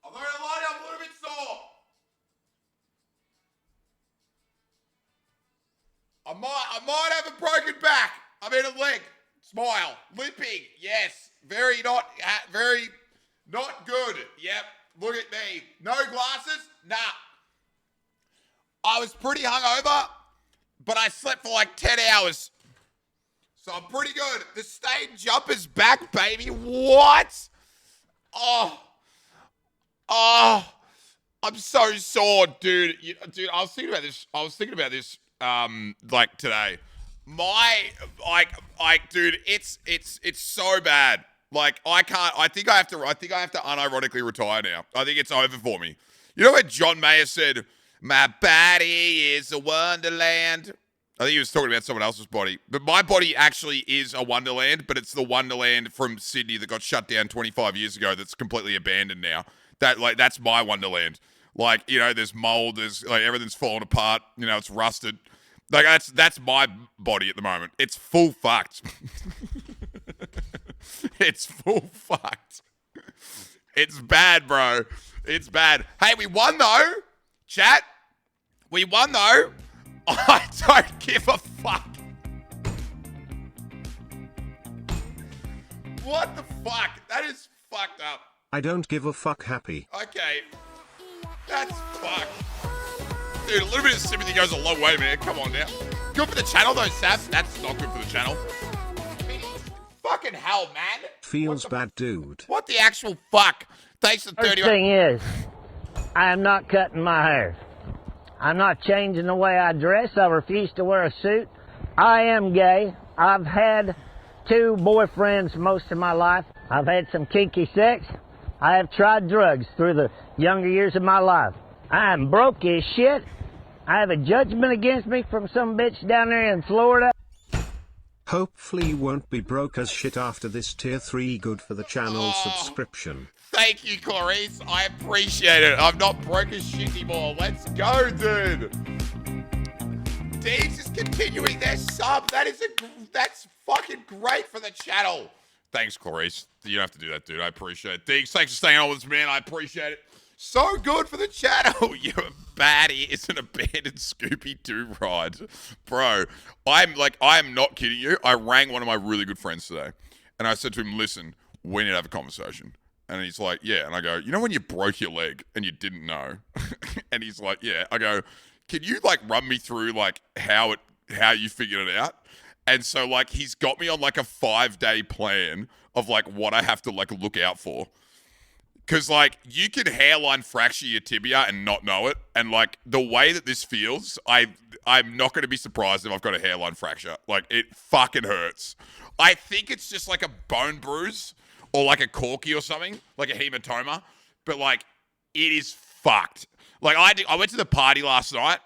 I'm not gonna lie, I'm a little bit sore. I might have a broken back. I mean a leg. Smile. Limping. Yes. Very not good. Yep. Look at me. No glasses? Nah. I was pretty hungover, but I slept for like 10 hours. So I'm pretty good. The stain jumper's back, baby. What? Oh, I'm so sore, dude. Dude, I was thinking about this. Like today. Dude, it's so bad. Like I can't. I think I have to unironically retire now. I think it's over for me. You know when John Mayer said, "My body is a wonderland." I think he was talking about someone else's body. But my body actually is a wonderland, but it's the wonderland from Sydney that got shut down 25 years ago that's completely abandoned now. That's my wonderland. Like, you know, there's mold, there's like everything's falling apart, you know, it's rusted. Like that's my body at the moment. It's full fucked. It's full fucked. It's bad, bro. It's bad. Hey, we won though. Chat. We won though. I don't give a fuck. What the fuck? That is fucked up. I don't give a fuck happy. Okay. That's fucked. Dude, a little bit of sympathy goes a long way, man. Come on now. Good for the channel though, Sav. That's not good for the channel. Fucking hell, man. Feels bad, dude. What the actual fuck? Thanks to 30. First thing is, I am not cutting my hair. I'm not changing the way I dress. I refuse to wear a suit. I am gay. I've had 2 boyfriends most of my life. I've had some kinky sex. I have tried drugs through the younger years of my life. I am broke as shit. I have a judgment against me from some bitch down there in Florida. Hopefully you won't be broke as shit after this tier 3 good for the channel subscription. Thank you, Clarice. I appreciate it. I'm not broke as shit anymore. Let's go, dude. Deegs is continuing their sub. That's fucking great for the channel. Thanks, Clarice. You don't have to do that, dude. I appreciate it. Deegs, thanks for staying on with us, man. I appreciate it. So good for the channel. You're a baddie. It's an abandoned Scooby-Doo ride. Bro, I am not kidding you. I rang one of my really good friends today. And I said to him, listen, we need to have a conversation. And he's like, yeah. And I go, you know when you broke your leg and you didn't know? And he's like, yeah. I go, can you like run me through like how you figured it out? And so like he's got me on like a 5-day plan of like what I have to like look out for. Cause like you can hairline fracture your tibia and not know it. And like the way that this feels, I'm not going to be surprised if I've got a hairline fracture. Like, it fucking hurts. I think it's just like a bone bruise or like a corky or something, like a hematoma. But, like, it is fucked. Like, I went to the party last night.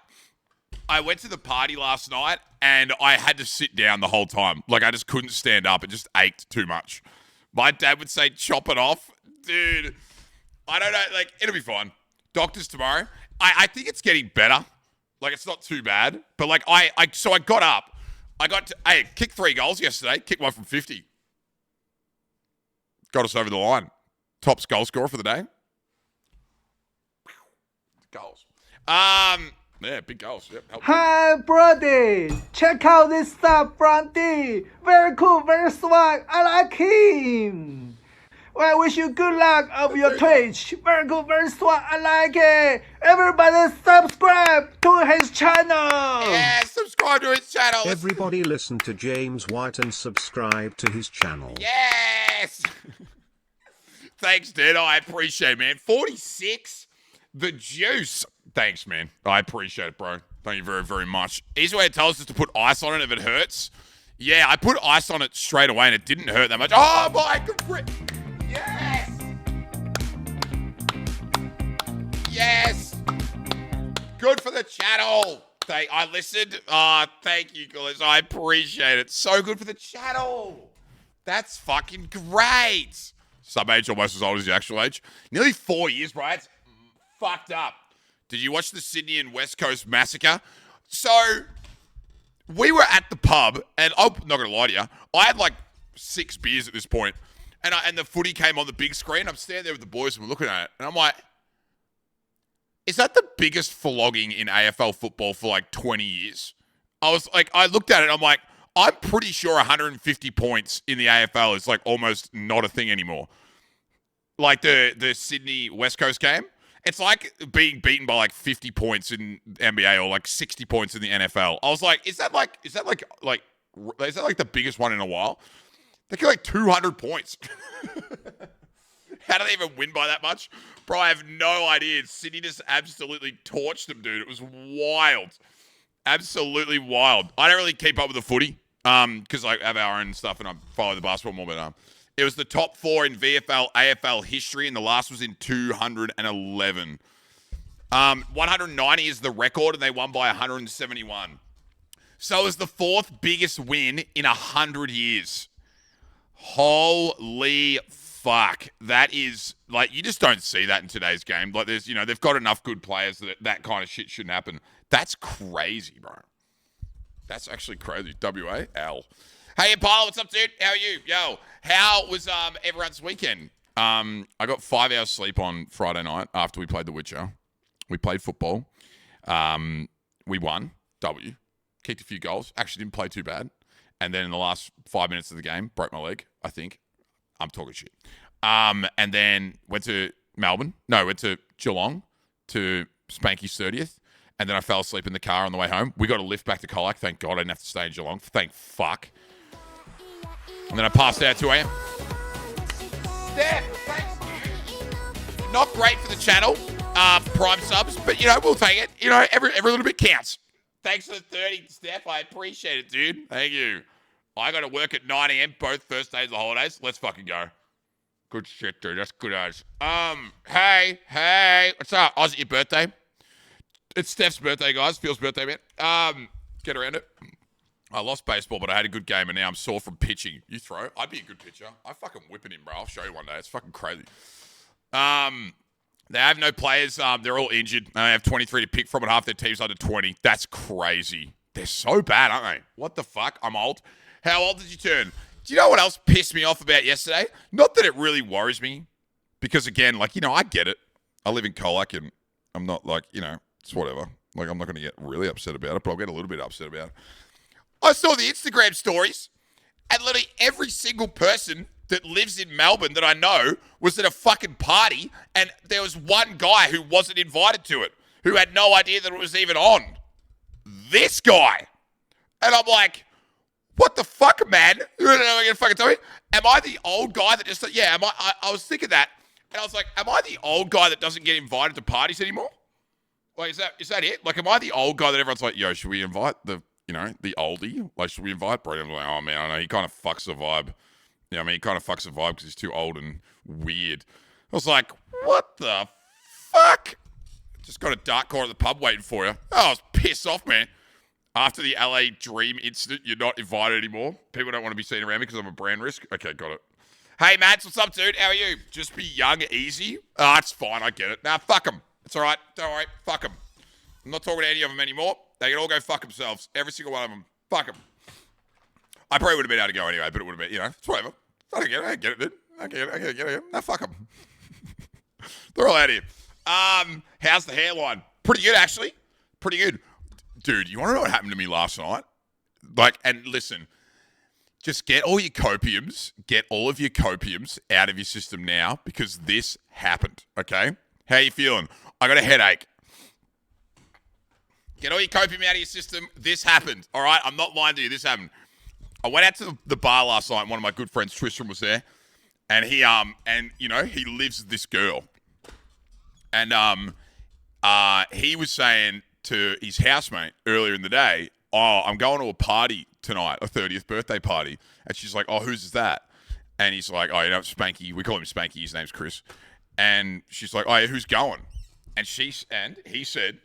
And I had to sit down the whole time. Like, I just couldn't stand up. It just ached too much. My dad would say, chop it off. Dude, I don't know. Like, it'll be fine. Doctors tomorrow. I think it's getting better. Like, it's not too bad. But, like, so I got up. Kicked 3 goals yesterday. Kicked one from 50. Got us over the line. Top goal scorer for the day. Goals. Yeah, big goals. Yep. Hi, Brody. Check out this stuff from D. Very cool, very swag. I like him. Well, I wish you good luck of your Twitch. Very good, very swag. I like it. Everybody subscribe to his channel. Yeah, subscribe to his channel. Everybody listen to James White and subscribe to his channel. Yes. Thanks, dude. I appreciate it, man. 46. The juice. Thanks, man. I appreciate it, bro. Thank you very, very much. Easy way to tell us is to put ice on it if it hurts. Yeah, I put ice on it straight away and it didn't hurt that much. Oh, my God. Yes. Yes. Good for the channel. I listened. Thank you, guys. I appreciate it. So good for the channel. That's fucking great. Sub age almost as old as your actual age. Nearly 4 years, bro. It's fucked up. Did you watch the Sydney and West Coast massacre? So, we were at the pub, and I'm not going to lie to you, I had like 6 beers at this point, and the footy came on the big screen. I'm standing there with the boys, and we're looking at it, and I'm like, is that the biggest flogging in AFL football for like 20 years? I looked at it, I'm like, I'm pretty sure 150 points in the AFL is like almost not a thing anymore. Like the Sydney West Coast game. It's like being beaten by like 50 points in NBA or like 60 points in the NFL. I was like, is that like the biggest one in a while? They get like 200 points. How do they even win by that much? Bro, I have no idea. Sydney just absolutely torched them, dude. It was wild. Absolutely wild. I don't really keep up with the footy because I have our own stuff and I follow the basketball more, but it was the top 4 in VFL, AFL history, and the last was in 211. 190 is the record, and they won by 171. So it was the 4th biggest win in 100 years. Holy fuck. That is, like, you just don't see that in today's game. Like, there's, they've got enough good players that kind of shit shouldn't happen. That's crazy, bro. That's actually crazy. WAL. Hey, Apollo, what's up, dude? How are you? Yo, how was everyone's weekend? I got 5 hours sleep on Friday night after we played The Witcher. We played football. We won. W. Kicked a few goals. Actually didn't play too bad. And then in the last 5 minutes of the game, broke my leg, I think. I'm talking shit. And then went to Melbourne. No, went to Geelong to Spanky's 30th. And then I fell asleep in the car on the way home. We got a lift back to Colac. Thank God I didn't have to stay in Geelong. Thank fuck. And then I passed out at 2 a.m. There, thanks. Not great for the channel, Prime subs, but, we'll take it. Every little bit counts. Thanks for the 30, Steph. I appreciate it, dude. Thank you. I got to work at 9 a.m. both first days of the holidays. Let's fucking go. Good shit, dude. That's good as. Hey. What's up? Oz, your birthday? It's Steph's birthday, guys. Phil's birthday, man. Get around it. I lost baseball, but I had a good game, and now I'm sore from pitching. You throw? I'd be a good pitcher. I fucking whipping him, bro. I'll show you one day. It's fucking crazy. They have no players. They're all injured. They have 23 to pick from, and half their team's under 20. That's crazy. They're so bad, aren't they? What the fuck? I'm old. How old did you turn? Do you know what else pissed me off about yesterday? Not that it really worries me, because again, I get it. I live in Colac, and I'm not it's whatever. Like, I'm not going to get really upset about it, but I'll get a little bit upset about it. I saw the Instagram stories, and literally every single person that lives in Melbourne that I know was at a fucking party, and there was one guy who wasn't invited to it, who had no idea that it was even on. This guy. And I'm like, what the fuck, man? You're gonna fucking tell me? Am I the old guy that just, I was thinking that, and I was like, am I the old guy that doesn't get invited to parties anymore? Like, is that it? Like, am I the old guy that everyone's like, yo, should we invite the oldie? Like, should we invite Brody? I'm like, oh man, I know he kind of fucks the vibe. Yeah, I mean, he kind of fucks the vibe because he's too old and weird. I was like, what the fuck? Just got a dark core at the pub waiting for you. Oh, I was pissed off, man. After the LA Dream incident, you're not invited anymore. People don't want to be seen around me because I'm a brand risk. Okay, got it. Hey, Mads, what's up, dude? How are you? Just be young, easy. Oh, it's fine. I get it. Nah, fuck them. It's all right. Don't worry. Fuck them. I'm not talking to any of them anymore. They can all go fuck themselves. Every single one of them. Fuck them. I probably would have been able to go anyway, but it would have been, it's whatever. I don't get it, dude. I get it. Nah, fuck them. They're all out here. How's the hairline? Pretty good, actually. Pretty good. Dude, you want to know what happened to me last night? Like, and listen, just get all your copiums, get all of your copiums out of your system now because this happened, okay? How you feeling? I got a headache. Get all your copium out of your system. This happened, all right? I'm not lying to you. This happened. I went out to the bar last night and one of my good friends, Tristram, was there. And he lives with this girl. And he was saying to his housemate earlier in the day, oh, I'm going to a party tonight, a 30th birthday party. And she's like, oh, who's that? And he's like, oh, Spanky. We call him Spanky. His name's Chris. And she's like, oh, yeah, who's going? And he said,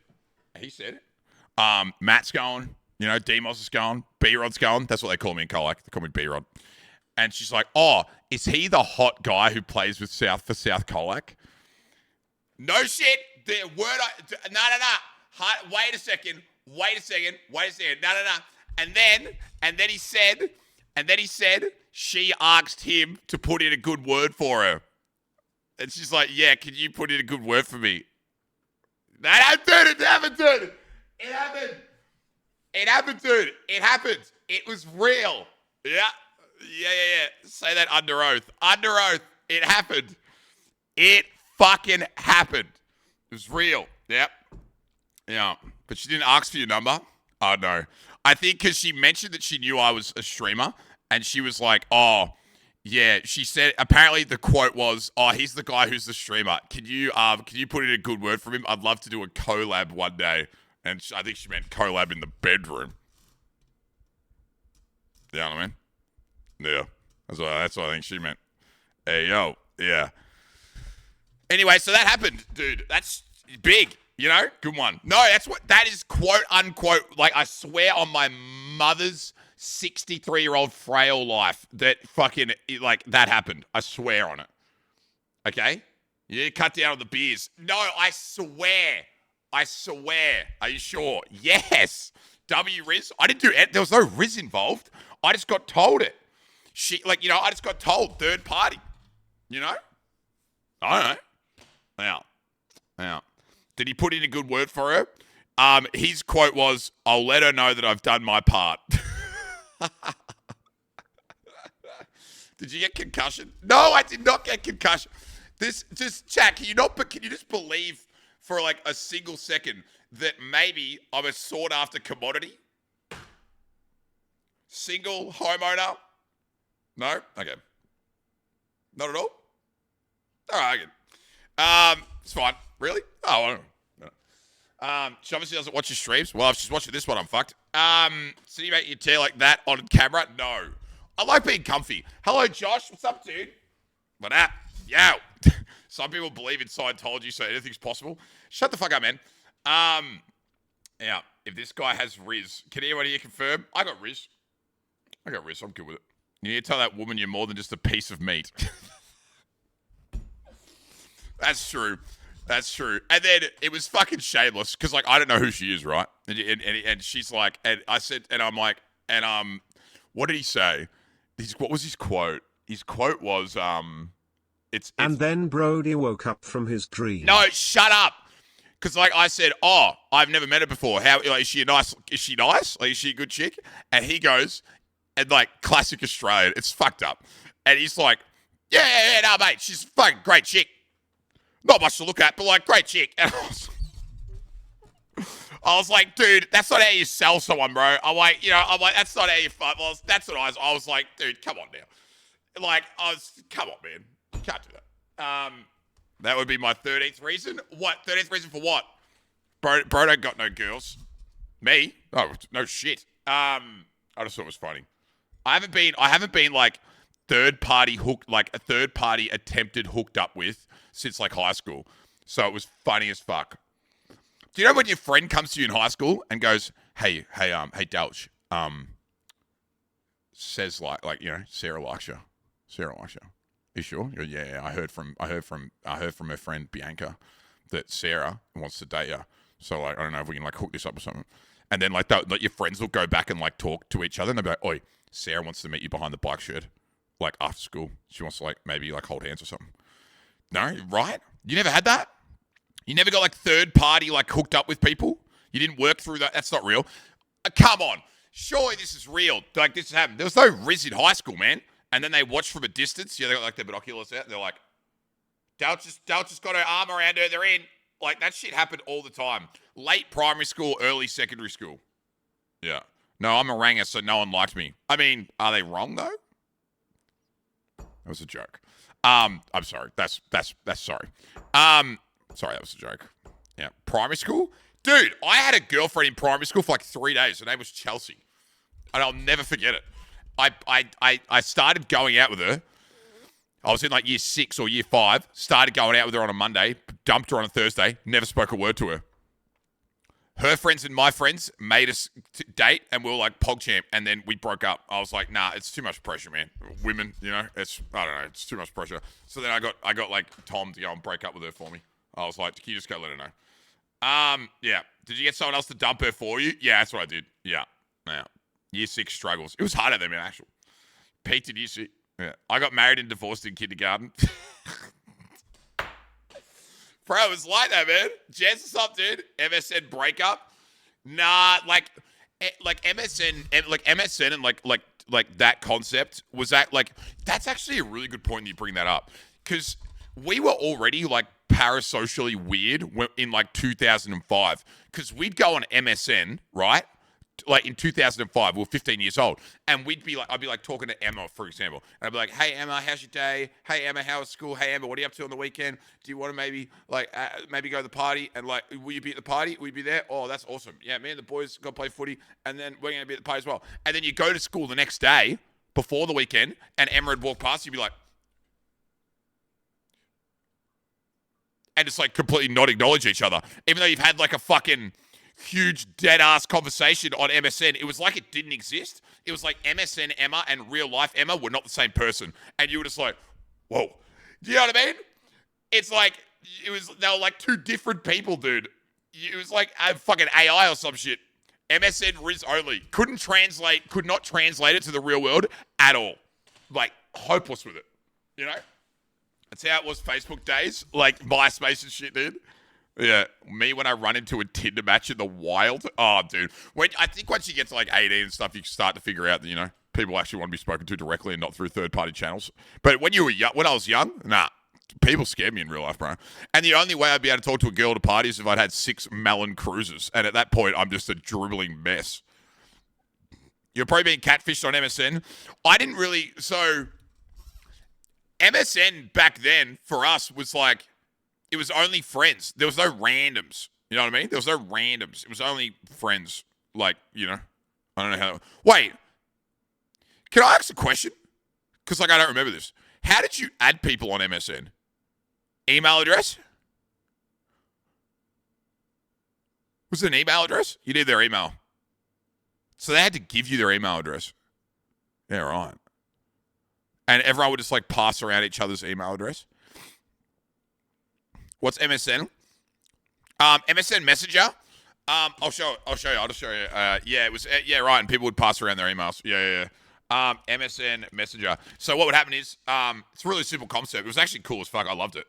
Matt's going, Demos is going, B-Rod's going. That's what they call me in Colac. They call me B-Rod. And she's like, oh, is he the hot guy who plays with South Colac? No shit. The word no. Wait a second. No. And then he said she asked him to put in a good word for her. And she's like, yeah, can you put in a good word for me? It happened, dude. It happened. It was real. Yeah. Say that under oath. It happened. It fucking happened. It was real. Yep. Yeah. But she didn't ask for your number? Oh, no. I think because she mentioned that she knew I was a streamer, and she was like, oh, yeah. She said, apparently the quote was, oh, he's the guy who's the streamer. Can you put in a good word for him? I'd love to do a collab one day. And I think she meant collab in the bedroom. You know what I mean? Yeah. That's what I think she meant. Hey, yo. Yeah. Anyway, so that happened, dude. That's big, Good one. No, that is quote unquote, like I swear on my mother's 63-year-old frail life that fucking, like, that happened. I swear on it. Okay? You need to cut down on the beers. No, I swear. Are you sure? Yes. Riz. I didn't do it. There was no Riz involved. I just got told it. I just got told third party. I don't know. Now. Did he put in a good word for her? His quote was, I'll let her know that I've done my part. Did you get concussion? No, I did not get concussion. Jack, can you just believe for like a single second that maybe I'm a sought after commodity? Single homeowner? No? Okay. Not at all? All right, okay. It's fine. Really? Oh, I don't know. She obviously doesn't watch your streams. Well, if she's watching this one, I'm fucked. So you make your tea like that on camera? No. I like being comfy. Hello, Josh. What's up, dude? What up? Yo. Some people believe in Scientology, so anything's possible. Shut the fuck up, man. Yeah. If this guy has Riz, can anyone here confirm? I got Riz. I'm good with it. You need to tell that woman you're more than just a piece of meat. That's true. And then it was fucking shameless because, like, I don't know who she is, right? And she's like, and I said, and I'm like, and what did he say? What was his quote? His quote was, it's and then Brody woke up from his dream. No, shut up. Because, like, I said, oh, I've never met her before. Is she nice? Like, is she a good chick? And he goes, and, like, classic Australian, it's fucked up. And he's like, yeah, no, mate, she's a fucking great chick. Not much to look at, but, like, great chick. And I was like, dude, that's not how you sell someone, bro. I'm like, that's not how you fight. Well, that's what I was like, dude, come on now. Like, come on, man. Can't do that. That would be my 13th reason. What? 13th reason for what? Bro don't got no girls. Me? Oh, no shit. I just thought it was funny. I haven't been like third party attempted hooked up with since like high school. So it was funny as fuck. Do you know when your friend comes to you in high school and goes, hey, Delch, says like, you know, Sarah likes you. You sure? Goes, yeah, I heard from her friend Bianca that Sarah wants to date you. So like, I don't know if we can like hook this up or something. And then like your friends will go back and like talk to each other and they'll be like, oi, Sarah wants to meet you behind the bike shed, like after school. She wants to like maybe like hold hands or something. No, right? You never had that? You never got like third party like hooked up with people? You didn't work through that? That's not real. Come on. Surely this is real. Like this has happened. There was no Riz in high school, man. And then they watch from a distance. Yeah, they got like their binoculars out. And they're like, Delch just got her arm around her. They're in. Like that shit happened all the time. Late primary school, early secondary school. Yeah. No, I'm a ranger, so no one liked me. I mean, are they wrong though? That was a joke. I'm sorry. That's sorry. Sorry, that was a joke. Yeah. Primary school? Dude, I had a girlfriend in primary school for like 3 days. Her name was Chelsea. And I'll never forget it. I started going out with her. I was in like year 6 or year 5. Started going out with her on a Monday. Dumped her on a Thursday. Never spoke a word to her. Her friends and my friends made us date and we were like PogChamp and then we broke up. I was like, nah, it's too much pressure, man. Women, you know, it's too much pressure. So then I got like Tom to go and break up with her for me. I was like, can you just go let her know? Yeah. Did you get someone else to dump her for you? Yeah, that's what I did. Yeah. Year 6 struggles. It was harder than actual. Peaked in year 6. Yeah. I got married and divorced in kindergarten. Bro, it was like that, man. Jazz what's up, dude? MSN breakup? Nah, like MSN and like that concept was that like that's actually a really good point that you bring that up because we were already like parasocially weird in like 2005 because we'd go on MSN, right? Like in 2005, we were 15 years old, and I'd be like talking to Emma, for example, and I'd be like, "Hey Emma, how's your day? Hey Emma, how was school? Hey Emma, what are you up to on the weekend? Do you want to maybe go to the party? And like, will you be at the party? Will you be there? Oh, that's awesome. Yeah, me and the boys go play footy, and then we're gonna be at the party as well. And then you go to school the next day before the weekend, and Emma would walk past, you'd be like, and just like completely not acknowledge each other, even though you've had like a fucking huge dead ass conversation on MSN. It was like it didn't exist. It was like MSN Emma and real life Emma were not the same person. And you were just like, whoa. Do you know what I mean? It's like, they were like two different people, dude. It was like a fucking AI or some shit. MSN Riz only. Could not translate it to the real world at all. Like, hopeless with it. You know? That's how it was Facebook days. Like, MySpace and shit, dude. Yeah, me when I run into a Tinder match in the wild. Oh, dude. I think once you get to like 18 and stuff, you start to figure out that, you know, people actually want to be spoken to directly and not through third-party channels. But when I was young, nah, people scared me in real life, bro. And the only way I'd be able to talk to a girl at a party is if I'd had 6 Melon Cruises. And at that point, I'm just a dribbling mess. You're probably being catfished on MSN. I didn't really... So, MSN back then, for us, was like... It was only friends. There was no randoms. You know what I mean? There was no randoms. It was only friends. Like, you know, I don't know how. Wait, can I ask a question? Because, like, I don't remember this. How did you add people on MSN? Email address? Was it an email address? You need their email. So they had to give you their email address. Yeah, right. And everyone would just, like, pass around each other's email address. What's MSN? MSN Messenger. I'll show you. I'll just show you. Yeah, it was. Yeah, right. And people would pass around their emails. Yeah. MSN Messenger. So what would happen is, it's a really simple concept. It was actually cool as fuck. I loved it.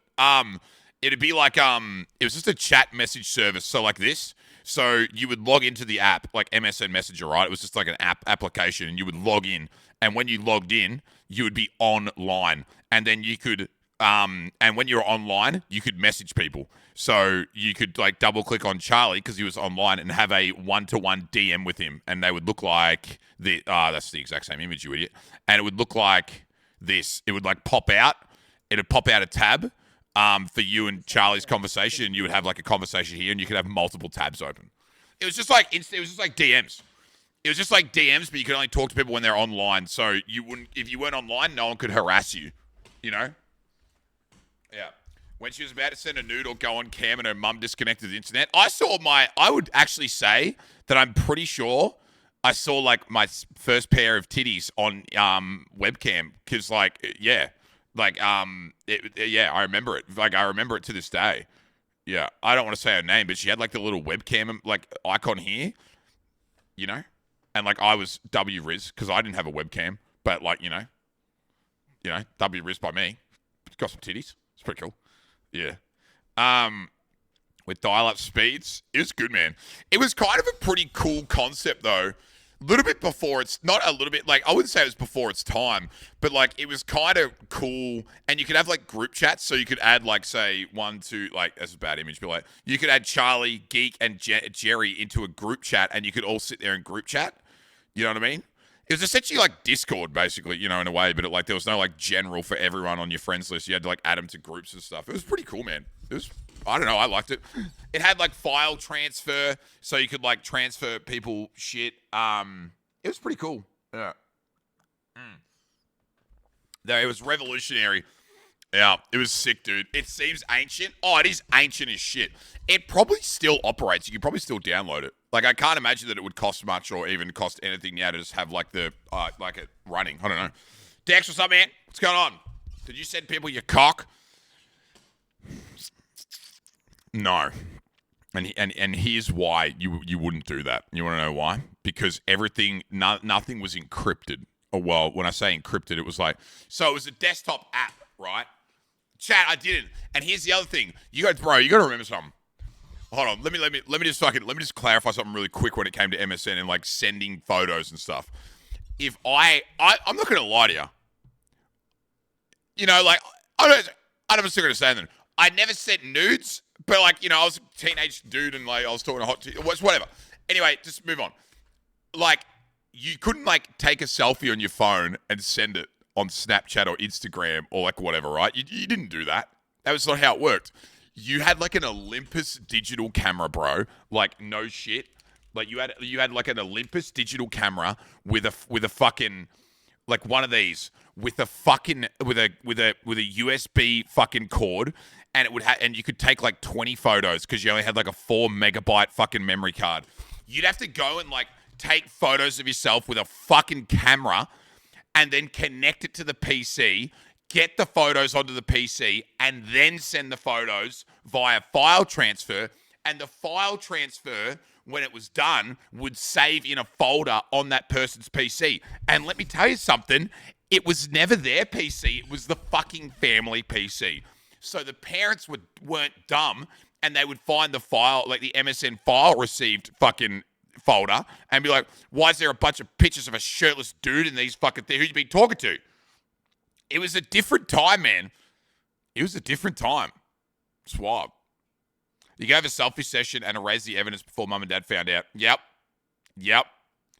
It'd be like, it was just a chat message service. So like this. So you would log into the app, like MSN Messenger, right? It was just like an application, and you would log in. And when you logged in, you would be online, and then you could. And when you're online, you could message people. So you could like double click on Charlie because he was online and have a 1-to-1 DM with him. And they would look like that's the exact same image, you idiot. And it would look like this. It would like pop out. It'd pop out a tab. for you and Charlie's conversation, and you would have like a conversation here, and you could have multiple tabs open. It was just like DMs. It was just like DMs, but you could only talk to people when they're online. So you wouldn't, if you weren't online, no one could harass you. You know? Yeah. When she was about to send a nude or go on cam and her mum disconnected the internet, I would actually say that I'm pretty sure I saw like my first pair of titties on webcam, because like, yeah, like yeah, I remember it. Like, I remember it to this day. Yeah, I don't want to say her name, but she had like the little webcam like icon here, you know, and like I was W Riz because I didn't have a webcam, but like you know, W Riz by me. Got some titties. It's pretty cool. Yeah. With dial-up speeds, it was good, man. It was kind of a pretty cool concept though. A little bit before its, not a little bit, like I wouldn't say it was before its time, but like it was kind of cool. And you could have like group chats, so you could add like say 1, 2, like that's a bad image, but like you could add Charlie, Geek, and Jerry into a group chat, and you could all sit there in group chat. You know what I mean? It was essentially like Discord, basically, you know, in a way, but there was no like general for everyone on your friends list. You had to like add them to groups and stuff. It was pretty cool, man. It was, I don't know, I liked it. It had like file transfer, so you could like transfer people shit. It was pretty cool. Yeah. No, it was revolutionary. Yeah, it was sick, dude. It seems ancient. Oh, it is ancient as shit. It probably still operates. You can probably still download it. Like, I can't imagine that it would cost much or even cost anything now to just have like the like it running. I don't know. Dex, what's up, man? What's going on? Did you send people your cock? No. And here's why you wouldn't do that. You want to know why? Because nothing was encrypted. Oh, well, when I say encrypted, it was like, so it was a desktop app, right? Chat, I didn't. And here's the other thing. You got to remember something. Hold on. Let me just clarify something really quick when it came to MSN and like sending photos and stuff. If I'm not going to lie to you. You know, like, I'm still going to say that. I never sent nudes, but like, you know, I was a teenage dude and like I was talking to hot, whatever. Anyway, just move on. Like, you couldn't like take a selfie on your phone and send it on Snapchat or Instagram or like whatever, right? You didn't do that. That was not how it worked. You had like an Olympus digital camera, bro. Like, no shit. Like you had like an Olympus digital camera with a fucking, like one of these with a fucking with a USB fucking cord, and it would and you could take like 20 photos because you only had like a 4 megabyte fucking memory card. You'd have to go and like take photos of yourself with a fucking camera and then connect it to the PC, get the photos onto the PC, and then send the photos via file transfer. And the file transfer, when it was done, would save in a folder on that person's PC. And let me tell you something, it was never their PC, it was the fucking family PC. So the parents weren't dumb, and they would find the file, like the MSN file received fucking folder, and be like, why is there a bunch of pictures of a shirtless dude in these fucking things? Who you been talking to? It was a different time, man. It was a different time. Swab. You can have a selfie session and erase the evidence before mum and dad found out. Yep.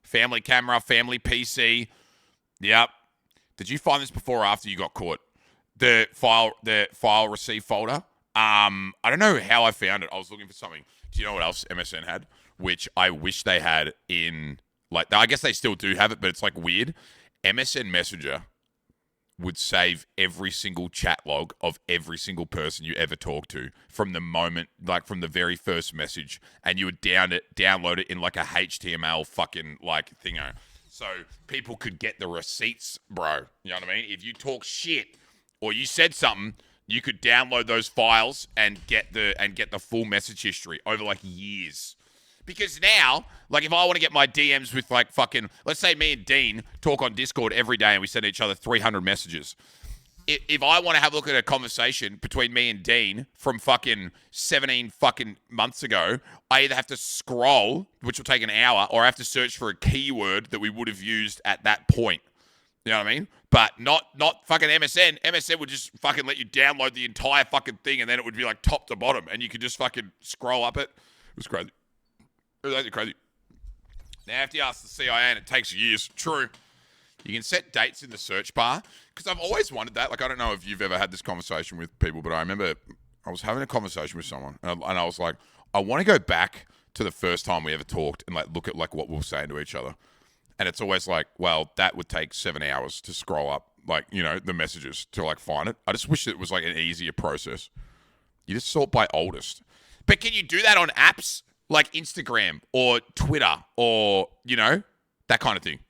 Family camera, family PC. Yep. Did you find this before or after you got caught? The file receive folder. I don't know how I found it. I was looking for something. Do you know what else MSN had? Which I wish they had in, like, I guess they still do have it, but it's like weird. MSN Messenger would save every single chat log of every single person you ever talked to from the moment, like from the very first message, and you would download it in like a HTML fucking like thingo. So people could get the receipts, bro. You know what I mean? If you talk shit or you said something, you could download those files and get the full message history over like years. Because now, like, if I want to get my DMs with, like, fucking, let's say me and Dean talk on Discord every day and we send each other 300 messages. If I want to have a look at a conversation between me and Dean from fucking 17 fucking months ago, I either have to scroll, which will take an hour, or I have to search for a keyword that we would have used at that point. You know what I mean? But not fucking MSN. MSN would just fucking let you download the entire fucking thing, and then it would be, like, top to bottom, and you could just fucking scroll up it. It was crazy. It was actually crazy. Now, if you ask the CIA, and it takes years. True. You can set dates in the search bar. Because I've always wondered that. Like, I don't know if you've ever had this conversation with people, but I remember I was having a conversation with someone, and I was like, I want to go back to the first time we ever talked and like look at like what we were saying to each other. And it's always like, well, that would take 7 hours to scroll up, like, you know, the messages to like find it. I just wish it was like an easier process. You just sort by oldest. But can you do that on apps like Instagram or Twitter or, you know, that kind of thing?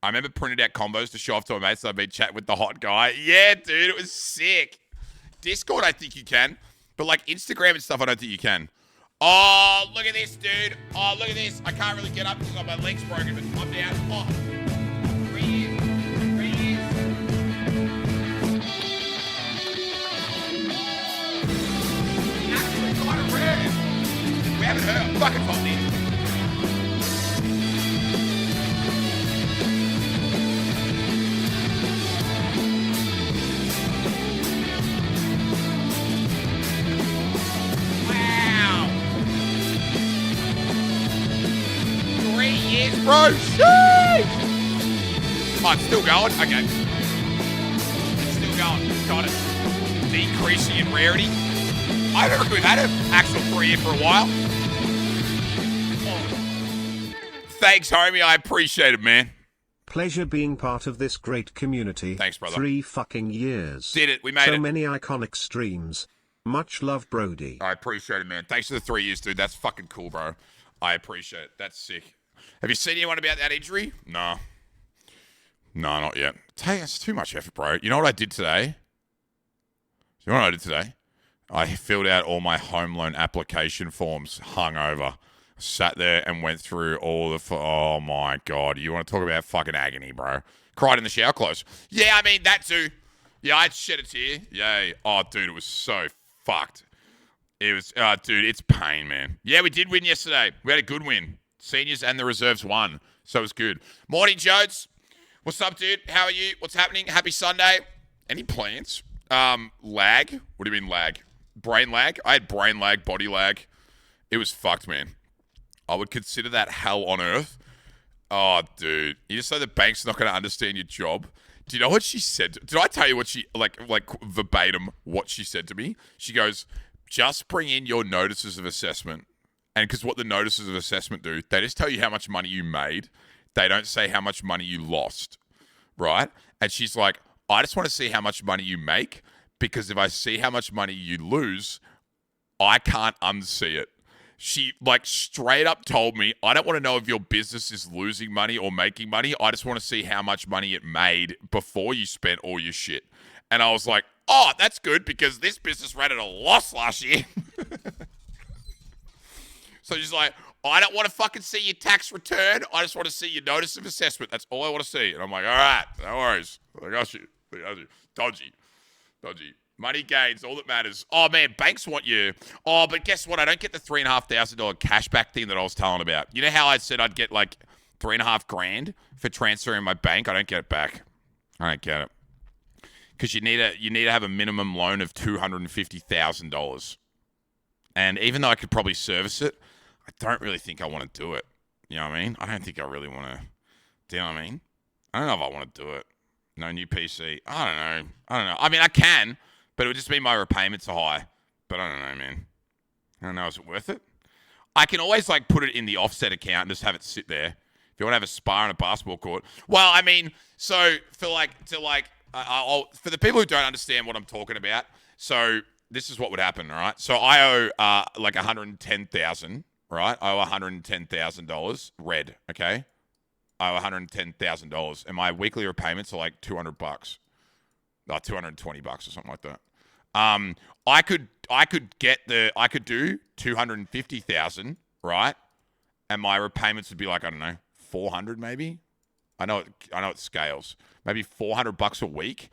I remember printing out combos to show off to my mates that I've been chatting with the hot guy. Yeah, dude, it was sick. Discord, I think you can. But like Instagram and stuff, I don't think you can. Oh, look at this, dude. Oh, look at this. I can't really get up because my leg's broken, but I'm down. Oh, 3 years. 3 years. Actually, kind of rare. We haven't heard. Fucking hot this. Bro, sheesh! Oh, it's still going? Okay. It's still going. Got it. Decreasing in rarity. I don't reckon we've had an actual 3 year for a while. Oh. Thanks, homie. I appreciate it, man. Pleasure being part of this great community. Thanks, brother. 3 fucking years. Did it. We made it. So many iconic streams. Much love, Brody. I appreciate it, man. Thanks for the 3 years, dude. That's fucking cool, bro. I appreciate it. That's sick. Have you seen anyone about that injury? No. No, not yet. Hey, it's too much effort, bro. You know what I did today? You know what I did today? I filled out all my home loan application forms hungover. Sat there and went through all the... Oh, my God. You want to talk about fucking agony, bro? Cried in the shower clothes. Yeah, I mean, that too. Yeah, I'd shed a tear. Yay. Oh, dude, it was so fucked. It was... dude, it's pain, man. Yeah, we did win yesterday. We had a good win. Seniors and the reserves won, so it was good. Morning, Jodes. What's up, dude? How are you? What's happening? Happy Sunday. Any plans? Lag? What do you mean lag? Brain lag? I had brain lag, body lag. It was fucked, man. I would consider that hell on earth. Oh, dude. You just know the bank's not going to understand your job. Do you know what she said? Did I tell you what she, like verbatim, what she said to me? She goes, just bring in your notices of assessment. And because what the notices of assessment do, they just tell you how much money you made. They don't say how much money you lost, right? And she's like, I just want to see how much money you make, because if I see how much money you lose, I can't unsee it. She like straight up told me, I don't want to know if your business is losing money or making money. I just want to see how much money it made before you spent all your shit. And I was like, oh, that's good, because this business ran at a loss last year. So she's like, I don't want to fucking see your tax return. I just want to see your notice of assessment. That's all I want to see. And I'm like, all right, no worries. I got you. Dodgy. Money gains, all that matters. Oh, man, banks want you. Oh, but guess what? I don't get the $3,500 cashback thing that I was telling about. You know how I said I'd get like $3,500 for transferring my bank? I don't get it back. I don't get it. Because you need to have a minimum loan of $250,000. And even though I could probably service it, I don't really think I want to do it. You know what I mean? I don't think I really want to. Do you know what I mean? I don't know if I want to do it. No new PC. I don't know. I mean, I can, but it would just mean my repayments are high. But I don't know, man. I don't know. Is it worth it? I can always like put it in the offset account and just have it sit there. If you want to have a spa on a basketball court. Well, I mean, so for the people who don't understand what I'm talking about, so this is what would happen, all right? So I owe like $110,000, right? I owe $110,000 red, okay? I owe $110,000, and my weekly repayments are like $200, like $220 or something like that. I could do $250,000, right? And my repayments would be like, I don't know, $400 maybe. I know it scales. Maybe $400 a week.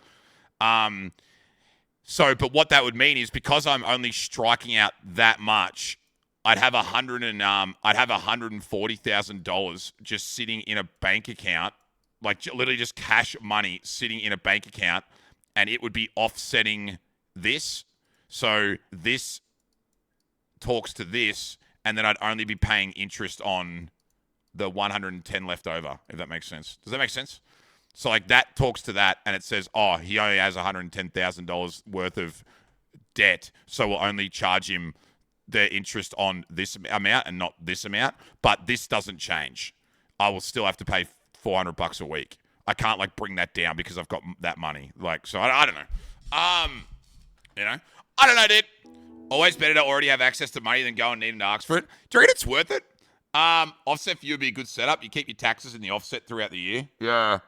So, but what that would mean is, because I'm only striking out that much, I'd have $140,000 just sitting in a bank account, like literally just cash money sitting in a bank account, and it would be offsetting this. So this talks to this, and then I'd only be paying interest on the 110 left over, if that makes sense. Does that make sense? So like that talks to that, and it says, oh, he only has $110,000 worth of debt, so we'll only charge him the interest on this amount and not this amount. But this doesn't change. I will still have to pay $400 a week. I can't like bring that down because I've got that money. Like, so I don't know. You know, I don't know, dude. Always better to already have access to money than go and need to ask for it. Do you reckon it's worth it? Offset for you would be a good setup. You keep your taxes in the offset throughout the year. Yeah.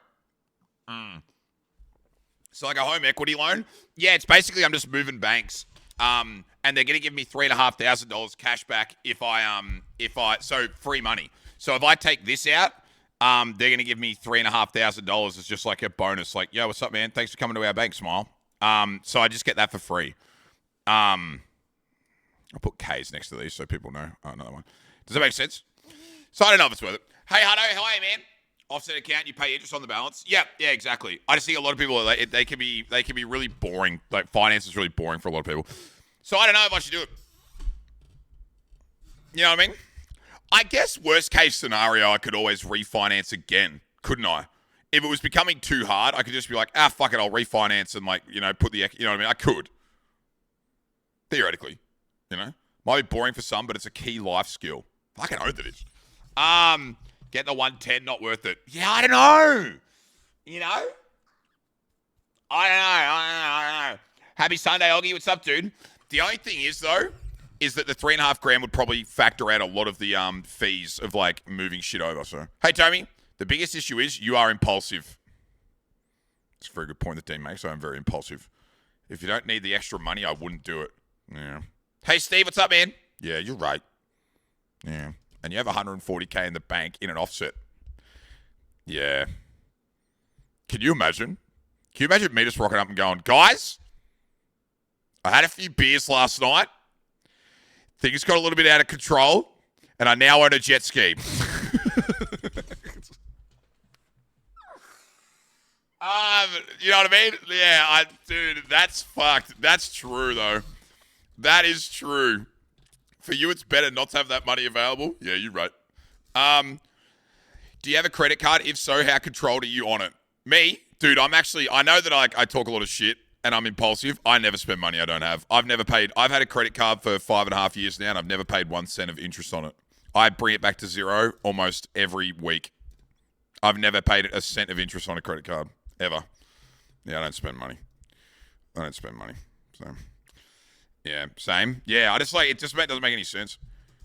So like a home equity loan. Yeah, it's basically I'm just moving banks. And they're gonna give me $3,500 cash back if I so free money. So if I take this out, they're gonna give me $3,500 as just like a bonus. Like, yo, what's up, man? Thanks for coming to our bank, Smile. So I just get that for free. I'll put K's next to these so people know. Oh, another one. Does that make sense? So I don't know if it's worth it. Hey, Hutto, how are you, man? Offset account, you pay interest on the balance. Yeah, exactly. I just think a lot of people they can be really boring. Like finance is really boring for a lot of people. So I don't know if I should do it. You know what I mean? I guess worst case scenario, I could always refinance again, couldn't I? If it was becoming too hard, I could just be like, fuck it, I'll refinance and like, you know, put the, you know what I mean? I could. Theoretically, you know? Might be boring for some, but it's a key life skill. Fucking oath it is. Get the 110, not worth it. Yeah, I don't know. You know? I don't know. Happy Sunday, Oggy. What's up, dude? The only thing is, though, is that the $3.5 would probably factor out a lot of the fees of, like, moving shit over. So, hey, Tommy, the biggest issue is you are impulsive. It's a very good point that Dean makes. I'm very impulsive. If you don't need the extra money, I wouldn't do it. Yeah. Hey, Steve, what's up, man? Yeah, you're right. Yeah. And you have $140K in the bank in an offset. Yeah. Can you imagine? Can you imagine me just rocking up and going, guys, I had a few beers last night. Things got a little bit out of control, and I now own a jet ski. You know what I mean? Yeah, dude, that's fucked. That's true, though. That is true. For you, it's better not to have that money available. Yeah, you're right. Do you have a credit card? If so, how controlled are you on it? Me? Dude, I know that I talk a lot of shit and I'm impulsive. I never spend money I don't have. I've had a credit card for 5.5 years now and I've never paid 1 cent of interest on it. I bring it back to zero almost every week. I've never paid a cent of interest on a credit card. Ever. Yeah, I don't spend money. So... yeah, same. Yeah, I just like it. Just doesn't make any sense.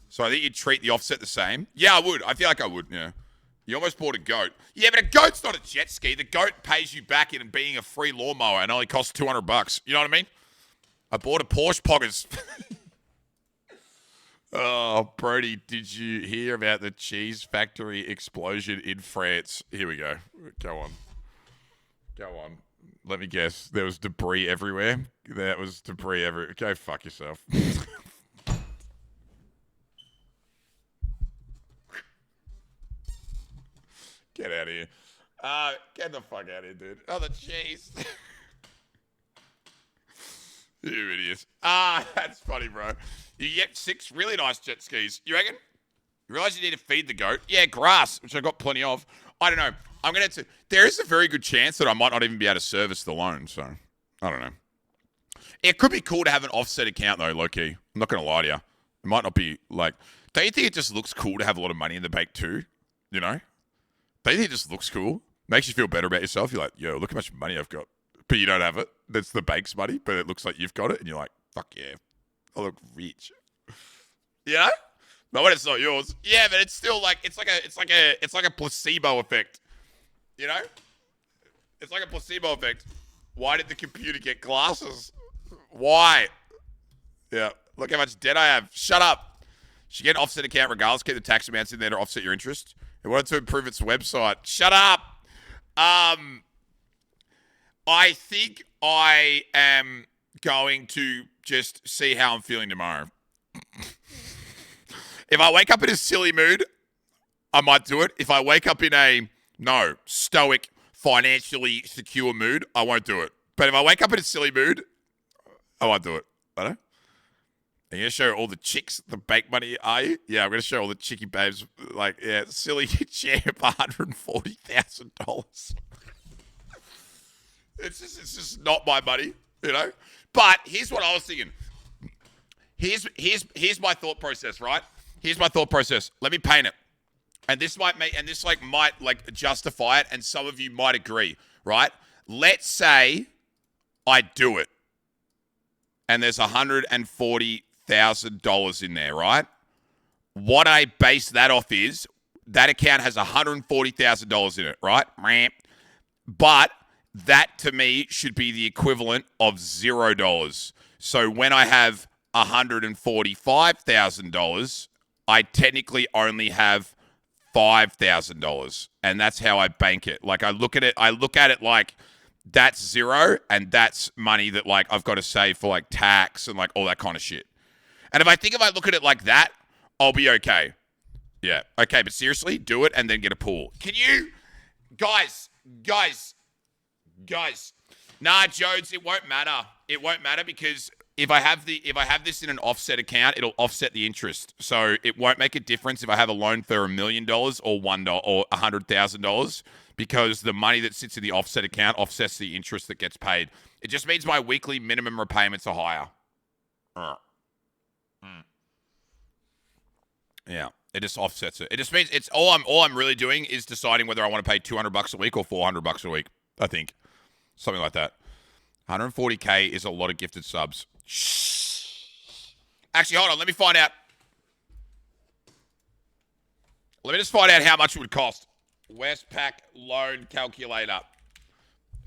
So I think you'd treat the offset the same. Yeah, I would. I feel like I would. Yeah. You almost bought a goat. Yeah, but a goat's not a jet ski. The goat pays you back in being a free lawnmower and only costs $200. You know what I mean? I bought a Porsche Poggers. Oh, Brody, did you hear about the cheese factory explosion in France? Here we go. Go on. Let me guess. There was debris everywhere. That was debris everywhere. Go fuck yourself. Get out of here. Get the fuck out of here, dude. Oh, the cheese. You idiots. That's funny, bro. You get 6 really nice jet skis. You reckon? You realize you need to feed the goat? Yeah, grass, which I've got plenty of. I don't know. There is a very good chance that I might not even be able to service the loan, so I don't know. It could be cool to have an offset account, though, low-key. I'm not going to lie to you. It might not be, like... Don't you think it just looks cool to have a lot of money in the bank, too? You know? Don't you think it just looks cool? Makes you feel better about yourself. You're like, yo, look how much money I've got. But you don't have it. That's the bank's money, but it looks like you've got it, and you're like, fuck yeah. I look rich. You know? But when it's not yours. Yeah, but it's still like, it's like a placebo effect. You know? It's like a placebo effect. Why did the computer get glasses? Why? Yeah. Look how much debt I have. Shut up. Should get an offset account regardless. Keep the tax amounts in there to offset your interest. It wanted to improve its website. Shut up. I think I am going to just see how I'm feeling tomorrow. If I wake up in a silly mood, I might do it. If I wake up in a stoic, financially secure mood, I won't do it. But if I wake up in a silly mood, I won't do it. I don't know. Are you going to show all the chicks the bank money, are you? Yeah, I'm going to show all the chicky babes, like, yeah, silly champ, $140,000. It's just not my money, you know. But here's what I was thinking. Here's my thought process, right? Here's my thought process. Let me paint it, and this might justify it, and some of you might agree, right? Let's say I do it, and there's $140,000 in there, right? What I base that off is that account has $140,000 in it, right? But that to me should be the equivalent of $0. So when I have $145,000, I technically only have $5,000, and that's how I bank it. Like I look at it like that's zero, and that's money that like I've got to save for like tax and like all that kind of shit. And if I look at it like that, I'll be okay. Yeah, okay, but seriously, do it and then get a pool. Can you, guys? Nah, Jodes, it won't matter. It won't matter because if I have this in an offset account, it'll offset the interest. So it won't make a difference if I have a loan for $1 million or $1 or $100,000 because the money that sits in the offset account offsets the interest that gets paid. It just means my weekly minimum repayments are higher. Yeah, it just offsets it. It just means it's all I'm really doing is deciding whether I want to pay $200 a week or $400 a week. I think something like that. 140K is a lot of gifted subs. Shh. Actually, hold on. Let me find out. Let me just find out how much it would cost. Westpac loan calculator.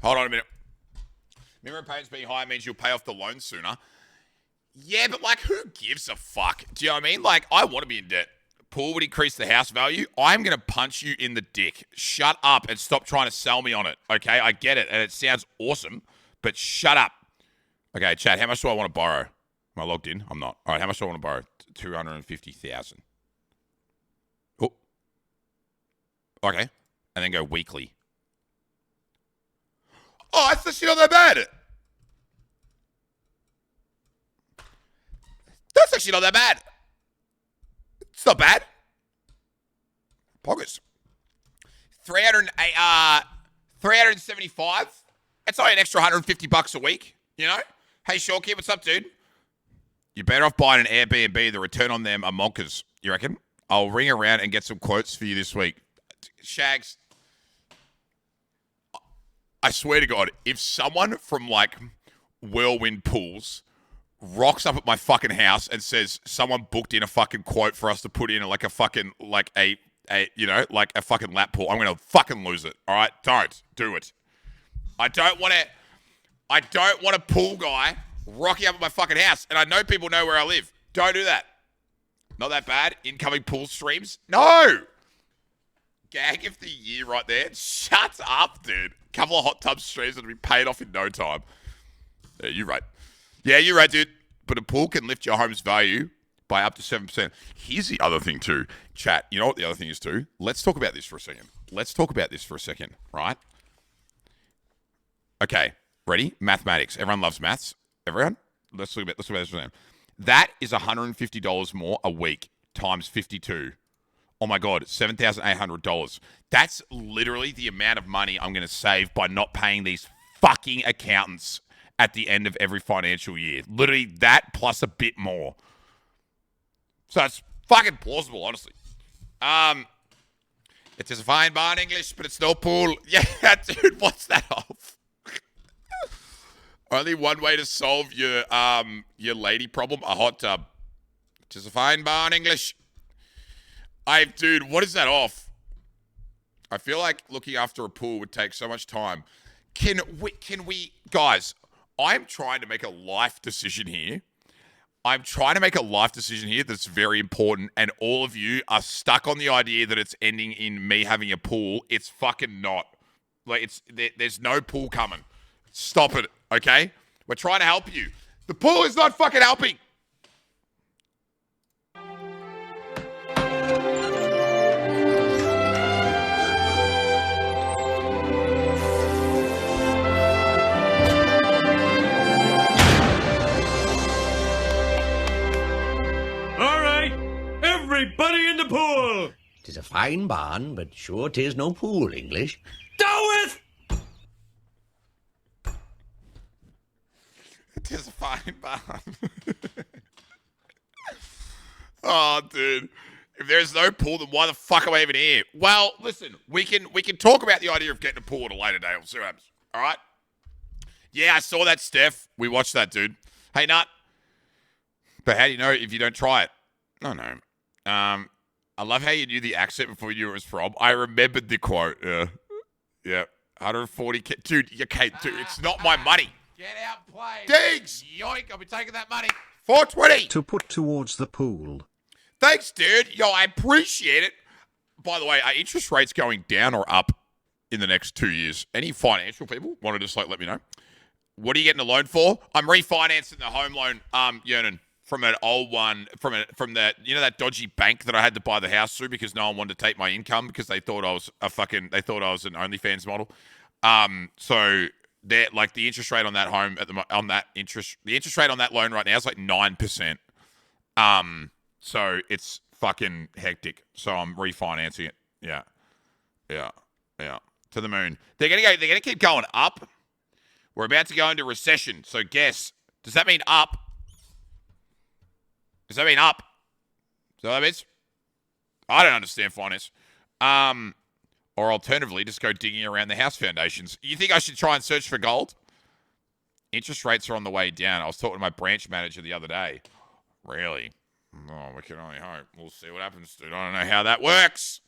Hold on a minute. Minimum payments being higher means you'll pay off the loan sooner. Yeah, but like, who gives a fuck? Do you know what I mean? Like, I want to be in debt. Pool would increase the house value. I'm going to punch you in the dick. Shut up and stop trying to sell me on it, okay? I get it, and it sounds awesome, but shut up. Okay, chat, how much do I want to borrow? Am I logged in? I'm not. All right, how much do I want to borrow? 250,000. Oh. Okay, and then go weekly. Oh, that's actually not that bad. That's actually not that bad. It's not bad. Poggers. 375. That's only an extra $150 a week, you know? Hey, Shorty, what's up, dude? You're better off buying an Airbnb. The return on them are monkers, you reckon? I'll ring around and get some quotes for you this week. Shags, I swear to God, if someone from, like, Whirlwind Pools rocks up at my fucking house and says someone booked in a fucking quote for us to put in like a fucking, like a you know, like a fucking lap pool, I'm going to fucking lose it, all right? Don't do it. I don't want a pool guy rocking up at my fucking house, and I know people know where I live. Don't do that. Not that bad. Incoming pool streams? No! Gag of the year right there. Shut up, dude. Couple of hot tub streams that'll be paid off in no time. Yeah, you're right. Yeah, you're right, dude. But a pool can lift your home's value by up to 7%. Here's the other thing, too. Chat, you know what the other thing is, too? Let's talk about this for a second. Right? Okay, ready? Mathematics. Everyone loves maths. Everyone? Let's talk about this for a second. That is $150 more a week times 52. Oh, my God, $7,800. That's literally the amount of money I'm going to save by not paying these fucking accountants at the end of every financial year. Literally that plus a bit more. So it's fucking plausible, honestly. It is a fine bar in English, but it's no pool. Yeah, dude, what's that off? Only one way to solve your lady problem, a hot tub. It is a fine bar in English. Dude, what is that off? I feel like looking after a pool would take so much time. Can we, guys, I'm trying to make a life decision here. That's very important, and all of you are stuck on the idea that it's ending in me having a pool. It's fucking not. Like, there's no pool coming. Stop it, okay? We're trying to help you. The pool is not fucking helping. Everybody in the pool! 'Tis a fine barn, but sure 'tis no pool, English. Doeth! Tis a fine barn. Oh, dude. If there's no pool, then why the fuck am I even here? Well, listen, we can talk about the idea of getting a pool at a later date. We'll see what happens. All right? Yeah, I saw that, Steph. We watched that, dude. Hey, Nut. But how do you know if you don't try it? No. I love how you knew the accent before you knew it was from. I remembered the quote. Yeah. 140K. Dude, it's not my money. Get out and play. Diggs! Yoink, I'll be taking that money. 420. To put towards the pool. Thanks, dude. Yo, I appreciate it. By the way, are interest rates going down or up in the next 2 years? Any financial people want to just let me know? What are you getting a loan for? I'm refinancing the home loan, Yernan, from an old one, from that that dodgy bank that I had to buy the house through because no one wanted to take my income because they thought I was an OnlyFans model. So they're like the interest rate on that home the interest rate on that loan right now is like 9%. So it's fucking hectic. So I'm refinancing it. Yeah. To the moon. They're gonna keep going up. We're about to go into recession. So guess, does that mean up? Does that mean up? Is that what that means? I don't understand finance. Or alternatively, just go digging around the house foundations. You think I should try and search for gold? Interest rates are on the way down. I was talking to my branch manager the other day. Really? Oh, we can only hope. We'll see what happens, dude. I don't know how that works.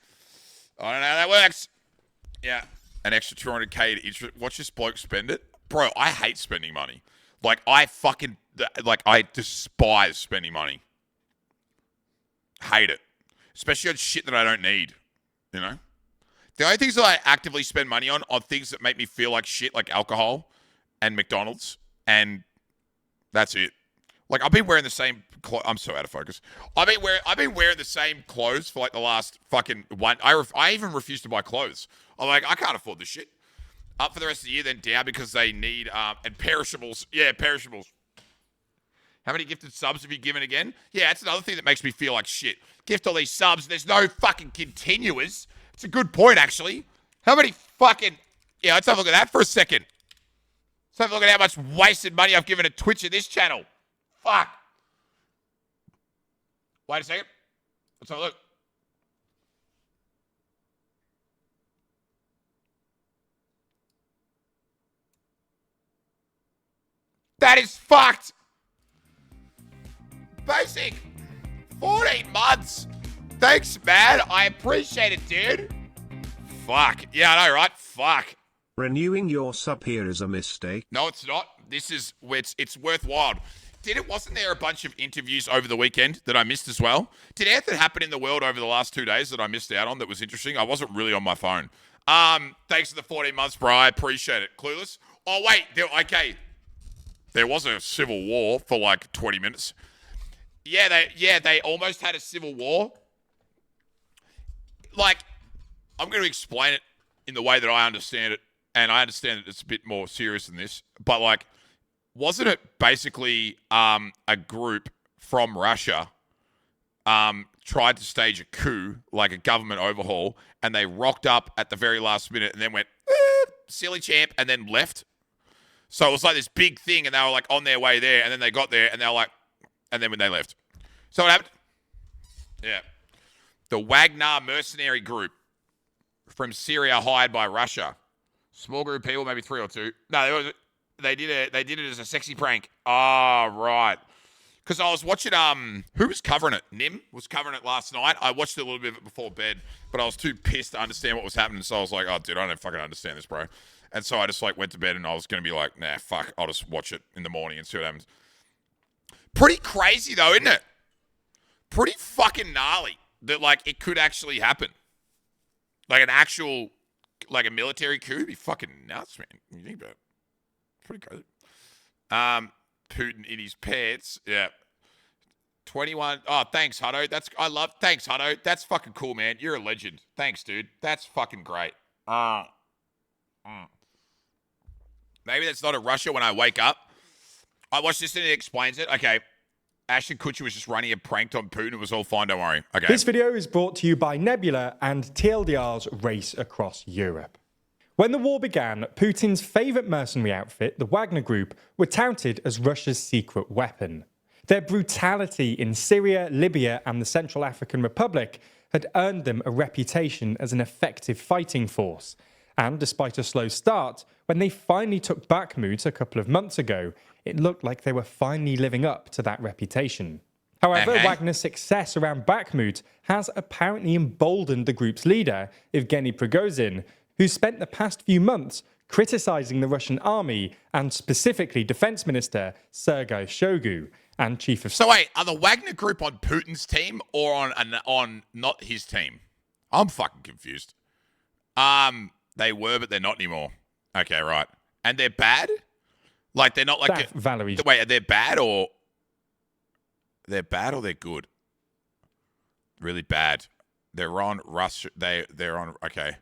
Yeah. An extra 200K to interest. Watch this bloke spend it. Bro, I hate spending money. I despise spending money. Hate it. Especially on shit that I don't need. You know? The only things that I actively spend money on are things that make me feel like shit, like alcohol and McDonald's. And that's it. I've been wearing the same clothes. I'm so out of focus. I've been wearing the same clothes for the last fucking one. I even refuse to buy clothes. I'm like, I can't afford this shit. Up for the rest of the year, then down because they need and perishables. Yeah, perishables. How many gifted subs have you given again? Yeah, that's another thing that makes me feel like shit. Gift all these subs, and there's no fucking continuers. It's a good point, actually. How many fucking... Yeah, let's have a look at that for a second. Let's have a look at how much wasted money I've given to Twitch at this channel. Fuck. Wait a second. Let's have a look. That is fucked. Basic. 14 months. Thanks, man. I appreciate it, dude. Fuck. Yeah, I know, right? Fuck. Renewing your sub here is a mistake. No, it's not. This is where it's worthwhile. Wasn't there a bunch of interviews over the weekend that I missed as well? Did anything happen in the world over the last 2 days that I missed out on that was interesting? I wasn't really on my phone. Thanks for the 14 months, bro. I appreciate it. Clueless? Oh, wait. There was a civil war for 20 minutes. They almost had a civil war. I'm going to explain it in the way that I understand it, and I understand that it's a bit more serious than this, but wasn't it basically a group from Russia tried to stage a coup, like a government overhaul, and they rocked up at the very last minute and then went, silly champ, and then left? So it was this big thing, and they were on their way there, and then they got there, and they were and then when they left. So what happened? Yeah. The Wagner mercenary group from Syria hired by Russia. Small group of people, maybe 3 or 2. No, they did it as a sexy prank. Oh, right. Because I was watching, who was covering it? Nim was covering it last night. I watched a little bit of it before bed, but I was too pissed to understand what was happening. So I was like, oh, dude, I don't fucking understand this, bro. And so I just went to bed and I was going to be like, nah, fuck, I'll just watch it in the morning and see what happens. Pretty crazy though, isn't it? Pretty fucking gnarly that it could actually happen. An actual, a military coup would be fucking nuts, man. You think about it. It's pretty crazy. Putin in his pants. Yeah. 21. Oh, thanks, Hutto. Thanks, Hutto. That's fucking cool, man. You're a legend. Thanks, dude. That's fucking great. Maybe that's not a Russia when I wake up. I watched this and it explains it. Okay. Ashton Kutcher was just running a prank on Putin. It was all fine, don't worry. Okay. This video is brought to you by Nebula and TLDR's Race Across Europe. When the war began, Putin's favourite mercenary outfit, the Wagner Group, were touted as Russia's secret weapon. Their brutality in Syria, Libya and the Central African Republic had earned them a reputation as an effective fighting force. And despite a slow start, when they finally took Bakhmut a couple of months ago, it looked like they were finally living up to that reputation. However, Wagner's success around Bakhmut has apparently emboldened the group's leader, Evgeny Prigozhin, who spent the past few months criticizing the Russian army and specifically Defense Minister Sergei Shoigu and Chief of... So wait, are the Wagner Group on Putin's team or on not his team? I'm fucking confused. They were, but they're not anymore. Okay, right. And they're bad? Like, they're not like... Valerie. Wait, are they bad or... They're bad or they're good? Really bad. They're on Russia. They're on... Okay.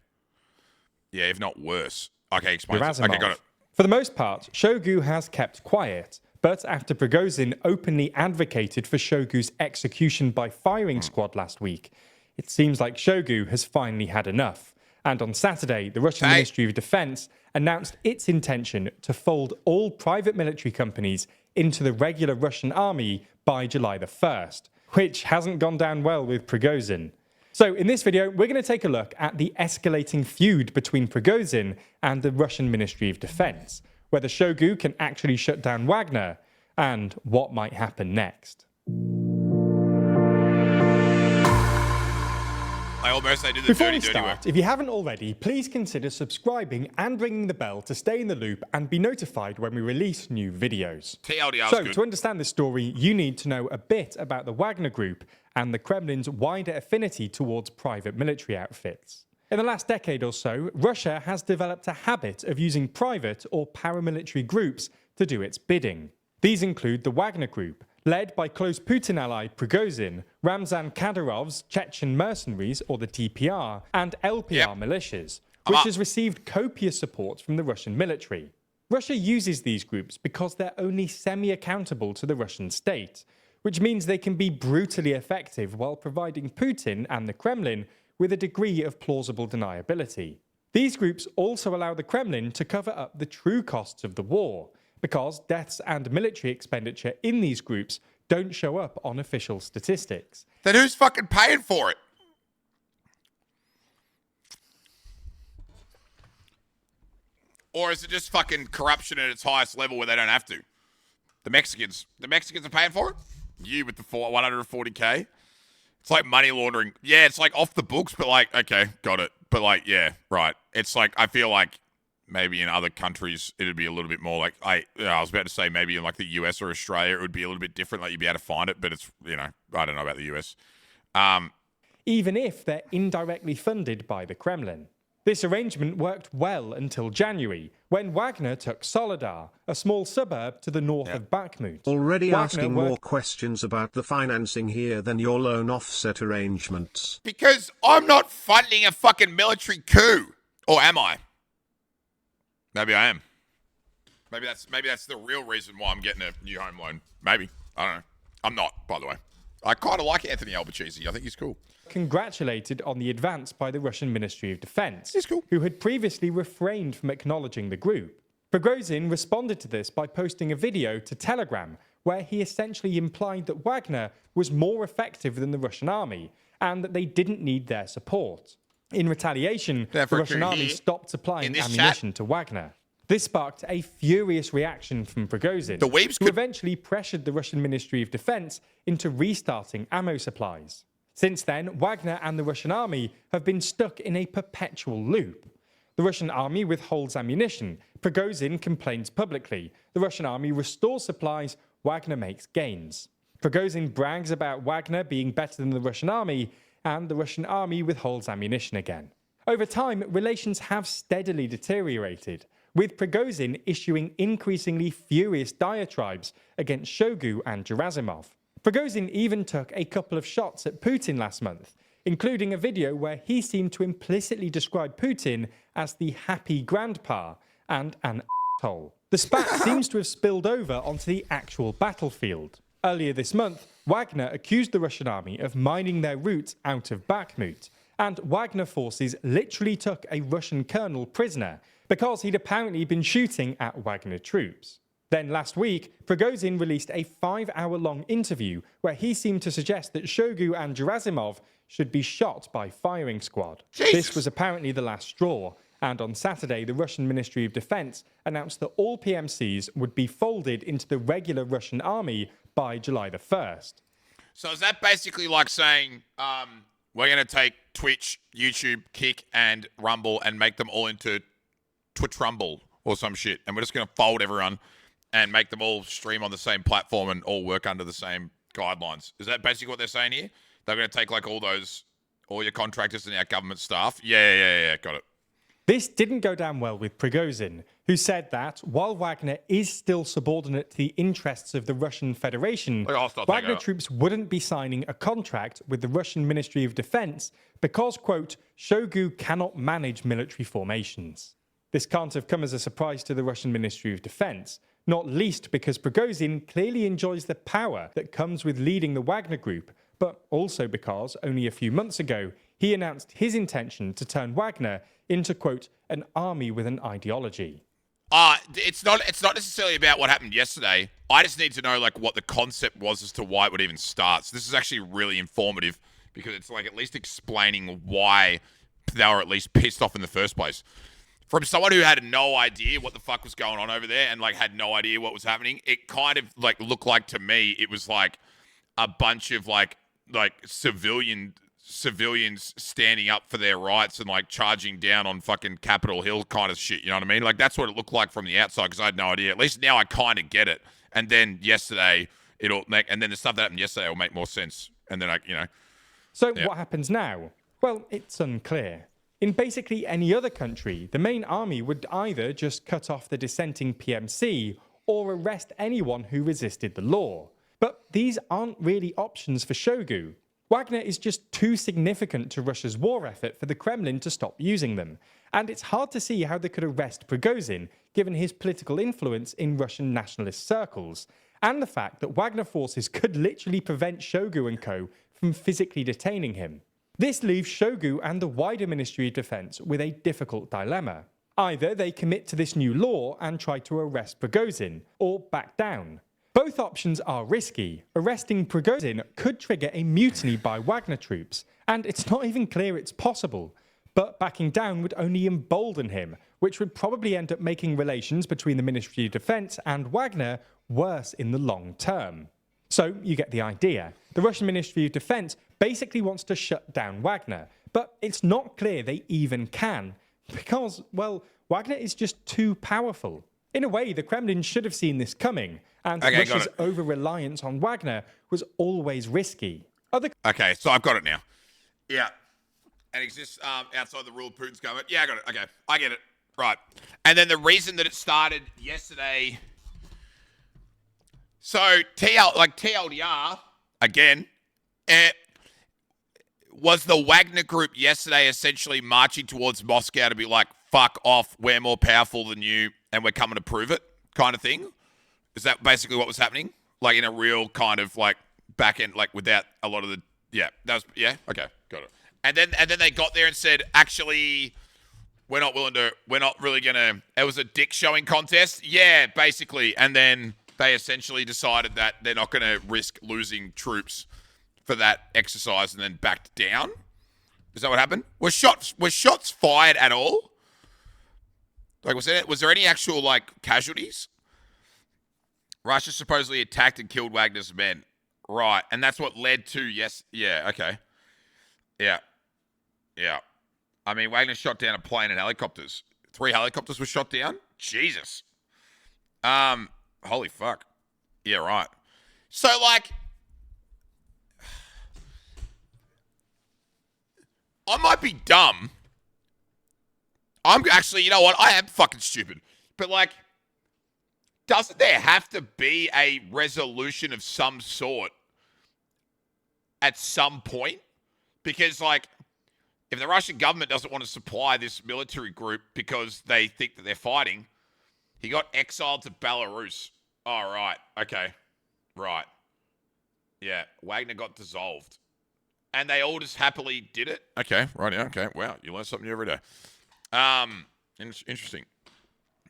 Yeah, if not worse. Okay, explain. Okay, got it. For the most part, Shoigu has kept quiet, but after Prigozhin openly advocated for Shoigu's execution by firing squad last week, it seems like Shoigu has finally had enough. And on Saturday, the Russian Ministry of Defense announced its intention to fold all private military companies into the regular Russian army by July the 1st, which hasn't gone down well with Prigozhin. So in this video, we're going to take a look at the escalating feud between Prigozhin and the Russian Ministry of Defense, whether Shoigu can actually shut down Wagner, and what might happen next. Before we start, if you haven't already, please consider subscribing and ringing the bell to stay in the loop and be notified when we release new videos. So, to understand this story, you need to know a bit about the Wagner Group and the Kremlin's wider affinity towards private military outfits. In the last decade or so, Russia has developed a habit of using private or paramilitary groups to do its bidding. These include the Wagner Group, led by close Putin ally Prigozhin, Ramzan Kadyrov's Chechen mercenaries, or the TPR, and LPR militias, which has received copious support from the Russian military. Russia uses these groups because they're only semi-accountable to the Russian state, which means they can be brutally effective while providing Putin and the Kremlin with a degree of plausible deniability. These groups also allow the Kremlin to cover up the true costs of the war, because deaths and military expenditure in these groups don't show up on official statistics. Then who's fucking paying for it? Or is it just fucking corruption at its highest level where they don't have to? The Mexicans are paying for it? You with the 140K? It's like money laundering. Yeah, it's like off the books, but like, okay, got it. But like, yeah, right. It's like, I feel like maybe in other countries, it'd be a little bit more like, I was about to say maybe in like the US or Australia, it would be a little bit different. Like you'd be able to find it, but it's, you know, I don't know about the US. Even if they're indirectly funded by the Kremlin. This arrangement worked well until January, when Wagner took Soledar, a small suburb to the north of Bakhmut. Already asking more questions about the financing here than your loan offset arrangements. Because I'm not funding a fucking military coup. Or am I? Maybe I am. Maybe that's the real reason why I'm getting a new home loan. Maybe. I don't know. I'm not, by the way. I kind of like Anthony Albanese. I think he's cool. Congratulated on the advance by the Russian Ministry of Defense, He's cool. who had previously refrained from acknowledging the group. Prigozhin responded to this by posting a video to Telegram, where he essentially implied that Wagner was more effective than the Russian army, and that they didn't need their support. In retaliation, the Russian army stopped supplying ammunition to Wagner. This sparked a furious reaction from Prigozhin, who eventually pressured the Russian Ministry of Defense into restarting ammo supplies. Since then, Wagner and the Russian army have been stuck in a perpetual loop. The Russian army withholds ammunition, Prigozhin complains publicly, the Russian army restores supplies, Wagner makes gains. Prigozhin brags about Wagner being better than the Russian army, and the Russian army withholds ammunition again. Over time, relations have steadily deteriorated, with Prigozhin issuing increasingly furious diatribes against Shoigu and Gerasimov. Prigozhin even took a couple of shots at Putin last month, including a video where he seemed to implicitly describe Putin as the happy grandpa and an asshole. The spat seems to have spilled over onto the actual battlefield. Earlier this month, Wagner accused the Russian army of mining their route out of Bakhmut, and Wagner forces literally took a Russian colonel prisoner because he'd apparently been shooting at Wagner troops. Then last week, Prigozhin released a 5-hour-long interview where he seemed to suggest that Shoigu and Gerasimov should be shot by firing squad. Jesus. This was apparently the last straw, and on Saturday, the Russian Ministry of Defense announced that all PMCs would be folded into the regular Russian army by July the 1st. So is that basically like saying we're going to take Twitch, YouTube, Kick, and Rumble and make them all into Twitch Rumble or some shit, and we're just going to fold everyone and make them all stream on the same platform and all work under the same guidelines? Is that basically what they're saying here? They're going to take like all your contractors and our government staff? Yeah, got it. This didn't go down well with Prigozhin, who said that while Wagner is still subordinate to the interests of the Russian Federation, Like a hostile Wagner takeover. troops wouldn't be signing a contract with the Russian Ministry of Defense because, quote, Shoigu cannot manage military formations. This can't have come as a surprise to the Russian Ministry of Defense, not least because Prigozhin clearly enjoys the power that comes with leading the Wagner Group, but also because only a few months ago he announced his intention to turn Wagner into, quote, an army with an ideology. It's not necessarily about what happened yesterday. I just need to know like what the concept was as to why it would even start. So this is actually really informative because it's like at least explaining why they were at least pissed off in the first place. From someone who had no idea what the fuck was going on over there and like had no idea what was happening, it kind of like looked like to me it was like a bunch of like civilians standing up for their rights and like charging down on fucking Capitol Hill kind of shit. You know what I mean? Like that's what it looked like from the outside because I had no idea. At least now I kind of get it. And then yesterday and then the stuff that happened yesterday will make more sense. And then So what happens now? Well, it's unclear. In basically any other country, the main army would either just cut off the dissenting PMC or arrest anyone who resisted the law. But these aren't really options for Shoigu. Wagner is just too significant to Russia's war effort for the Kremlin to stop using them, and it's hard to see how they could arrest Prigozhin given his political influence in Russian nationalist circles, and the fact that Wagner forces could literally prevent Shoigu and co. from physically detaining him. This leaves Shoigu and the wider Ministry of Defense with a difficult dilemma. Either they commit to this new law and try to arrest Prigozhin, or back down. Both options are risky. Arresting Prigozhin could trigger a mutiny by Wagner troops, and it's not even clear it's possible. But backing down would only embolden him, which would probably end up making relations between the Ministry of Defense and Wagner worse in the long term. So you get the idea. The Russian Ministry of Defense basically wants to shut down Wagner, but it's not clear they even can, because, well, Wagner is just too powerful. In a way, the Kremlin should have seen this coming, and Russia's over-reliance on Wagner was always risky. Okay, so I've got it now. Yeah. And exists outside the rule of Putin's government. Yeah, I got it. Okay, I get it. Right. And then the reason that it started yesterday... So, TLDR, again, was the Wagner group yesterday essentially marching towards Moscow to be like, fuck off, we're more powerful than you, and we're coming to prove it kind of thing? Is that basically what was happening? Like in a real kind of like back end, like without a lot of the, okay, got it. And then they got there and said, actually, we're not really gonna, it was a dick showing contest. Yeah, basically. And then they essentially decided that they're not gonna risk losing troops for that exercise and then backed down. Is that what happened? Were shots fired at all? Like, was there any actual like casualties? Russia supposedly attacked and killed Wagner's men. Right. And that's what led to, okay. Yeah. I mean, Wagner shot down a plane and helicopters. 3 helicopters were shot down? Jesus. Holy fuck. Yeah, right. So, like, I might be dumb. I'm actually, you know what? I am fucking stupid. But, like, doesn't there have to be a resolution of some sort at some point? Because, like, if the Russian government doesn't want to supply this military group because they think that they're fighting, he got exiled to Belarus. Oh, right. Okay. Right. Yeah. Wagner got dissolved. And they all just happily did it. Okay, right. Yeah. Okay. Wow, you learn something new every day. Interesting.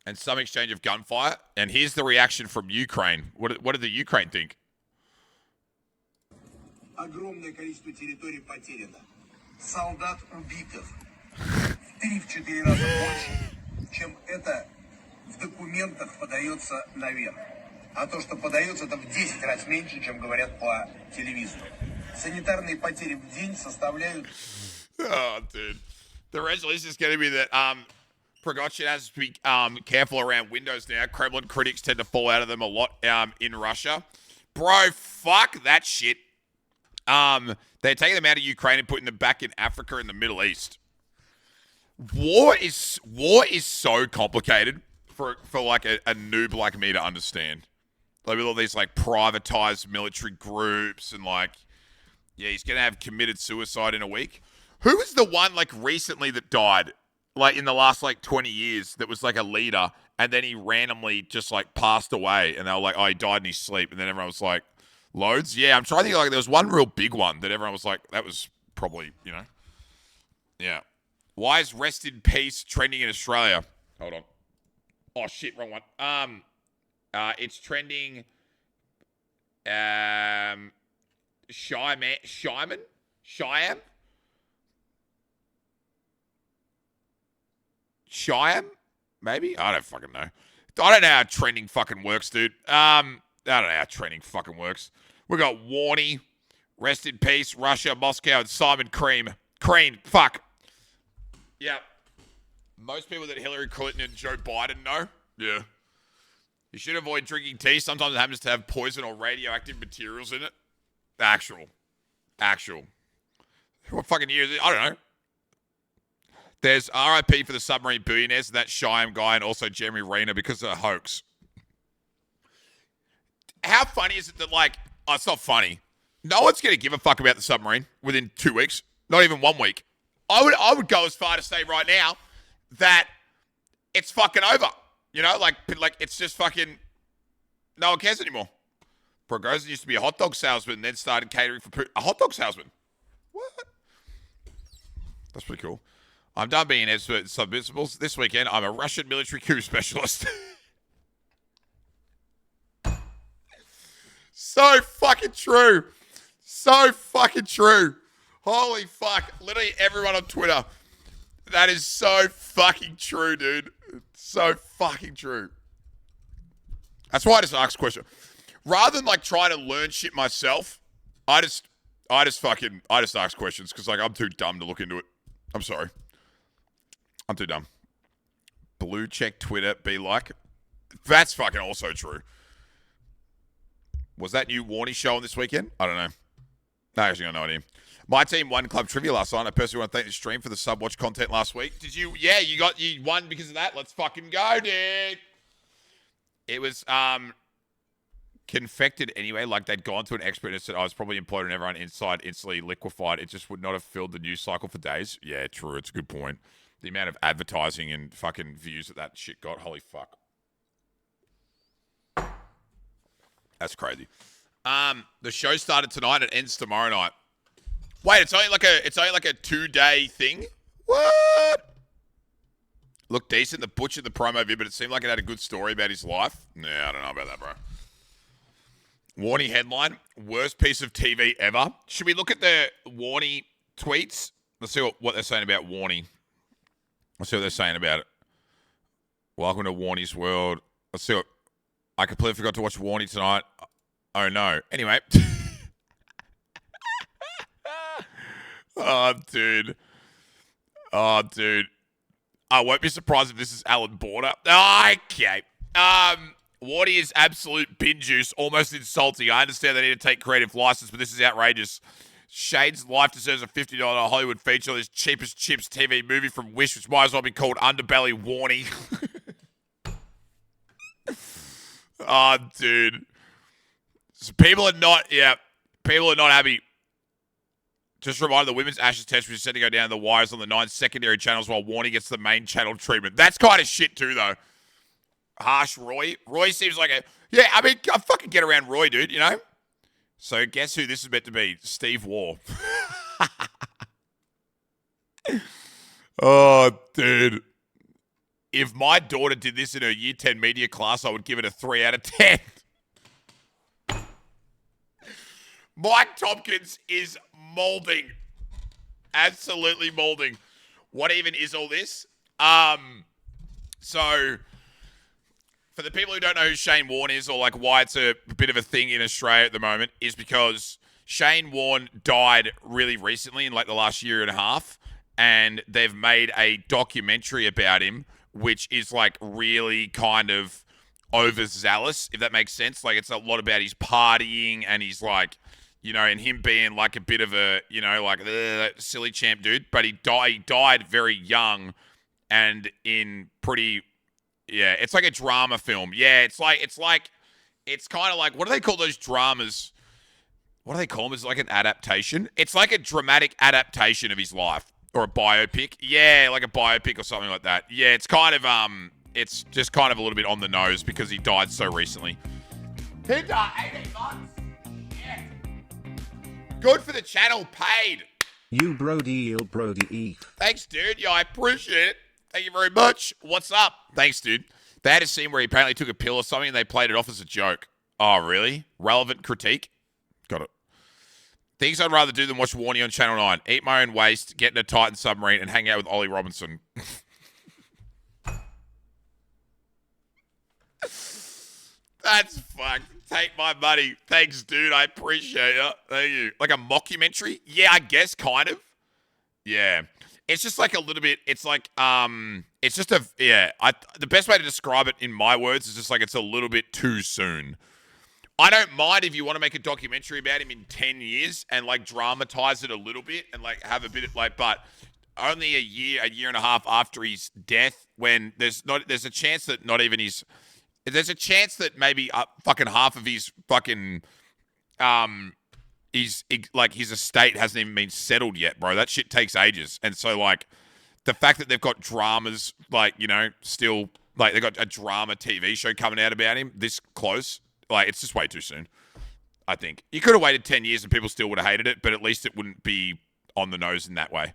And some exchange of gunfire. And here's the reaction from Ukraine. What did the Ukraine think? Огромное количество территорий потеряно. Солдат убитых в 3-4 раза больше, чем это в документах подается наверх. А то, что подается, это в 10 раз меньше, чем говорят по телевизору. Санитарные потери в день составляют... Oh, dude. The resolution is going to be that Prigozhin has to be careful around windows now. Kremlin critics tend to fall out of them a lot in Russia. Bro, fuck that shit. They're taking them out of Ukraine and putting them back in Africa and the Middle East. War is so complicated for like a noob like me to understand. Like with all these like privatized military groups and like, yeah, he's gonna have committed suicide in a week. Who was the one like recently that died, like in the last like 20 years that was like a leader and then he randomly just like passed away and they were like, oh, he died in his sleep, and then everyone was like, loads? Yeah, I'm trying to think like there was one real big one that everyone was like, that was probably, you know. Yeah. Why is Rest in Peace trending in Australia? Hold on. Oh shit, wrong one. It's trending Shyam? Maybe? I don't fucking know. I don't know how trending fucking works, dude. I don't know how trending fucking works. We got Warney, Rest in Peace, Russia, Moscow, and Simon Cream. Fuck. Yeah. Most people that Hillary Clinton and Joe Biden know. Yeah. You should avoid drinking tea. Sometimes it happens to have poison or radioactive materials in it. Actual. What fucking year is it? I don't know. There's RIP for the submarine billionaires, and that Shyam guy, and also Jeremy Renner because of a hoax. How funny is it that, like, oh, it's not funny. No one's going to give a fuck about the submarine within 2 weeks. Not even 1 week. I would go as far to say right now that it's fucking over. You know, like it's just fucking, no one cares anymore. Prigozhin used to be a hot dog salesman, then started catering for a hot dog salesman. What? That's pretty cool. I'm done being an expert in submersibles. This weekend, I'm a Russian military coup specialist. So fucking true. Holy fuck. Literally everyone on Twitter. That is so fucking true, dude. So fucking true. That's why I just ask questions. Rather than like trying to learn shit myself, I just ask questions because like I'm too dumb to look into it. I'm sorry. I'm too dumb. Blue check Twitter, be like. That's fucking also true. Was that new Warney show on this weekend? I don't know. I actually got no idea. My team won club trivia last night. I personally want to thank the stream for the sub-watch content last week. Did you? Yeah, you won because of that. Let's fucking go, dude. It was confected anyway. Like they'd gone to an expert and said, "I was probably imploded and everyone inside instantly liquefied. It just would not have filled the news cycle for days." Yeah, true. It's a good point. The amount of advertising and fucking views that shit got. Holy fuck. That's crazy. The show started tonight. It ends tomorrow night. Wait, it's only like a 2-day thing? What? Looked decent. The butcher, the promo vid, but it seemed like it had a good story about his life. Nah, I don't know about that, bro. Warney headline: worst piece of TV ever. Should we look at the Warney tweets? Let's see what they're saying about Warney. Let's see what they're saying about it. Welcome to Warney's world. Let's see what. I completely forgot to watch Warney tonight. Oh no. Anyway. Oh, dude. I won't be surprised if this is Alan Border. Okay. Warney is absolute bin juice, almost insulting. I understand they need to take creative license, but this is outrageous. Shane's life deserves a $50 Hollywood feature on his cheapest chips TV movie from Wish, which might as well be called Underbelly Warney. Oh, dude. So people are not happy. Just a reminder, the women's Ashes test was set to go down the wires on the 9 secondary channels while Warney gets the main channel treatment. That's kind of shit too, though. Harsh Roy. Roy seems like yeah, I mean, I fucking get around Roy, dude, you know? So guess who this is meant to be? Steve Waugh. Oh, dude. If my daughter did this in her year 10 media class, I would give it a 3 out of 10. Mike Tompkins is molding. Absolutely molding. What even is all this? So, for the people who don't know who Shane Warne is, or like why it's a bit of a thing in Australia at the moment, is because Shane Warne died really recently in like the last year and a half, and they've made a documentary about him, which is like really kind of overzealous, if that makes sense. Like it's a lot about his partying and he's like, you know, and him being like a bit of a, you know, like silly champ dude. But he died very young and in pretty, yeah, it's like a drama film. Yeah, it's kind of like, what do they call those dramas? What do they call them? It's like an adaptation. It's like a dramatic adaptation of his life. Or a biopic. Yeah, like a biopic or something like that. Yeah, it's kind of, it's just kind of a little bit on the nose because he died so recently. He died 18 months. Yeah. Good for the channel, paid. You Brody Eel Brody Eve. Thanks, dude. Yeah, I appreciate it. Thank you very much. What's up? Thanks, dude. They had a scene where he apparently took a pill or something and they played it off as a joke. Oh, really? Relevant critique? Got it. Things I'd rather do than watch Warnie on Channel 9. Eat my own waste, get in a Titan submarine, and hang out with Ollie Robinson. That's fucked. Take my money. Thanks, dude. I appreciate it. Thank you. Like a mockumentary? Yeah, I guess, kind of. Yeah. It's just like a little bit, it's like, it's just a, yeah. The best way to describe it in my words is just like it's a little bit too soon. I don't mind if you want to make a documentary about him in 10 years and like dramatize it a little bit and like have a bit of like, but only a year and a half after his death, when there's a chance that not even there's a chance that maybe fucking half of his fucking, his estate hasn't even been settled yet, bro. That shit takes ages. And so like the fact that they've got dramas, like, you know, still like they got a drama TV show coming out about him this close. Like, it's just way too soon, I think. You could have waited 10 years and people still would have hated it, but at least it wouldn't be on the nose in that way.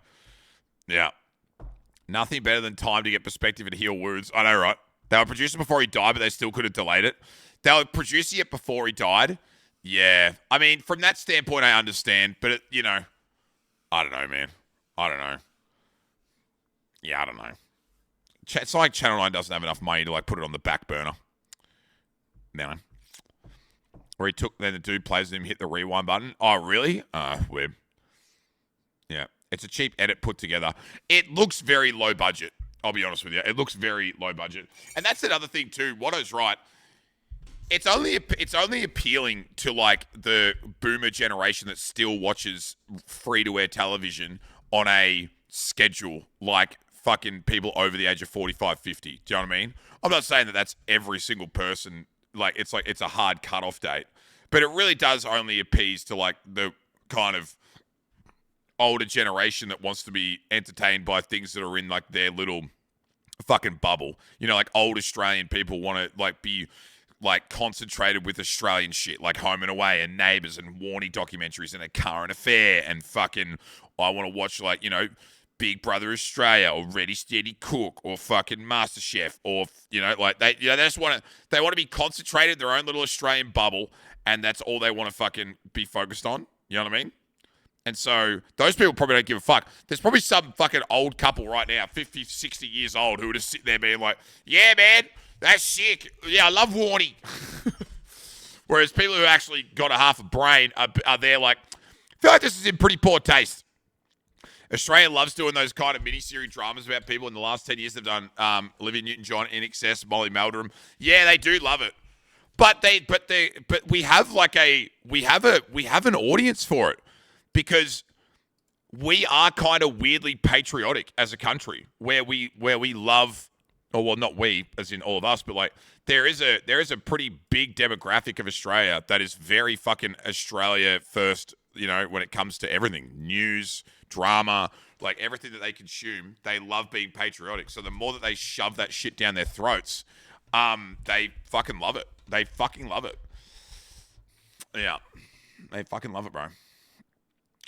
Yeah. Nothing better than time to get perspective and heal wounds. I know, right? They were producing before he died, but they still could have delayed it. They were producing it before he died. Yeah. I mean, from that standpoint, I understand, but, you know, I don't know, man. I don't know. Yeah, I don't know. It's like Channel 9 doesn't have enough money to, like, put it on the back burner. No. Where he took, then the dude plays him, hit the rewind button. Oh, really? Weird. Yeah. It's a cheap edit put together. It looks very low budget. I'll be honest with you. It looks very low budget. And that's another thing too. Watto's right. It's only appealing to like the boomer generation that still watches free-to-air television on a schedule, like fucking people over the age of 45, 50. Do you know what I mean? I'm not saying that that's every single person. Like it's a hard cutoff date, but it really does only appease to like the kind of older generation that wants to be entertained by things that are in like their little fucking bubble. You know, like old Australian people want to like be like concentrated with Australian shit, like Home and Away and Neighbours and Warnie documentaries and A Current Affair and fucking I want to watch like, you know, Big Brother Australia or Ready Steady Cook or fucking MasterChef or, you know, like they just want to be concentrated in their own little Australian bubble and that's all they want to fucking be focused on. You know what I mean? And so those people probably don't give a fuck. There's probably some fucking old couple right now, 50, 60 years old, who would just sit there being like, yeah, man, that's sick. Yeah, I love Warnie. Whereas people who actually got a half a brain are there like, I feel like this is in pretty poor taste. Australia loves doing those kind of mini-series dramas about people. In the last 10 years, they've done Olivia Newton-John, In Excess, Molly Meldrum. Yeah, they do love it. But we have like we have an audience for it because we are kind of weirdly patriotic as a country where we love, or well, not we as in all of us, but like there is a pretty big demographic of Australia that is very fucking Australia first. You know, when it comes to everything, news, drama, like everything that they consume, they love being patriotic. So the more that they shove that shit down their throats, they fucking love it. They fucking love it. Yeah. They fucking love it, bro.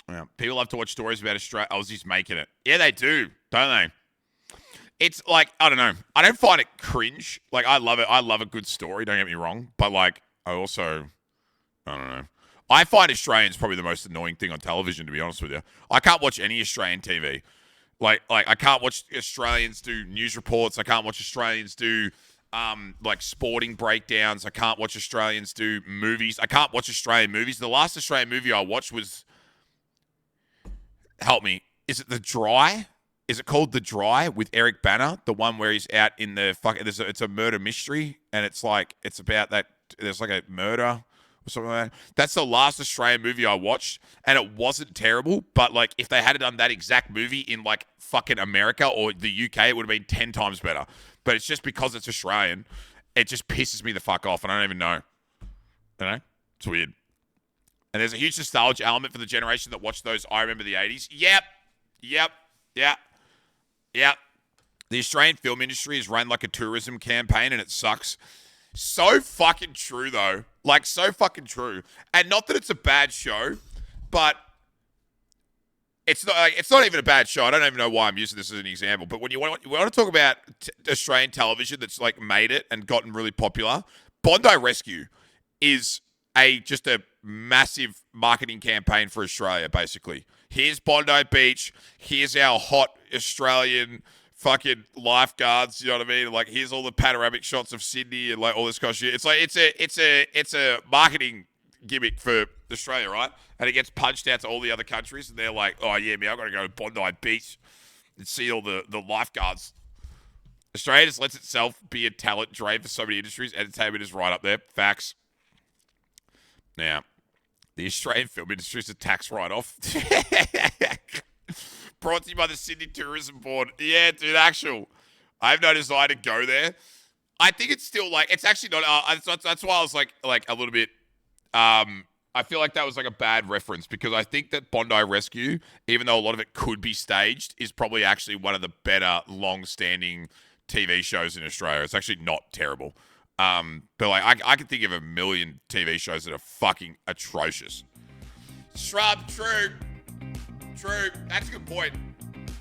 Yeah. People love to watch stories about Aussies making it. Yeah, they do, don't they? It's like, I don't know. I don't find it cringe. Like, I love it. I love a good story, don't get me wrong. But, like, I don't know. I find Australians probably the most annoying thing on television, to be honest with you. I can't watch any Australian TV. Like I can't watch Australians do news reports. I can't watch Australians do, like, sporting breakdowns. I can't watch Australians do movies. I can't watch Australian movies. The last Australian movie I watched was, help me, is it The Dry? Is it called The Dry with Eric Bana? The one where he's out in the it's a murder mystery, and it's about that there's like a murder or something like that. That's the last Australian movie I watched, and it wasn't terrible, but like if they had done that exact movie in like fucking America or the UK, it would have been 10 times better. But it's just because it's Australian, it just pisses me the fuck off, and I don't even know. You know? It's weird. And there's a huge nostalgia element for the generation that watched those I Remember the 80s. Yep. The Australian film industry is run like a tourism campaign, and it sucks. So fucking true, though. Like, so fucking true. And not that it's a bad show, but it's not even a bad show. I don't even know why I'm using this as an example. But when you want to talk about Australian television that's like made it and gotten really popular, Bondi Rescue is just a massive marketing campaign for Australia, basically. Here's Bondi Beach. Here's our hot Australian fucking lifeguards. You know what I mean? Like, here's all the panoramic shots of Sydney and like all this kind of shit. It's like it's a marketing gimmick for Australia, right? And it gets punched out to all the other countries, and they're like, "Oh yeah, man, I've got to go to Bondi Beach and see all the lifeguards." Australia just lets itself be a talent drain for so many industries. Entertainment is right up there. Facts. Now, the Australian film industry is a tax write-off. Brought to you by the Sydney Tourism Board. Yeah, dude, actual. I have no desire to go there. I think it's still like, it's actually not, that's why I was like a little bit, I feel like that was like a bad reference, because I think that Bondi Rescue, even though a lot of it could be staged, is probably actually one of the better long-standing TV shows in Australia. It's actually not terrible. But like, I can think of a million TV shows that are fucking atrocious. Shrub, true. That's a good point.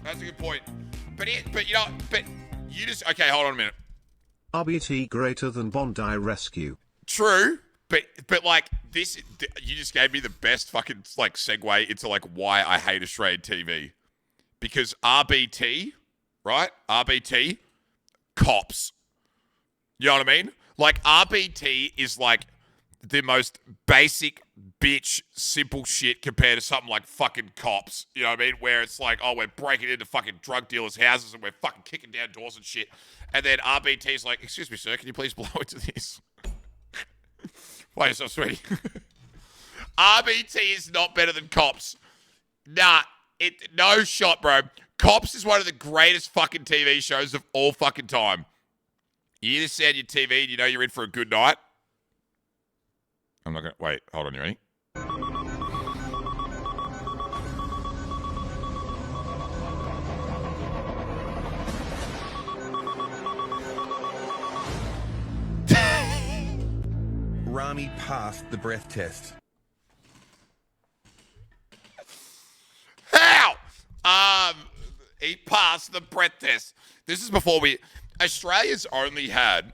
But you just, okay, hold on a minute. RBT greater than Bondi Rescue. True, but like this, you just gave me the best fucking like segue into like why I hate Australian TV. Because RBT, right? RBT, cops. You know what I mean? Like, RBT is like the most basic bitch simple shit compared to something like fucking Cops. You know what I mean? Where it's like, oh, we're breaking into fucking drug dealers' houses and we're fucking kicking down doors and shit. And then RBT's like, excuse me, sir, can you please blow into this? Why are you so sweet? RBT is not better than Cops. Nah, no shot, bro. Cops is one of the greatest fucking TV shows of all fucking time. You hear the sound of your TV and you know you're in for a good night? I'm not going to... Wait, hold on, you ready? Rami passed the breath test. How? He passed the breath test. This is before Australia's only had...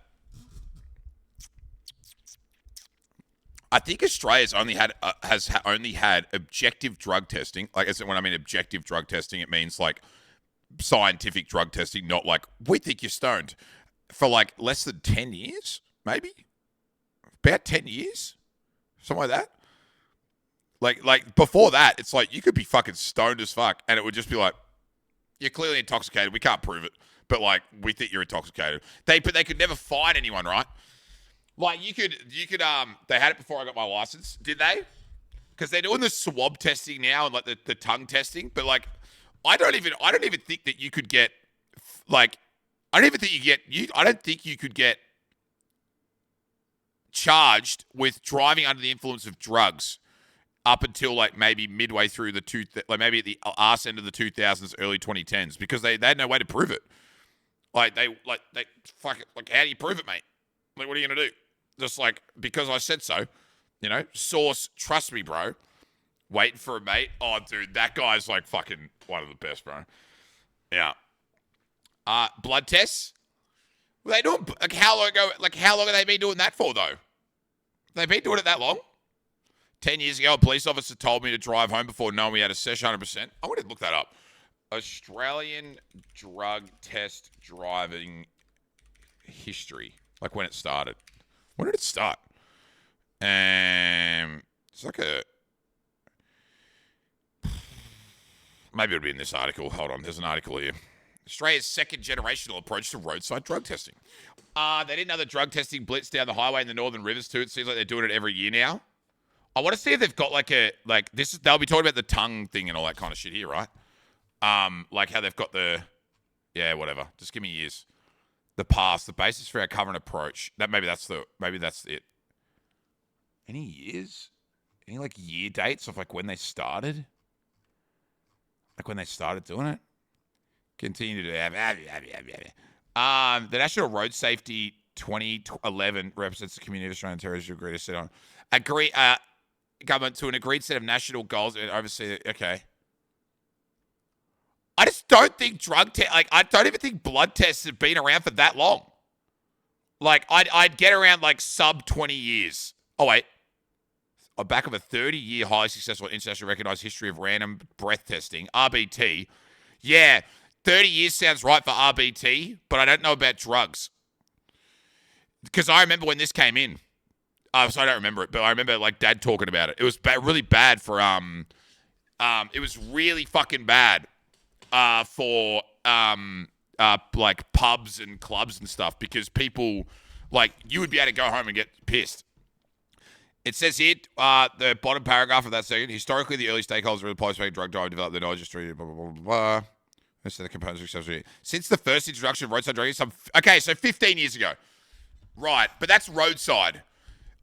I think Australia's only had has only had objective drug testing. Like, when I mean objective drug testing, it means like scientific drug testing, not like we think you're stoned, for like less than 10 years, maybe about 10 years, something like that. Like before that, it's like you could be fucking stoned as fuck, and it would just be like, you're clearly intoxicated. We can't prove it, but like we think you're intoxicated. But they could never find anyone, right? Like, you could, they had it before I got my license, did they? Because they're doing the swab testing now and like the tongue testing, but like, I don't even think that you could get, like, I don't think you could get charged with driving under the influence of drugs up until like maybe midway through maybe at the arse end of the 2000s, early 2010s, because they had no way to prove it. Like, they fuck it. Like, how do you prove it, mate? Like, what are you going to do? Just like, because I said so, you know, source, trust me, bro. Waiting for a mate. Oh, dude, that guy's like fucking one of the best, bro. Yeah. Blood tests. Were they doing like how long ago? Like how long have they been doing that for though? They've been doing it that long? 10 years ago, a police officer told me to drive home before knowing we had a session 100%. I want to look that up. Australian drug test driving history. Like when it started. When did it start? It's like a... Maybe it'll be in this article. Hold on. There's an article here. Australia's second generational approach to roadside drug testing. They didn't know the drug testing blitz down the highway in the Northern Rivers too. It seems like they're doing it every year now. I want to see if they've got like a this. They'll be talking about the tongue thing and all that kind of shit here, right? Like how they've got the whatever. Just give me years. The past, the basis for our current approach. Maybe that's it. Any years? Any like year dates of like when they started? Like when they started doing it? Continue to have. The National Road Safety 2011 represents the community of Australian territories who agree to set on. Government to an agreed set of national goals and oversee it. Okay. I just don't think I don't even think blood tests have been around for that long. Like, I'd get around like sub 20 years. Oh, wait. On back of a 30-year highly successful internationally recognized history of random breath testing, RBT. Yeah, 30 years sounds right for RBT, but I don't know about drugs. Because I remember when this came in. So I don't remember it, but I remember like Dad talking about it. It was really bad for it was really fucking bad for like pubs and clubs and stuff because people like you would be able to go home and get pissed. It says here, the bottom paragraph of that second, historically the early stakeholders of the post-paid drug drive developed the knowledge history, blah, blah, blah, blah, blah. Most of the components of accessory. Since the first introduction of roadside drugging, so 15 years ago. Right, but that's roadside.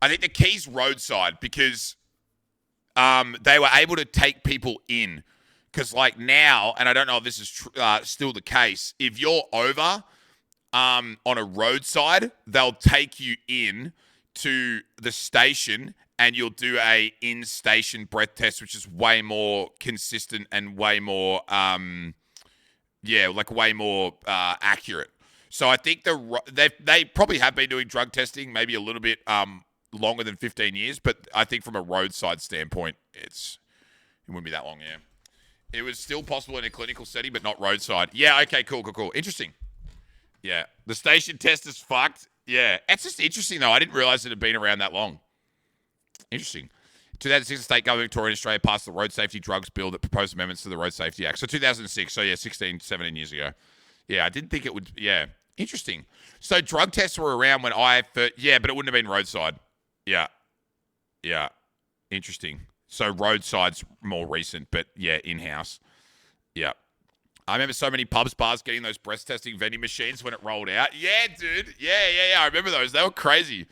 I think the key's roadside because they were able to take people in. Because like now, and I don't know if this is still the case, if you're over on a roadside, they'll take you in to the station and you'll do a in-station breath test, which is way more consistent and way more, way more accurate. So I think they probably have been doing drug testing maybe a little bit longer than 15 years, but I think from a roadside standpoint, it wouldn't be that long, yeah. It was still possible in a clinical setting, but not roadside. Yeah, okay, cool. Interesting. Yeah. The station test is fucked. Yeah. It's just interesting, though. I didn't realize it had been around that long. Interesting. 2006, the state government of Victoria and Australia passed the Road Safety Drugs Bill that proposed amendments to the Road Safety Act. So 2006. So, yeah, 16, 17 years ago. Yeah, I didn't think it would. Yeah. Interesting. So drug tests were around when I first. Yeah, but it wouldn't have been roadside. Yeah. Yeah. Interesting. So roadside's more recent, but yeah, in-house. Yeah. I remember so many pubs, bars getting those breath testing vending machines when it rolled out. Yeah, dude. Yeah. I remember those. They were crazy.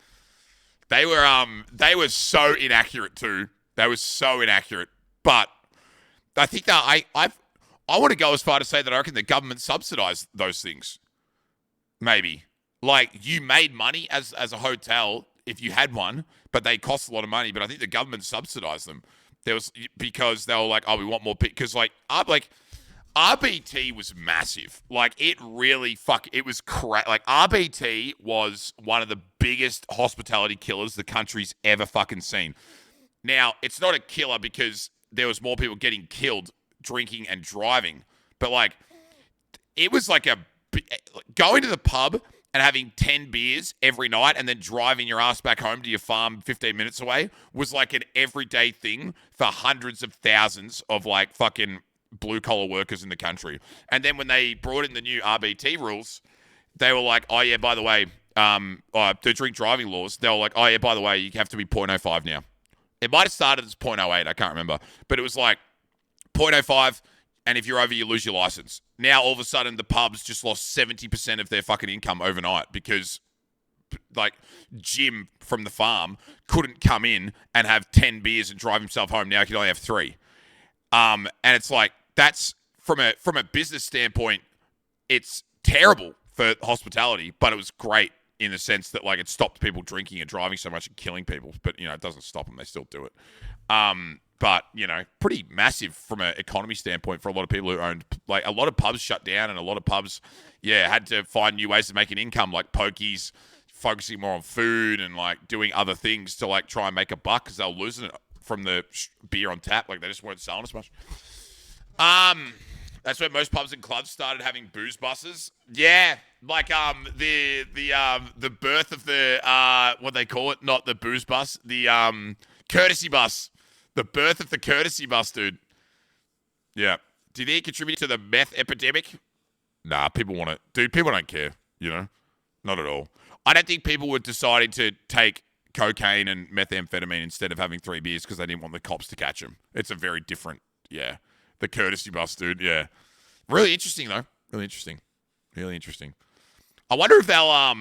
They were so inaccurate too. They were so inaccurate. But I think that I want to go as far to say that I reckon the government subsidized those things. Maybe. Like you made money as a hotel if you had one, but they cost a lot of money. But I think the government subsidized them. Because they were like, oh, we want more because like RBT was massive. Like it really it was like RBT was one of the biggest hospitality killers the country's ever fucking seen. Now, it's not a killer because there was more people getting killed drinking and driving, but like it was like going to the pub and having 10 beers every night and then driving your ass back home to your farm 15 minutes away was like an everyday thing for hundreds of thousands of like fucking blue-collar workers in the country. And then when they brought in the new RBT rules, they were like, oh yeah, by the way, the drink driving laws, they were like, oh yeah, by the way, you have to be 0.05 now. It might have started as 0.08, I can't remember. But it was like 0.05, and if you're over, you lose your license. Now, all of a sudden, the pubs just lost 70% of their fucking income overnight because, like, Jim from the farm couldn't come in and have 10 beers and drive himself home. Now he can only have 3. And it's like, that's, from a business standpoint, it's terrible for hospitality, but it was great in the sense that like it stopped people drinking and driving so much and killing people, but it doesn't stop them. They still do it. But pretty massive from an economy standpoint for a lot of people who owned, like a lot of pubs shut down and a lot of pubs, had to find new ways to make an income, like pokies, focusing more on food and like doing other things to like try and make a buck because they were losing it from the beer on tap. Like they just weren't selling as much. That's when most pubs and clubs started having booze buses. Yeah, like the birth of the what they call it, not the booze bus, the courtesy bus. The birth of the courtesy bus, dude. Yeah. Did it contribute to the meth epidemic? Nah, people want it. Dude, people don't care, Not at all. I don't think people were deciding to take cocaine and methamphetamine instead of having 3 beers because they didn't want the cops to catch them. It's a very different, The courtesy bus, dude, yeah. Really interesting, though. Really interesting. Really interesting. I wonder if they'll, I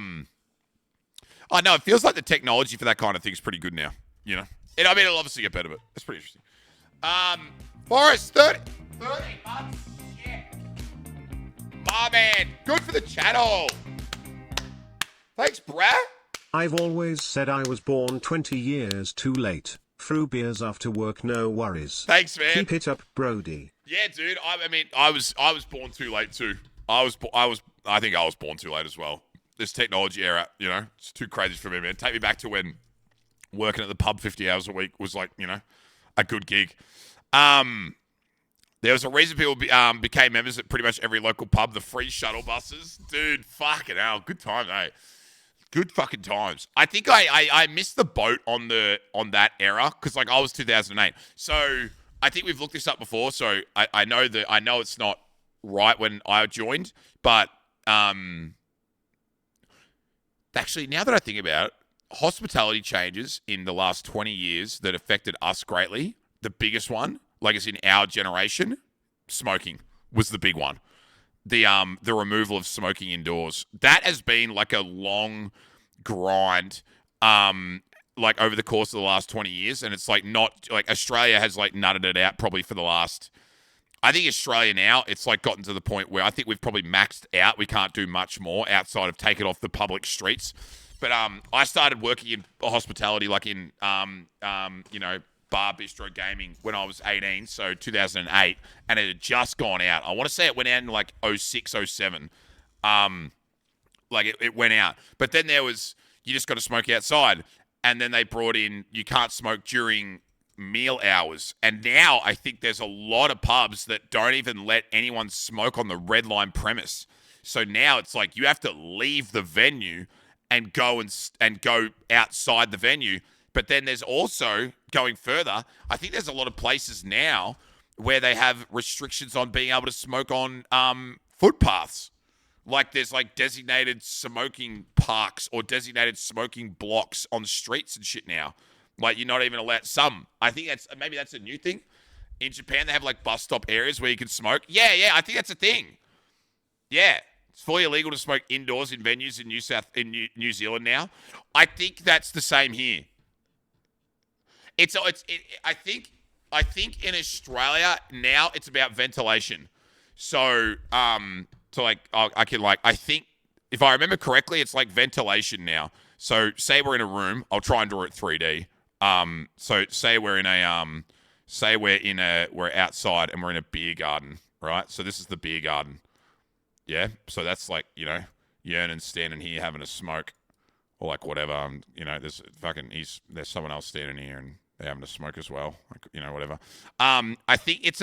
know, it feels like the technology for that kind of thing is pretty good now, it'll obviously get better, but it's pretty interesting. Forrest, 30 months. Yeah. My man, good for the channel. Thanks, bruh. I've always said I was born 20 years too late. Through beers after work, no worries. Thanks, man. Keep it up, Brody. Yeah, dude. I was born too late too. I think I was born too late as well. This technology era, it's too crazy for me, man. Take me back to when working at the pub 50 hours a week was like, a good gig. There was a reason people became members at pretty much every local pub. The free shuttle buses, dude. Fucking hell, good times, eh? Good fucking times. I think I missed the boat on that era because like I was 2008. So I think we've looked this up before. So I know it's not right when I joined, but actually now that I think about it, hospitality changes in the last 20 years that affected us greatly. The biggest one, like it's in our generation, smoking was the big one. The removal of smoking indoors. That has been like a long grind, like over the course of the last 20 years. And it's like not like Australia has like nutted it out probably for the last, I think Australia now, it's like gotten to the point where I think we've probably maxed out. We can't do much more outside of take it off the public streets. But I started working in hospitality, like in, bar, bistro, gaming when I was 18, so 2008, and it had just gone out. I want to say it went out in like 06, 07. Like it went out. But then there was, you just got to smoke outside. And then they brought in, you can't smoke during meal hours. And now I think there's a lot of pubs that don't even let anyone smoke on the red line premise. So now it's like you have to leave the venue and go outside the venue. But then there's also, going further, I think there's a lot of places now where they have restrictions on being able to smoke on footpaths. Like there's like designated smoking parks or designated smoking blocks on streets and shit now. Like you're not even allowed I think maybe that's a new thing. In Japan, they have like bus stop areas where you can smoke. Yeah, I think that's a thing. Yeah. It's fully illegal to smoke indoors in venues in New Zealand now. I think that's the same here. I think in Australia now it's about ventilation. So I think if I remember correctly, it's like ventilation now. So say we're in a room, I'll try and draw it 3D. So say we're outside and we're in a beer garden, right? So this is the beer garden. Yeah. So that's like, Yernan's standing here having a smoke or like whatever. There's someone else standing here and they're having a smoke as well. Like, whatever. I think it's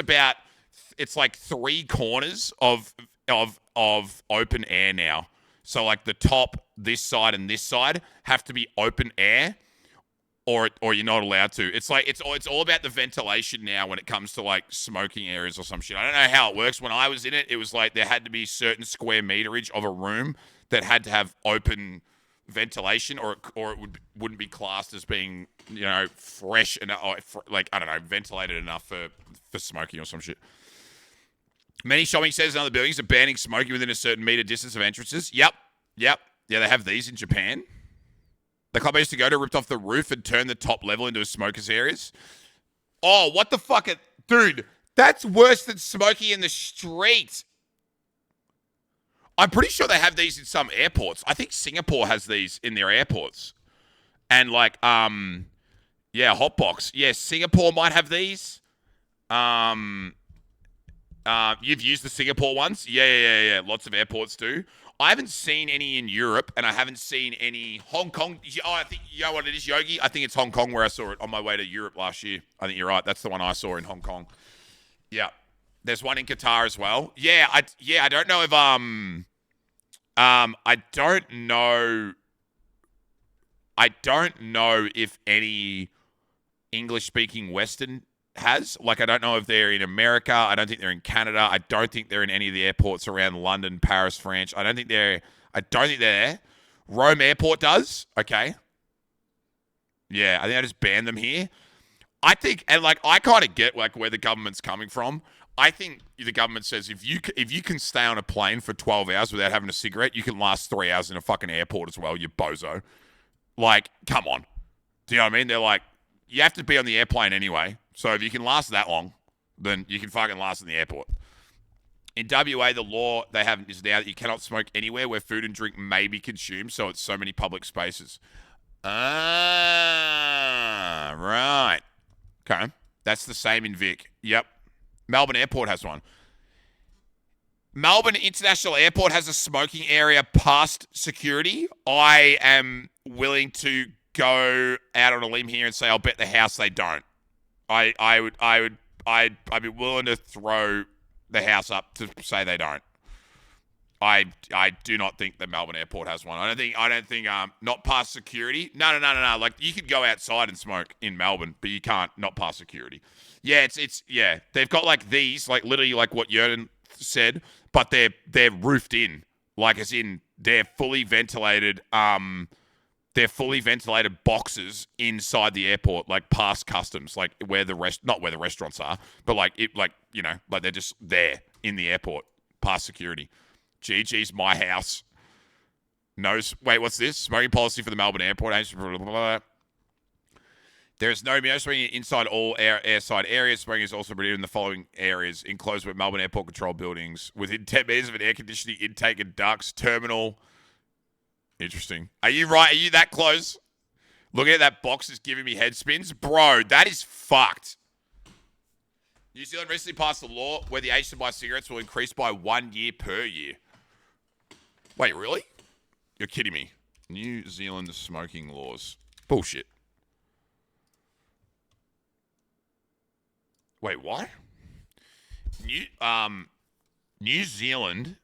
like 3 corners of open air now. So like the top, this side and this side have to be open air or you're not allowed to. It's like, it's all about the ventilation now when it comes to like smoking areas or some shit. I don't know how it works. When I was in it, it was like there had to be certain square meterage of a room that had to have open ventilation or it wouldn't be classed as being, fresh and like, I don't know, ventilated enough for smoking or some shit. Many shopping centers and other buildings are banning smoking within a certain meter distance of entrances. Yep. Yeah, they have these in Japan. The club I used to go to ripped off the roof and turned the top level into a smokers areas. Oh, what the fuck? Dude, that's worse than smoking in the street. I'm pretty sure they have these in some airports. I think Singapore has these in their airports. And like, yeah, Hotbox. Yeah, Singapore might have these. You've used the Singapore ones? Yeah. Lots of airports do. I haven't seen any in Europe, and I haven't seen any Hong Kong. Oh, I think, you know what it is, Yogi? I think it's Hong Kong where I saw it on my way to Europe last year. I think you're right. That's the one I saw in Hong Kong. Yeah. There's one in Qatar as well. Yeah, I don't know if, I don't know if any English-speaking Western has. Like, I don't know if they're in America. I don't think they're in Canada. I don't think they're in any of the airports around London, Paris, France. I don't think they're there. Rome Airport does. Okay. Yeah, I think I just banned them here. I think, and like, I kind of get like where the government's coming from. I think the government says if you can stay on a plane for 12 hours without having a cigarette, you can last 3 hours in a fucking airport as well, you bozo. Like, come on. Do you know what I mean? They're like, you have to be on the airplane anyway. So if you can last that long, then you can fucking last in the airport. In WA, the law they have is now that you cannot smoke anywhere where food and drink may be consumed, so it's so many public spaces. Ah, right. Okay. That's the same in Vic. Yep. Melbourne Airport has one. Melbourne International Airport has a smoking area past security. I am willing to go out on a limb here and say I'll bet the house they don't. I'd be willing to throw the house up to say they don't. I do not think the Melbourne Airport has one. I don't think not past security. No. Like, you could go outside and smoke in Melbourne, but you can't not past security. Yeah, it's they've got like these, like literally like what Yerden said, but they're roofed in, like as in they're fully ventilated. They're fully ventilated boxes inside the airport, like past customs, like where not where the restaurants are, but like it, like, you know, like they're just there in the airport, past security. GG's my house. Wait, what's this? Smoking policy for the Melbourne Airport. There is no smoking inside all airside areas. Smoking is also permitted in the following areas: enclosed with Melbourne Airport control buildings, within 10 meters of an air conditioning intake and ducts terminal. Interesting. Are you right? Are you that close? Looking at that box is giving me head spins. Bro, that is fucked. New Zealand recently passed a law where the age to buy cigarettes will increase by 1 year per year. Wait, really? You're kidding me. New Zealand smoking laws. Bullshit. Wait, what? New Zealand,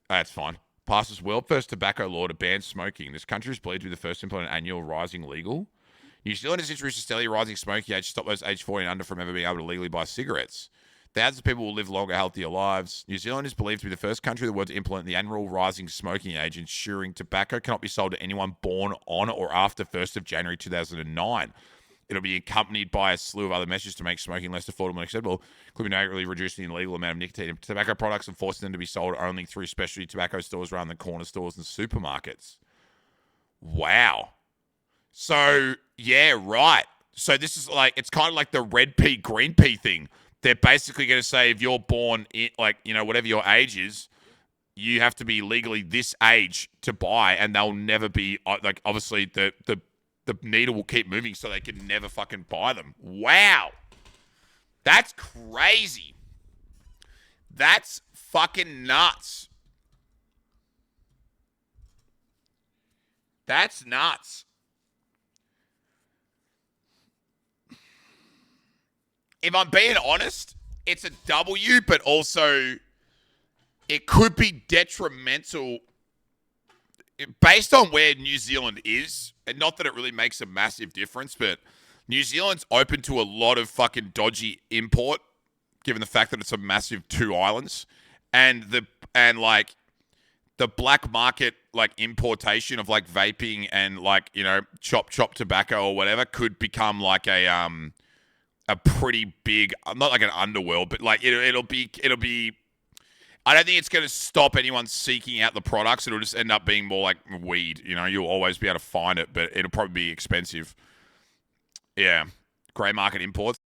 that's fine, passes world first tobacco law to ban smoking. This country is believed to be the first to implement an annual rising legal. New Zealand has introduced a steadily rising smoking age to stop those aged 40 and under from ever being able to legally buy cigarettes. Thousands of people will live longer, healthier lives. New Zealand is believed to be the first country in the world to implement the annual rising smoking age, ensuring tobacco cannot be sold to anyone born on or after 1st of January 2009. It'll be accompanied by a slew of other measures to make smoking less affordable and acceptable, including directly reducing the illegal amount of nicotine in tobacco products and forcing them to be sold only through specialty tobacco stores rather than corner stores and supermarkets. Wow. So, yeah, right. So this is like, it's kind of like the red pea, green pea thing. They're basically going to say if you're born in, like, you know, whatever your age is, you have to be legally this age to buy, and they'll never be, like, obviously the needle will keep moving so they can never fucking buy them. Wow. That's crazy. That's fucking nuts. That's nuts. If I'm being honest, it's a W, but also it could be detrimental based on where New Zealand is. And not that it really makes a massive difference, but New Zealand's open to a lot of fucking dodgy import, given the fact that it's a massive 2 islands. And the black market, like, importation of, like, vaping and, like, you know, chop tobacco or whatever could become like a pretty big, not like an underworld, but like it'll be. I don't think it's going to stop anyone seeking out the products. It'll just end up being more like weed. You know, you'll always be able to find it, but it'll probably be expensive. Yeah, grey market imports.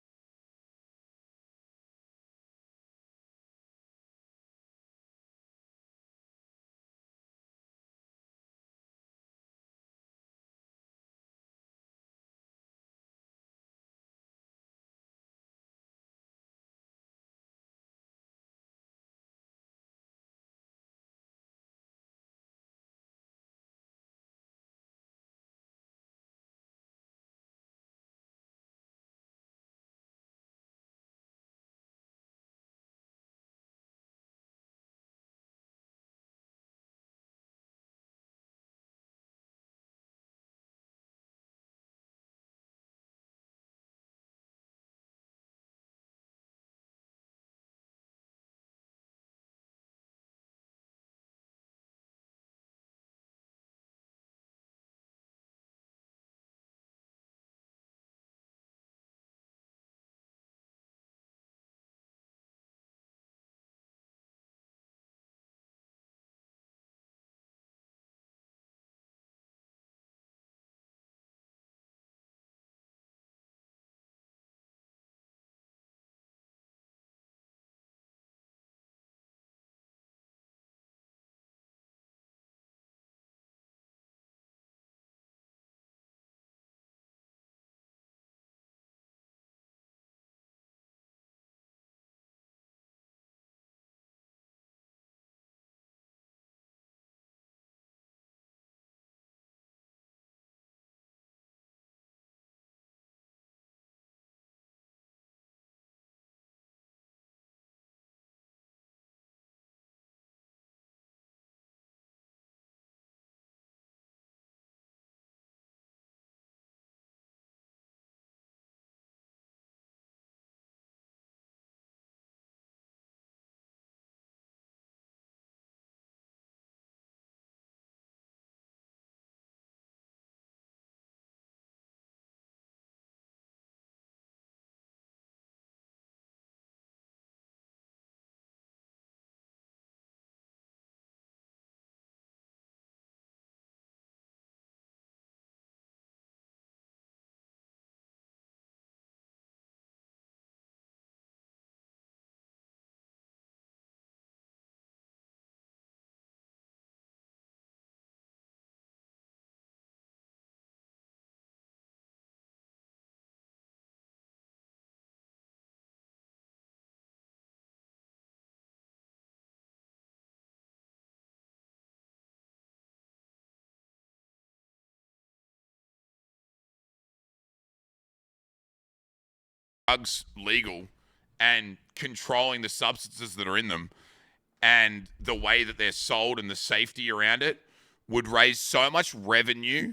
drugs legal and controlling the substances that are in them and the way that they're sold and the safety around it would raise so much revenue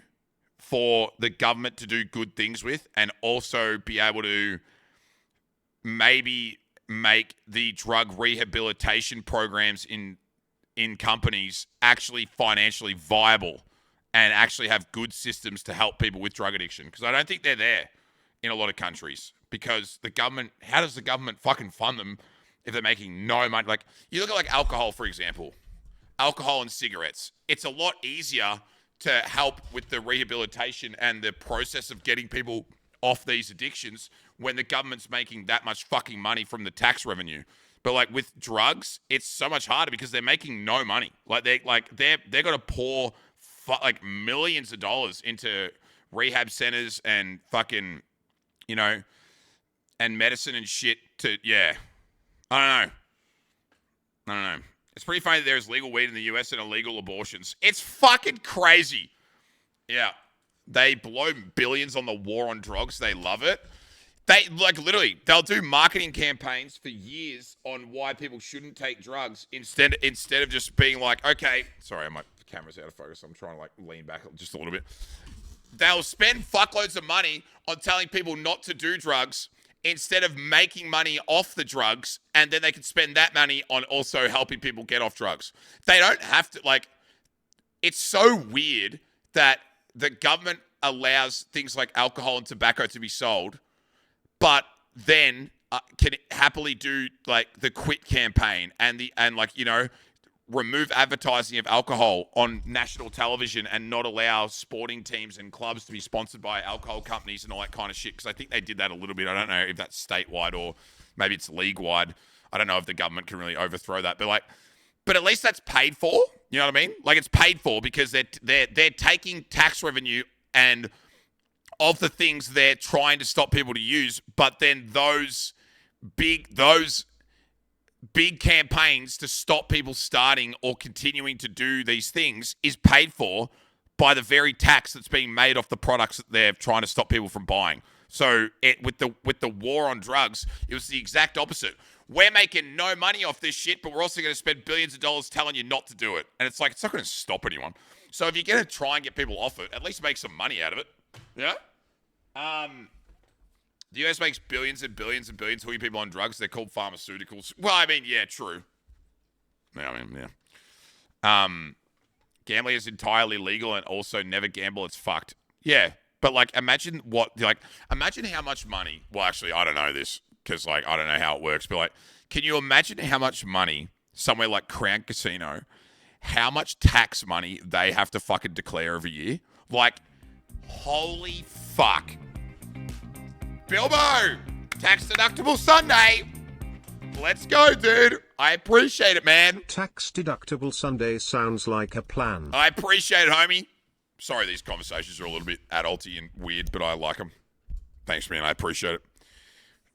for the government to do good things with, and also be able to maybe make the drug rehabilitation programs in companies actually financially viable and actually have good systems to help people with drug addiction. Because I don't think they're there in a lot of countries, because the government, how does the government fucking fund them if they're making no money? Like, you look at like alcohol, for example, alcohol and cigarettes. It's a lot easier to help with the rehabilitation and the process of getting people off these addictions when the government's making that much fucking money from the tax revenue. But like with drugs, it's so much harder because they're making no money. Like they're gonna pour like millions of dollars into rehab centers and fucking, you know, and medicine and shit to, yeah. I don't know. It's pretty funny that there's legal weed in the US and illegal abortions. It's fucking crazy. Yeah. They blow billions on the war on drugs. They love it. They, like, literally, they'll do marketing campaigns for years on why people shouldn't take drugs instead of just being like, okay, sorry, my camera's out of focus. I'm trying to, like, lean back just a little bit. They'll spend fuckloads of money on telling people not to do drugs instead of making money off the drugs, and then they can spend that money on also helping people get off drugs. They don't have to, like, it's so weird that the government allows things like alcohol and tobacco to be sold, but then can happily do, like, the quit campaign and like, you know, remove advertising of alcohol on national television and not allow sporting teams and clubs to be sponsored by alcohol companies and all that kind of shit. Because I think they did that a little bit. I don't know if that's statewide or maybe it's league-wide. I don't know if the government can really overthrow that. But at least that's paid for. You know what I mean? Like, it's paid for because they're taking tax revenue and of the things they're trying to stop people to use, but then those big campaigns to stop people starting or continuing to do these things is paid for by the very tax that's being made off the products that they're trying to stop people from buying. So with the war on drugs, it was the exact opposite. We're making no money off this shit, but we're also going to spend billions of dollars telling you not to do it. And it's like, it's not going to stop anyone. So if you're going to try and get people off it, at least make some money out of it. Yeah? The US makes billions and billions and billions hooking people on drugs. They're called pharmaceuticals. Well, I mean, yeah, true. Yeah, I mean, yeah. Gambling is entirely legal and also never gamble. It's fucked. Yeah, but like, imagine how much money. Well, actually, I don't know this because like I don't know how it works. But like, can you imagine how much money somewhere like Crown Casino, how much tax money they have to fucking declare every year? Like, holy fuck. Bilbo, tax deductible Sunday. Let's go, dude. I appreciate it, man. Tax deductible Sunday sounds like a plan. I appreciate it, homie. Sorry, these conversations are a little bit adulty and weird, but I like them. Thanks, man. I appreciate it.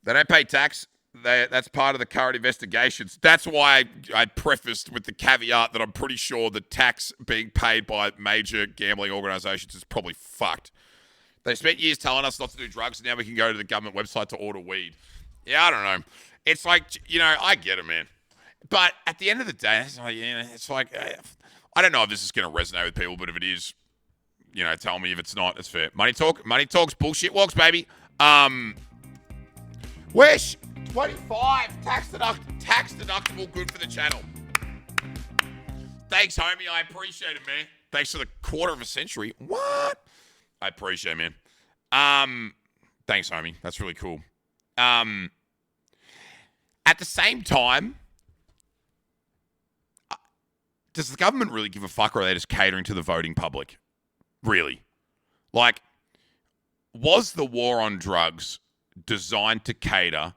They don't pay tax. That's part of the current investigations. That's why I prefaced with the caveat that I'm pretty sure the tax being paid by major gambling organizations is probably fucked. They spent years telling us not to do drugs, and now we can go to the government website to order weed. Yeah, I don't know. It's like, you know, I get it, man. But at the end of the day, it's like I don't know if this is going to resonate with people, but if it is, you know, tell me. If it's not, it's fair. Money talks, bullshit walks, baby. Wish 25 tax deductible, good for the channel. Thanks, homie. I appreciate it, man. Thanks for the quarter of a century. What? I appreciate it, man. Thanks, homie. That's really cool. At the same time, does the government really give a fuck, or are they just catering to the voting public? Really? Like, was the war on drugs designed to cater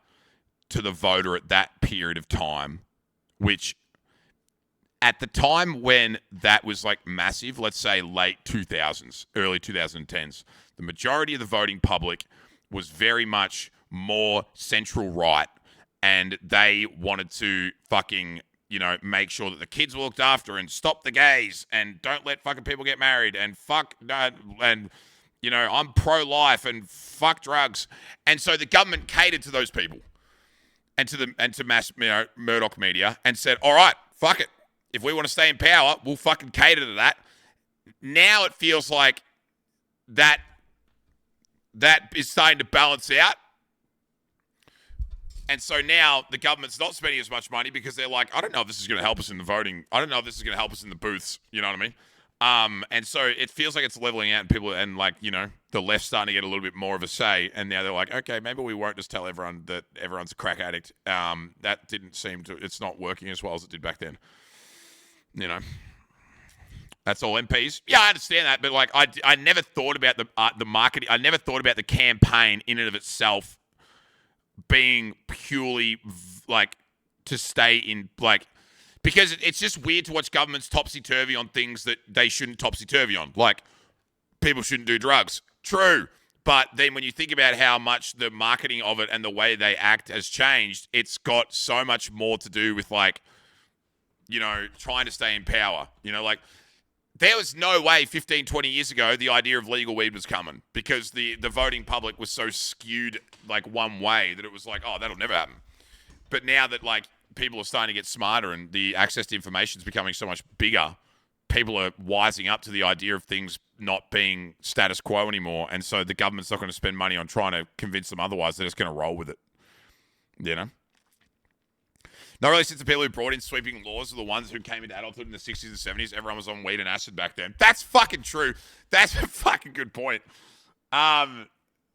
to the voter at that period of time, which at the time when that was like massive, let's say late 2000s, early 2010s, the majority of the voting public was very much more central right, and they wanted to fucking, you know, make sure that the kids were looked after and stop the gays and don't let fucking people get married and fuck, and You know, I'm pro-life and fuck drugs. And so the government catered to those people and to mass, Murdoch media and said, all right, fuck it. If we want to stay in power, we'll fucking cater to that. Now it feels like that is starting to balance out. And so now the government's not spending as much money because they're like, I don't know if this is going to help us in the voting. I don't know if this is going to help us in the booths. You know what I mean? And so it feels like it's leveling out and people, and like, you know, the left's starting to get a little bit more of a say. And now they're like, okay, maybe we won't just tell everyone that everyone's a crack addict. That didn't seem to, it's not working as well as it did back then. You know, that's all MPs. Yeah, I understand that. But like, I never thought about the marketing. I never thought about the campaign in and of itself being purely like to stay in like, because it's just weird to watch governments topsy-turvy on things that they shouldn't topsy-turvy on. Like, people shouldn't do drugs. True. But then when you think about how much the marketing of it and the way they act has changed, it's got so much more to do with, like, you know, trying to stay in power. You know, like, there was no way 15, 20 years ago the idea of legal weed was coming because the voting public was so skewed, like, one way that it was like, oh, that'll never happen. But now that, like, people are starting to get smarter and the access to information is becoming so much bigger, people are wising up to the idea of things not being status quo anymore. And so the government's not going to spend money on trying to convince them otherwise. They're just going to roll with it. You know? Not really, since the people who brought in sweeping laws are the ones who came into adulthood in the 60s and 70s. Everyone was on weed and acid back then. That's fucking true. That's a fucking good point.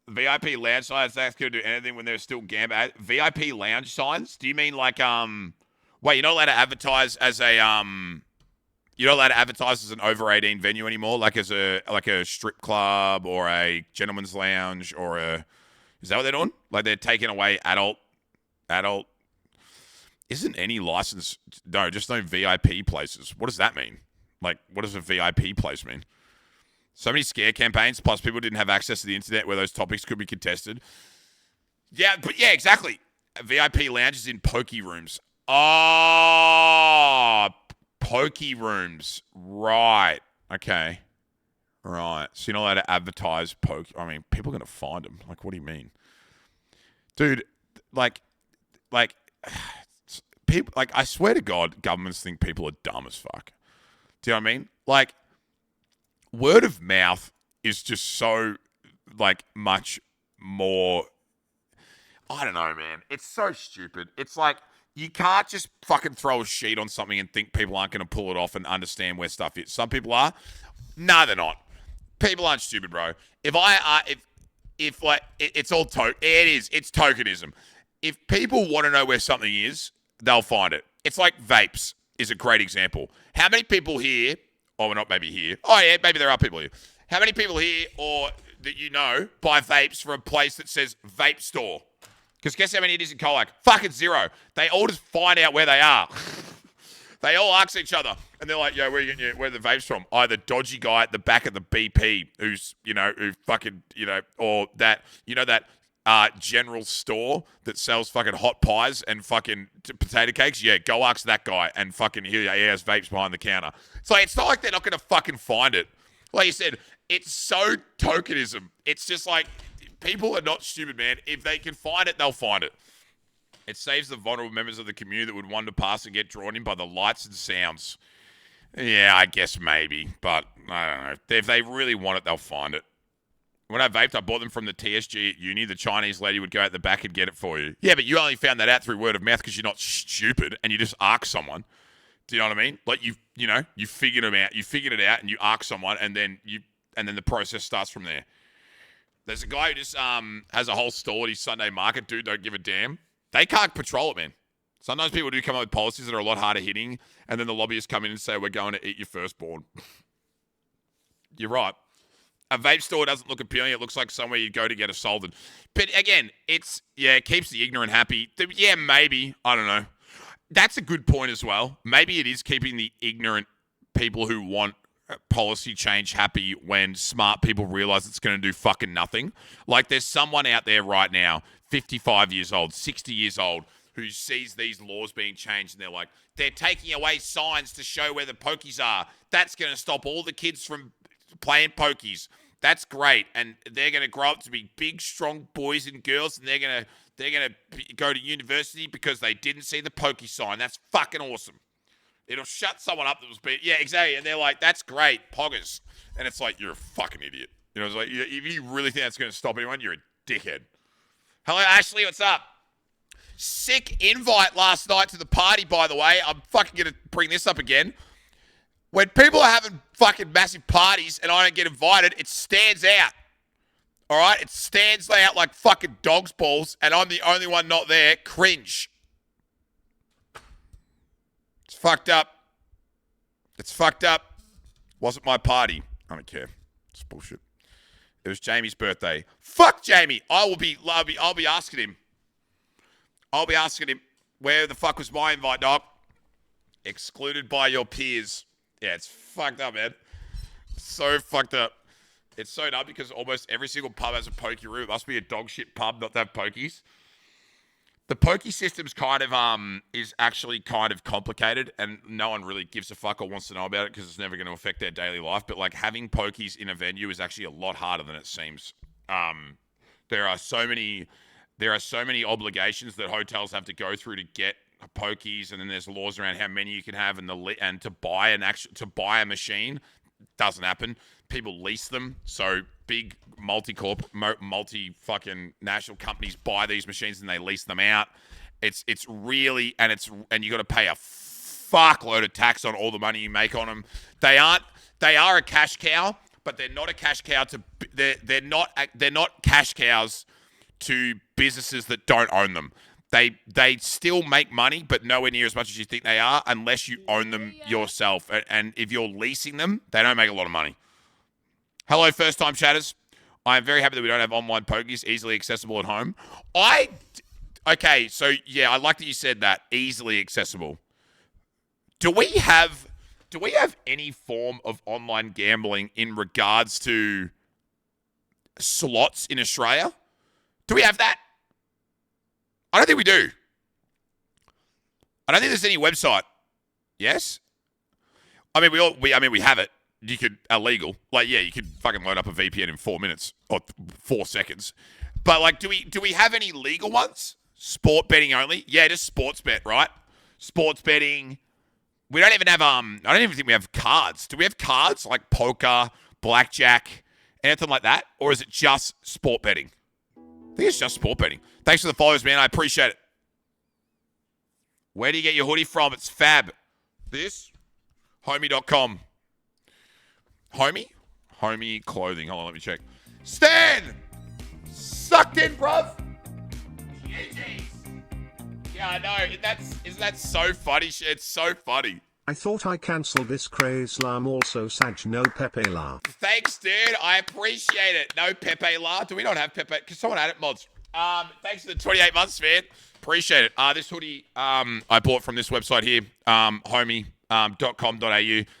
VIP lounge signs, that's going to do anything when there's still gambling. VIP lounge signs? Do you mean like, wait, you're not allowed to advertise as a, you're not allowed to advertise as an over 18 venue anymore? Like as a strip club or a gentleman's lounge or is that what they're doing? Like they're taking away adult, isn't any license, no, just no VIP places. What does that mean? Like, what does a VIP place mean? So many scare campaigns, plus people didn't have access to the internet where those topics could be contested. Yeah, but yeah, exactly. VIP lounges in pokey rooms. Oh, pokey rooms. Right. Okay. Right. So you're not allowed to advertise poke. I mean, people are going to find them. Like, what do you mean? Dude, like, people, like, I swear to God, governments think people are dumb as fuck. Do you know what I mean? Like, word of mouth is just so, like, much more, I don't know, man. It's so stupid. It's like, you can't just fucking throw a sheet on something and think people aren't going to pull it off and understand where stuff is. Some people are. No, they're not. People aren't stupid, bro. It's all it's tokenism. If people want to know where something is, they'll find it. It's like vapes is a great example. How many people here, or not maybe here, oh yeah, maybe there are people here. How many people here or that you know buy vapes from a place that says vape store? Because guess how many it is in Colac? Fucking zero. They all just find out where they are. They all ask each other. And they're like, yo, where are the vapes from? Oh, the dodgy guy at the back of the BP who's, who fucking, or that, that general store that sells fucking hot pies and fucking potato cakes. Yeah, go ask that guy and fucking he has vapes behind the counter. It's like, it's not like they're not going to fucking find it. Like you said, it's so tokenism. It's just like, people are not stupid, man. If they can find it, they'll find it. It saves the vulnerable members of the community that would wander past and get drawn in by the lights and sounds. Yeah, I guess maybe, but I don't know. If they really want it, they'll find it. When I vaped, I bought them from the TSG at uni. The Chinese lady would go out the back and get it for you. Yeah, but you only found that out through word of mouth because you're not stupid and you just ask someone. Do you know what I mean? Like you figured them out. You figured it out and you ask someone and then the process starts from there. There's a guy who just has a whole store at his Sunday market. Dude, don't give a damn. They can't patrol it, man. Sometimes people do come up with policies that are a lot harder hitting, and then the lobbyists come in and say, we're going to eat your firstborn. You're right. A vape store doesn't look appealing. It looks like somewhere you go to get assaulted. But again, it keeps the ignorant happy. Yeah, maybe. I don't know. That's a good point as well. Maybe it is keeping the ignorant people who want policy change happy when smart people realize it's going to do fucking nothing. Like there's someone out there right now, 55 years old, 60 years old, who sees these laws being changed and they're like, they're taking away signs to show where the pokies are. That's going to stop all the kids from playing pokies. That's great, and they're going to grow up to be big, strong boys and girls, and they're going to go to university because they didn't see the pokey sign. That's fucking awesome. It'll shut someone up that was beat. Yeah, exactly. And they're like, that's great, poggers. And it's like, you're a fucking idiot. You know, it's like, if you really think that's going to stop anyone, you're a dickhead. Hello, Ashley. What's up? Sick invite last night to the party, by the way. I'm fucking going to bring this up again. When people are having fucking massive parties and I don't get invited, it stands out. All right? It stands out like fucking dog's balls, and I'm the only one not there. Cringe. It's fucked up. It's fucked up. Wasn't my party. I don't care. It's bullshit. It was Jamie's birthday. Fuck Jamie. I'll be asking him. I'll be asking him, where the fuck was my invite, dog? Excluded by your peers. Yeah, it's fucked up, man. So fucked up. It's so dumb because almost every single pub has a pokey room. It must be a dog shit pub not to have pokies. The pokey system's kind of is actually kind of complicated, and no one really gives a fuck or wants to know about it because it's never going to affect their daily life. But like having pokies in a venue is actually a lot harder than it seems. There are so many obligations that hotels have to go through to get pokies, and then there's laws around how many you can have, and to buy a machine doesn't happen. People lease them, so big multi fucking national companies buy these machines and they lease them out. It's really, and you got to pay a fuckload of tax on all the money you make on them. They are a cash cow, but they're not a cash cow to they're not cash cows to businesses that don't own them. They still make money, but nowhere near as much as you think they are unless you own them yourself. And if you're leasing them, they don't make a lot of money. Hello, first-time chatters. I am very happy that we don't have online pokies easily accessible at home. Okay, so yeah, I like that you said that, easily accessible. Do we have any form of online gambling in regards to slots in Australia? Do we have that? I don't think we do. I don't think there's any website. Yes? I mean, we have it. You could, illegal. Like, yeah, you could fucking load up a VPN in 4 minutes or 4 seconds. But like, do we have any legal ones? Sport betting only? Yeah, just sports bet, right? Sports betting. We don't even have, I don't even think we have cards. Do we have cards like poker, blackjack, anything like that? Or is it just sport betting? I think it's just sport betting. Thanks for the follows, man. I appreciate it. Where do you get your hoodie from? It's fab. This? Homie.com. Homie clothing. Hold on, let me check. Stan! Sucked in, bruv. GG's. Yeah, I know. Isn't that so funny? It's so funny. I thought I cancelled this craze lam also Saj no Pepe la. Thanks, dude. I appreciate it. No Pepe la. Do we not have Pepe? Because someone had it, mods. Thanks for the 28 months, man. Appreciate it. This hoodie I bought from this website here, homie.com.au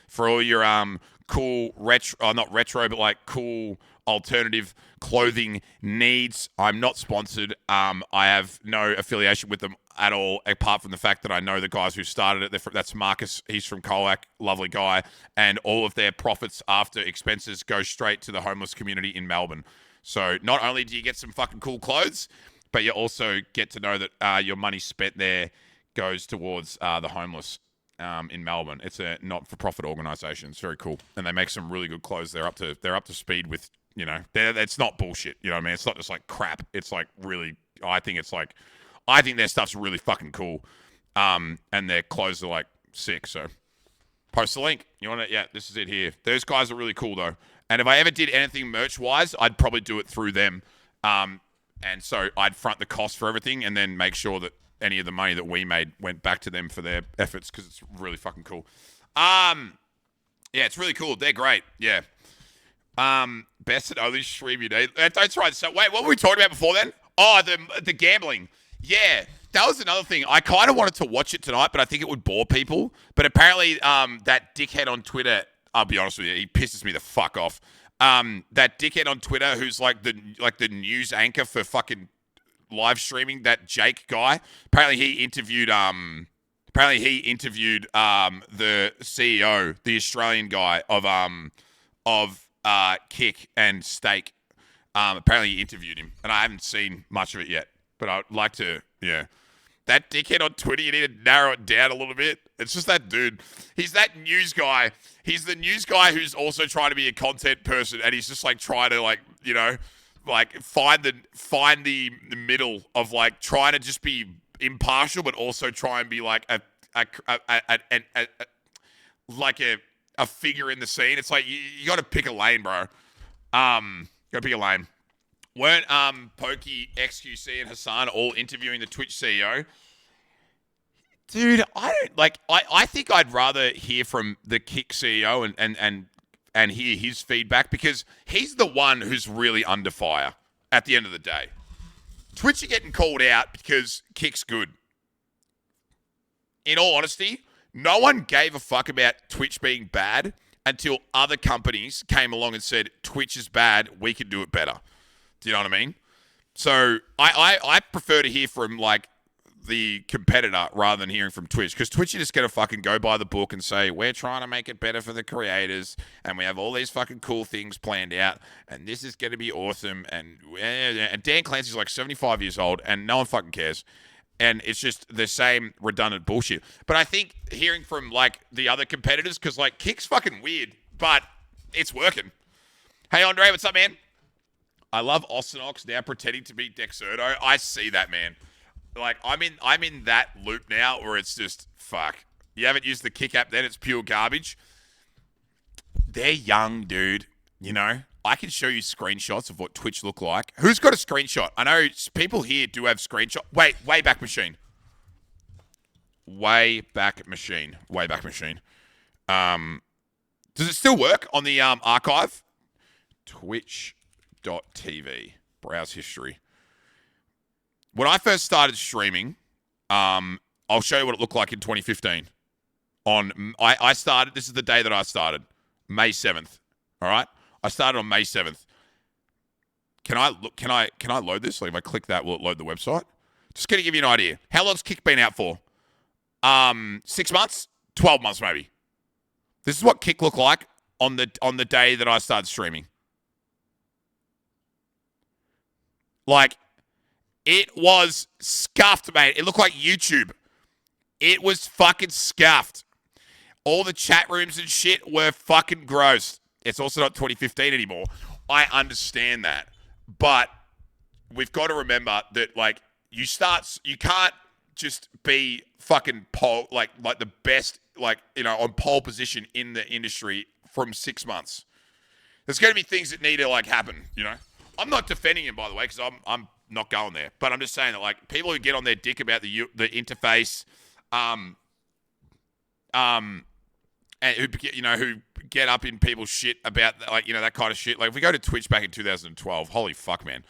for all your cool retro, not retro, but like cool alternative clothing needs. I'm not sponsored. I have no affiliation with them at all, apart from the fact that I know the guys who started it. That's Marcus. He's from Colac, lovely guy. And all of their profits after expenses go straight to the homeless community in Melbourne. So not only do you get some fucking cool clothes, but you also get to know that your money spent there goes towards the homeless in Melbourne. It's a not-for-profit organisation. It's very cool, and they make some really good clothes. They're up to speed with, you know. It's not bullshit. You know what I mean? It's not just like crap. It's like really. I think their stuff's really fucking cool, and their clothes are like sick. So post the link. You want it? Yeah, this is it here. Those guys are really cool though. And if I ever did anything merch-wise, I'd probably do it through them. And so I'd front the cost for everything and then make sure that any of the money that we made went back to them for their efforts because it's really fucking cool. Yeah, it's really cool. They're great. Yeah. Best and only stream you need. Don't try. So wait, what were we talking about before then? Oh, the gambling. Yeah, that was another thing. I kind of wanted to watch it tonight, but I think it would bore people. But apparently, that dickhead on Twitter, I'll be honest with you, he pisses me the fuck off. That dickhead on Twitter who's like the news anchor for fucking live streaming, that Jake guy. Apparently he interviewed the CEO, the Australian guy of Kick and Steak. Apparently he interviewed him, and I haven't seen much of it yet. But I'd like to, That dickhead on Twitter, you need to narrow it down a little bit. It's just that dude. He's that news guy. He's the news guy who's also trying to be a content person, and he's just like trying to find the middle of like trying to just be impartial, but also try and be like a figure in the scene. It's like you got to pick a lane, bro. Got to pick a lane. Weren't Pokey, XQC, and Hassan all interviewing the Twitch CEO? Dude, I think I'd rather hear from the Kick CEO and hear his feedback, because he's the one who's really under fire at the end of the day. Twitch are getting called out because Kick's good. In all honesty, no one gave a fuck about Twitch being bad until other companies came along and said, Twitch is bad, we can do it better. Do you know what I mean? So I prefer to hear from like the competitor rather than hearing from Twitch, because Twitch are just going to fucking go by the book and say, we're trying to make it better for the creators and we have all these fucking cool things planned out and this is going to be awesome. And Dan Clancy's like 75 years old and no one fucking cares. And it's just the same redundant bullshit. But I think hearing from like the other competitors, because like Kick's fucking weird, but it's working. Hey Andre, what's up, man? I love Ossinox now pretending to be Dexerto. I see that, man. Like I'm in that loop now where it's just fuck. You haven't used the Kick app, then it's pure garbage. They're young, dude. You know, I can show you screenshots of what Twitch look like. Who's got a screenshot? I know people here do have screenshot. Wait, Wayback Machine. Wayback Machine. Does it still work on the archive? Twitch.tv. Browse history. When I first started streaming, I'll show you what it looked like in 2015. I started, this is the day that I started, May 7th. All right? I started on May 7th. Can I load this? Like if I click that, will it load the website? Just gonna give you an idea. How long's Kick been out for? 6 months? 12 months maybe. This is what Kick looked like on the day that I started streaming. Like, it was scuffed, mate. It looked like YouTube. It was fucking scuffed. All the chat rooms and shit were fucking gross. It's also not 2015 anymore. I understand that. But we've got to remember that, like, you can't just be fucking like the best, like, you know, on pole position in the industry from 6 months. There's going to be things that need to, like, happen, you know? I'm not defending him, by the way, because I'm not going there. But I'm just saying that, like, people who get on their dick about the interface, and who get up in people's shit about, like, you know, that kind of shit. Like, if we go to Twitch back in 2012, holy fuck, man.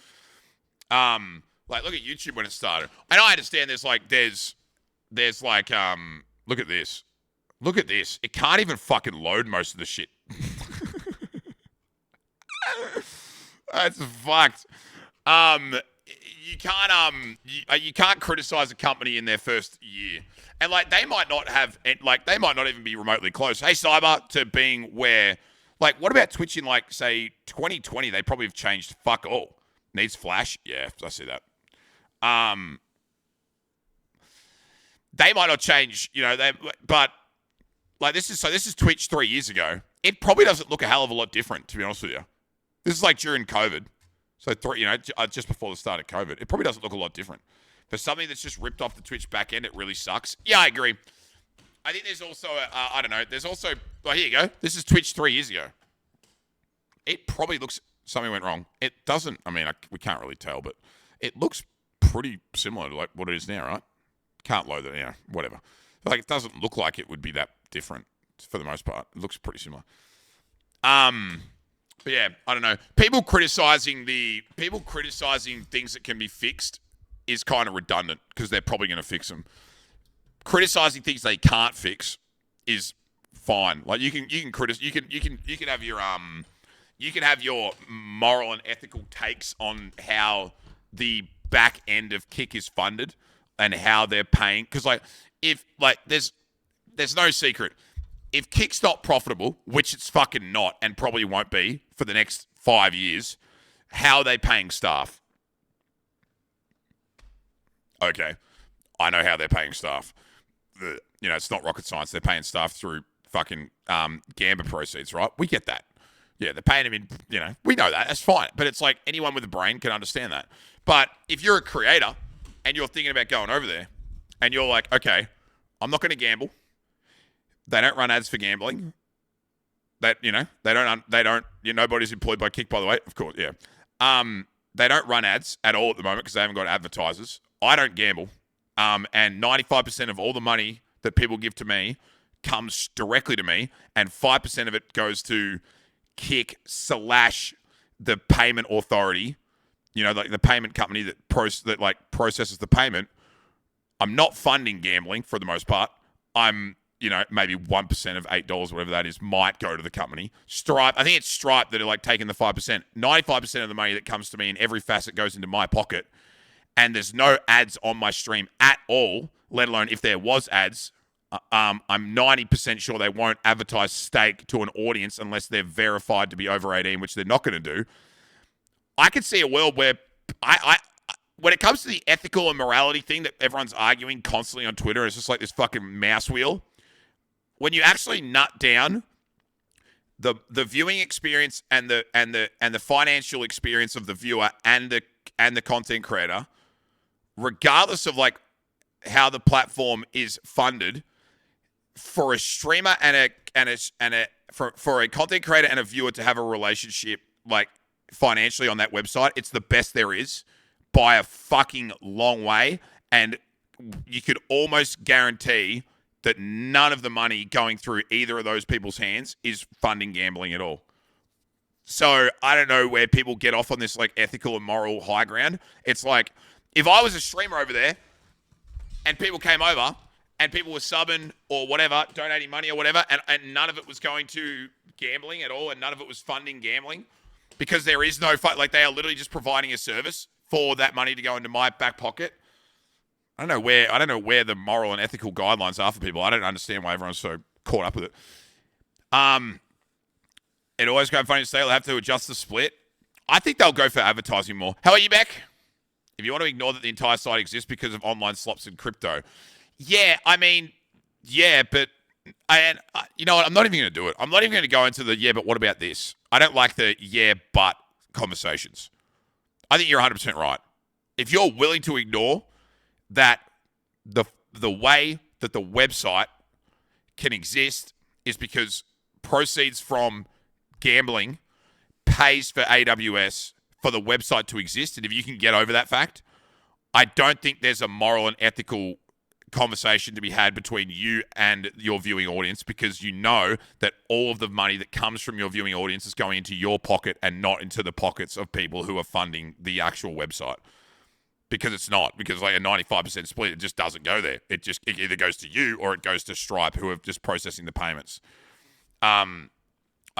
Like, look at YouTube when it started. And I understand there's like, look at this. Look at this. It can't even fucking load most of the shit. That's fucked. You can't criticize a company in their first year. And like they might not even be remotely close. Hey, Cyber, to being where, like, what about Twitch in, like, say 2020? They probably have changed fuck all. Needs Flash? Yeah, I see that. They might not change, you know, but like this is Twitch 3 years ago. It probably doesn't look a hell of a lot different, to be honest with you. This is like during COVID. So, just before the start of COVID. It probably doesn't look a lot different. For something that's just ripped off the Twitch back end, it really sucks. Yeah, I agree. I think there's also, here you go. This is Twitch 3 years ago. It probably looks, something went wrong. It doesn't, we can't really tell, but it looks pretty similar to like what it is now, right? Can't load it, whatever. Like, it doesn't look like it would be that different for the most part. It looks pretty similar. But yeah, I don't know. People criticizing things that can be fixed is kind of redundant because they're probably going to fix them. Criticizing things they can't fix is fine. Like you can have your moral and ethical takes on how the back end of Kick is funded and how they're paying. Because like if like there's no secret. if Kick's not profitable, which it's fucking not and probably won't be for the next 5 years, how are they paying staff? Okay. I know how they're paying staff. It's not rocket science. They're paying staff through fucking Gamba proceeds, right? We get that. Yeah, they're paying them in, we know that. That's fine. But it's like anyone with a brain can understand that. But if you're a creator and you're thinking about going over there and you're like, okay, I'm not going to gamble. They don't run ads for gambling. Nobody's employed by Kick, by the way. Of course, yeah. They don't run ads at all at the moment because they haven't got advertisers. I don't gamble. And 95% of all the money that people give to me comes directly to me, and 5% of it goes to Kick / the payment authority, like the payment company that processes the payment. I'm not funding gambling for the most part. I'm, maybe 1% of $8, whatever that is, might go to the company. Stripe, I think it's Stripe that are like taking the 5%. 95% of the money that comes to me in every facet goes into my pocket. And there's no ads on my stream at all, let alone if there was ads. I'm 90% sure they won't advertise steak to an audience unless they're verified to be over 18, which they're not going to do. I could see a world where when it comes to the ethical and morality thing that everyone's arguing constantly on Twitter, it's just like this fucking mouse wheel. When you actually nut down the viewing experience and the financial experience of the viewer and the content creator, regardless of like how the platform is funded, for a streamer for a content creator and a viewer to have a relationship like financially on that website, it's the best there is by a fucking long way. And you could almost guarantee that none of the money going through either of those people's hands is funding gambling at all. So I don't know where people get off on this like ethical and moral high ground. It's like, if I was a streamer over there and people came over and people were subbing or whatever, donating money or whatever, and none of it was going to gambling at all and none of it was funding gambling, because there is no like they are literally just providing a service for that money to go into my back pocket. I don't know where the moral and ethical guidelines are for people. I don't understand why everyone's so caught up with it. It always go funny to say they'll have to adjust the split. I think they'll go for advertising more. How are you, Beck? If you want to ignore that the entire site exists because of online slops and crypto. Yeah, I mean, yeah, but you know what? I'm not even going to do it. I'm not even going to go into the yeah, but what about this? I don't like the yeah, but conversations. I think you're 100% right. If you're willing to ignore that the way that the website can exist is because proceeds from gambling pays for AWS for the website to exist, and if you can get over that fact, I don't think there's a moral and ethical conversation to be had between you and your viewing audience, because you know that all of the money that comes from your viewing audience is going into your pocket and not into the pockets of people who are funding the actual website. Because it's not. Because like a 95% split, it just doesn't go there. It either goes to you or it goes to Stripe, who are just processing the payments. I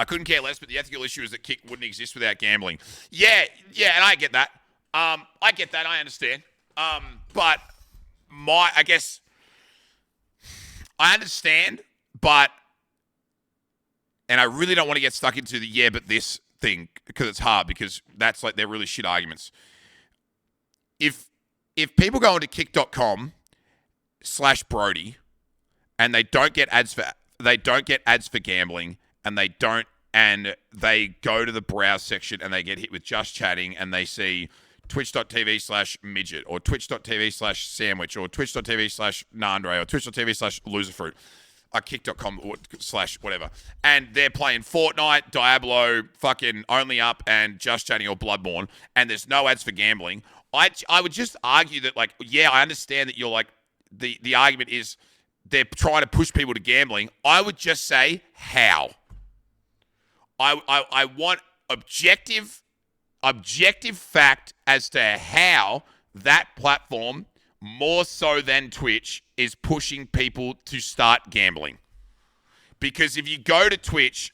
couldn't care less, but the ethical issue is that Kick wouldn't exist without gambling. Yeah, and I get that. I understand. But I guess I understand, but, and I really don't want to get stuck into the yeah, but this thing, because it's hard, because that's like, they're really shit arguments. If people go into kick.com/Brody and they don't get ads for gambling, and they go to the browse section and they get hit with just chatting, and they see twitch.tv/midget or twitch.tv/sandwich or twitch.tv/Nandre or twitch.tv/loserfruit or kick.com/whatever, and they're playing Fortnite, Diablo, fucking Only Up and Just Chatting or Bloodborne, and there's no ads for gambling, I would just argue that, like, yeah, I understand that you're like, the argument is they're trying to push people to gambling. I would just say how. I want objective fact as to how that platform, more so than Twitch, is pushing people to start gambling. Because if you go to Twitch,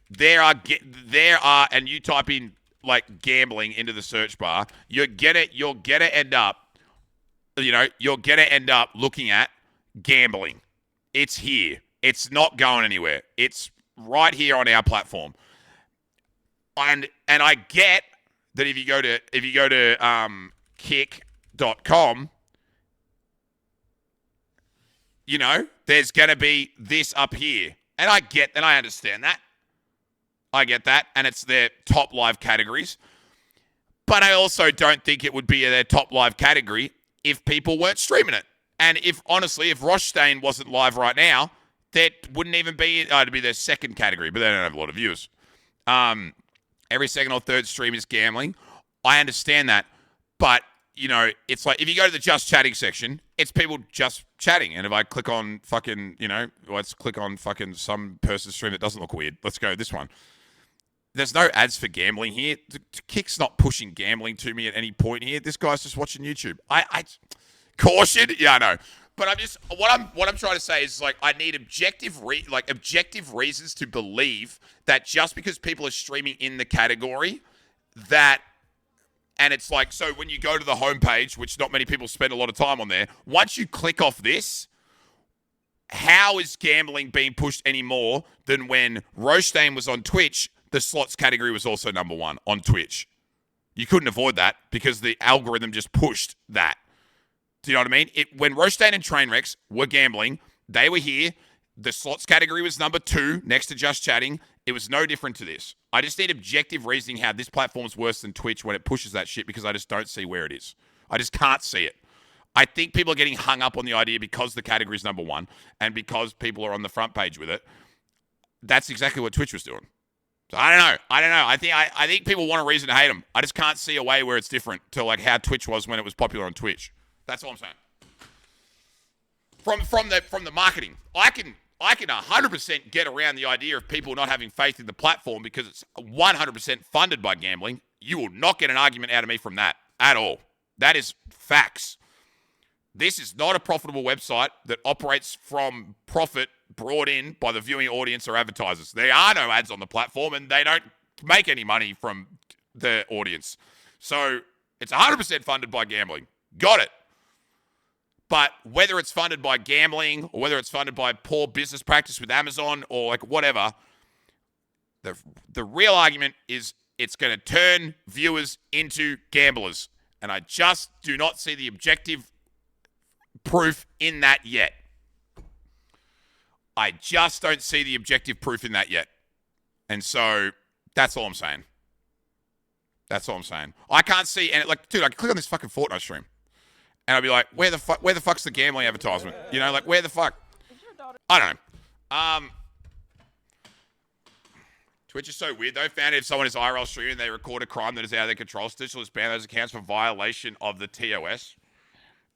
there are, and you type in like gambling into the search bar, you're gonna end up looking at gambling. It's here. It's not going anywhere. It's right here on our platform. And I get that if you go to kick.com, you know, there's going to be this up here. And I understand that. I get that. And it's their top live categories. But I also don't think it would be their top live category if people weren't streaming it. And if Rothstein wasn't live right now, that wouldn't even be, it'd be their second category, but they don't have a lot of viewers. Every second or third stream is gambling. I understand that. But, you know, it's like, if you go to the just chatting section, it's people just chatting. And if I click on fucking, you know, let's click on fucking some person's stream that doesn't look weird. Let's go this one. There's no ads for gambling here. Kick's not pushing gambling to me at any point here. This guy's just watching YouTube. I caution. Yeah, I know. But what I'm trying to say is, like, I need objective reasons to believe that just because people are streaming in the category, that, and it's like, so when you go to the homepage, which not many people spend a lot of time on there, once you click off this, how is gambling being pushed any more than when Rothstein was on Twitch? The slots category was also number one on Twitch. You couldn't avoid that because the algorithm just pushed that. Do you know what I mean? When Rothstein and Trainwrecks were gambling, they were here. The slots category was number 2 next to Just Chatting. It was no different to this. I just need objective reasoning how this platform's worse than Twitch when it pushes that shit, because I just don't see where it is. I just can't see it. I think people are getting hung up on the idea because the category is number 1 and because people are on the front page with it. That's exactly what Twitch was doing. So I don't know. I think people want a reason to hate them. I just can't see a way where it's different to like how Twitch was when it was popular on Twitch. That's all I'm saying. From the marketing, I can 100% get around the idea of people not having faith in the platform because it's 100% funded by gambling. You will not get an argument out of me from that at all. That is facts. This is not a profitable website that operates from profit brought in by the viewing audience or advertisers. There are no ads on the platform, and they don't make any money from the audience. So it's 100% funded by gambling. Got it. But whether it's funded by gambling or whether it's funded by poor business practice with Amazon or like whatever, the real argument is it's going to turn viewers into gamblers. And I just do not see the objective proof in that yet. I just don't see the objective proof in that yet. And so that's all I'm saying. That's all I'm saying. I can't see, and like, dude, I can click on this fucking Fortnite stream. And I'll be like, where the fuck's the gambling advertisement? You know, like, where the fuck? I don't know. Twitch is so weird, though. Found if someone is IRL streaming and they record a crime that is out of their control, Stitch will ban those accounts for violation of the TOS.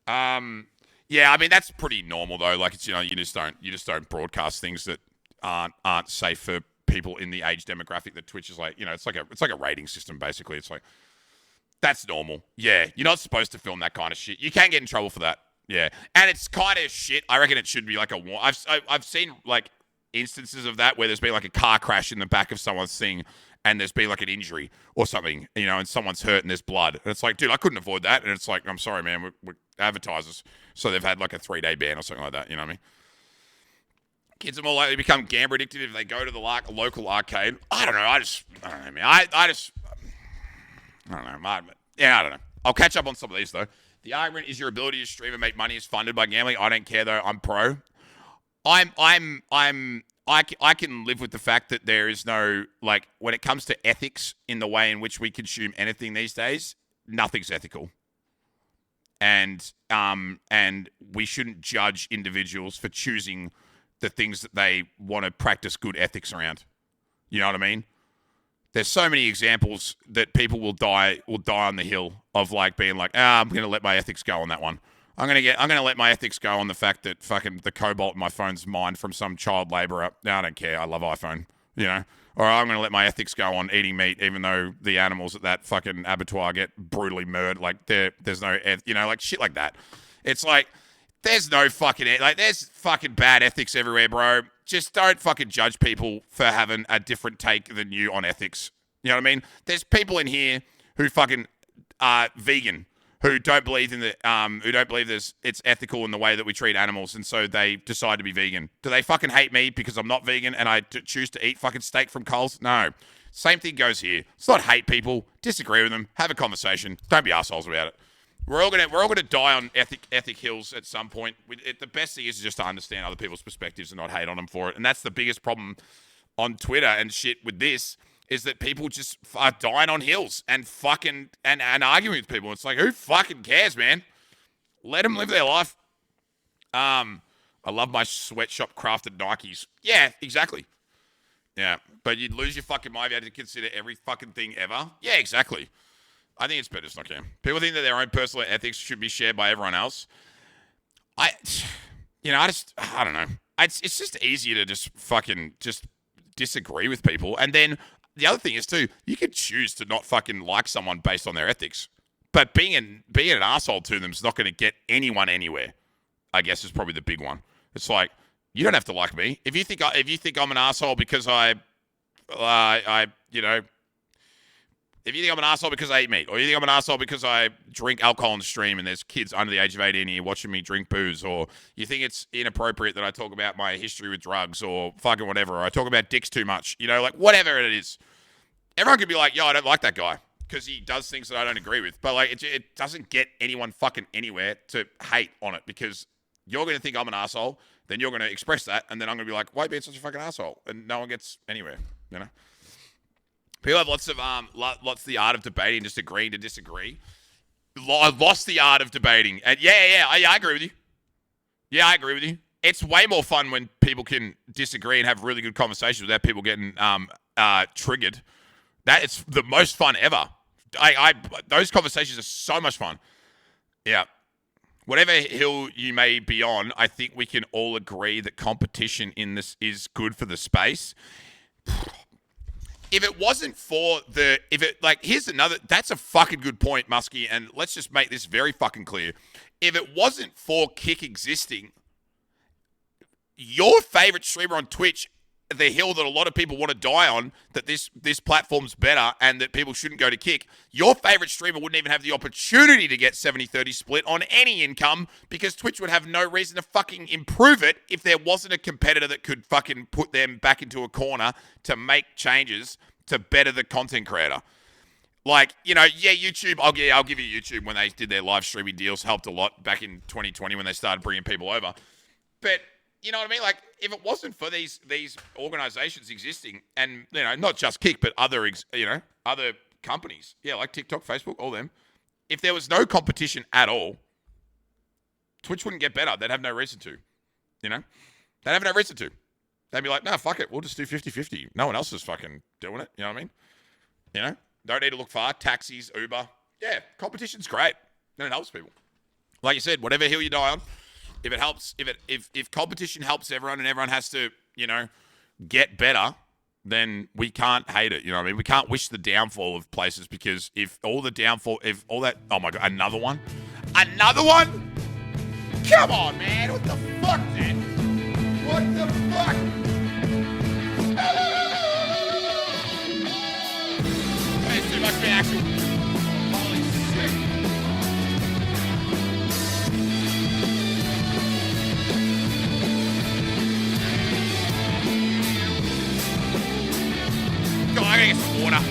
Yeah, I mean, that's pretty normal, though. Like, it's, you know, you just don't broadcast things that aren't safe for people in the age demographic that Twitch is like, you know, it's like a rating system, basically. It's like, that's normal. Yeah, you're not supposed to film that kind of shit. You can get in trouble for that. Yeah, and it's kind of shit. I reckon it should be like a war. I've seen like instances of that where there's been like a car crash in the back of someone's thing, and there's been like an injury or something, you know, and someone's hurt and there's blood, and it's like, dude, I couldn't avoid that. And it's like, I'm sorry, man, we're advertisers, so they've had like a 3-day ban or something like that. You know what I mean? Kids are more likely to become gambler addicted if they go to the local arcade. I don't know. I don't know, man. I don't know. Yeah, I don't know. I'll catch up on some of these, though. The argument is your ability to stream and make money is funded by gambling. I don't care, though. I'm pro. I can live with the fact that there is no, like, when it comes to ethics in the way in which we consume anything these days, nothing's ethical. And we shouldn't judge individuals for choosing the things that they want to practice good ethics around. You know what I mean? There's so many examples that people will die on the hill of like being like, I'm going to let my ethics go on that one. I'm going to let my ethics go on the fact that fucking the cobalt in my phone's mined from some child laborer. No, I don't care. I love iPhone, you know? Or I'm going to let my ethics go on eating meat, even though the animals at that fucking abattoir get brutally murdered. Like there's no, you know, like shit like that. It's like, there's no fucking, like there's fucking bad ethics everywhere, bro. Just don't fucking judge people for having a different take than you on ethics. You know what I mean? There's people in here who fucking are vegan, who don't believe in it's ethical in the way that we treat animals, and so they decide to be vegan. Do they fucking hate me because I'm not vegan and I choose to eat fucking steak from Coles? No. Same thing goes here. It's not hate people. Disagree with them. Have a conversation. Don't be assholes about it. We're all gonna die on ethic hills at some point. The best thing is just to understand other people's perspectives and not hate on them for it. And that's the biggest problem on Twitter and shit with this, is that people just are dying on hills and fucking and arguing with people. It's like, who fucking cares, man? Let them live their life. I love my sweatshop crafted Nikes. Yeah, exactly. Yeah, but you'd lose your fucking mind if you had to consider every fucking thing ever. Yeah, exactly. I think it's better to not care. People think that their own personal ethics should be shared by everyone else. I don't know. It's just easier to just fucking just disagree with people. And then the other thing is too, you could choose to not fucking like someone based on their ethics. But being an asshole to them is not going to get anyone anywhere, I guess, is probably the big one. It's like, you don't have to like me. If you think I'm an asshole because if you think I'm an asshole because I eat meat, or you think I'm an asshole because I drink alcohol on the stream and there's kids under the age of 18 here watching me drink booze, or you think it's inappropriate that I talk about my history with drugs or fucking whatever, or I talk about dicks too much, like whatever it is. Everyone could be like, yo, I don't like that guy because he does things that I don't agree with. But like, it doesn't get anyone fucking anywhere to hate on it, because you're going to think I'm an asshole, then you're going to express that, and then I'm going to be like, why are you being such a fucking asshole? And no one gets anywhere, People have lots of the art of debating and just agreeing to disagree. I've lost the art of debating. And yeah, I agree with you. Yeah, I agree with you. It's way more fun when people can disagree and have really good conversations without people getting triggered. That is the most fun ever. Those conversations are so much fun. Yeah. Whatever hill you may be on, I think we can all agree that competition in this is good for the space. If it wasn't for that's a fucking good point, Muskie, and let's just make this very fucking clear. If it wasn't for Kick existing, your favorite streamer on Twitch, the hill that a lot of people want to die on, that this platform's better and that people shouldn't go to Kick, your favorite streamer wouldn't even have the opportunity to get 70-30 split on any income, because Twitch would have no reason to fucking improve it if there wasn't a competitor that could fucking put them back into a corner to make changes to better the content creator. Like, YouTube, I'll give you YouTube, when they did their live streaming deals, helped a lot back in 2020 when they started bringing people over. But you know what I mean? Like, if it wasn't for these organizations existing, and not just Kick, but other other companies, like TikTok, Facebook, all them. If there was no competition at all, Twitch wouldn't get better. They'd have no reason to. They'd have no reason to. They'd be like, nah, fuck it. We'll just do 50-50. No one else is fucking doing it. You know what I mean? Don't need to look far. Taxis, Uber. Yeah, competition's great. And it helps people. Like you said, whatever hill you die on, if it helps, if competition helps everyone and everyone has to, get better, then we can't hate it. You know what I mean? We can't wish the downfall of places, because if all that, oh my God, another one? Come on, man. What the fuck, dude? What the fuck? There's too much reaction. Holy shit. God, I gotta get some water.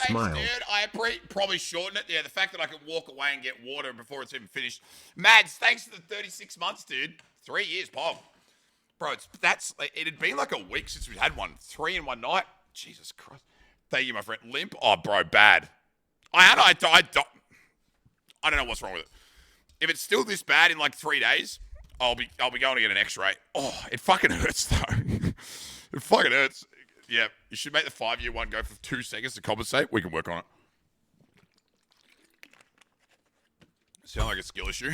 Smile. Dude, I probably shorten it. Yeah, the fact that I can walk away and get water before it's even finished. Mads, thanks for the 36 months, dude. 3 years, Bob. Bro, it had been like a week since we had one. 3 in one night. Jesus Christ. Thank you, my friend. Limp? Oh, bro, bad. I don't know what's wrong with it. If it's still this bad in like 3 days, I'll be going to get an X-ray. Oh, it fucking hurts though. It fucking hurts. Yeah, you should make the 5-year one go for 2 seconds to compensate. We can work on it. Sound like a skill issue.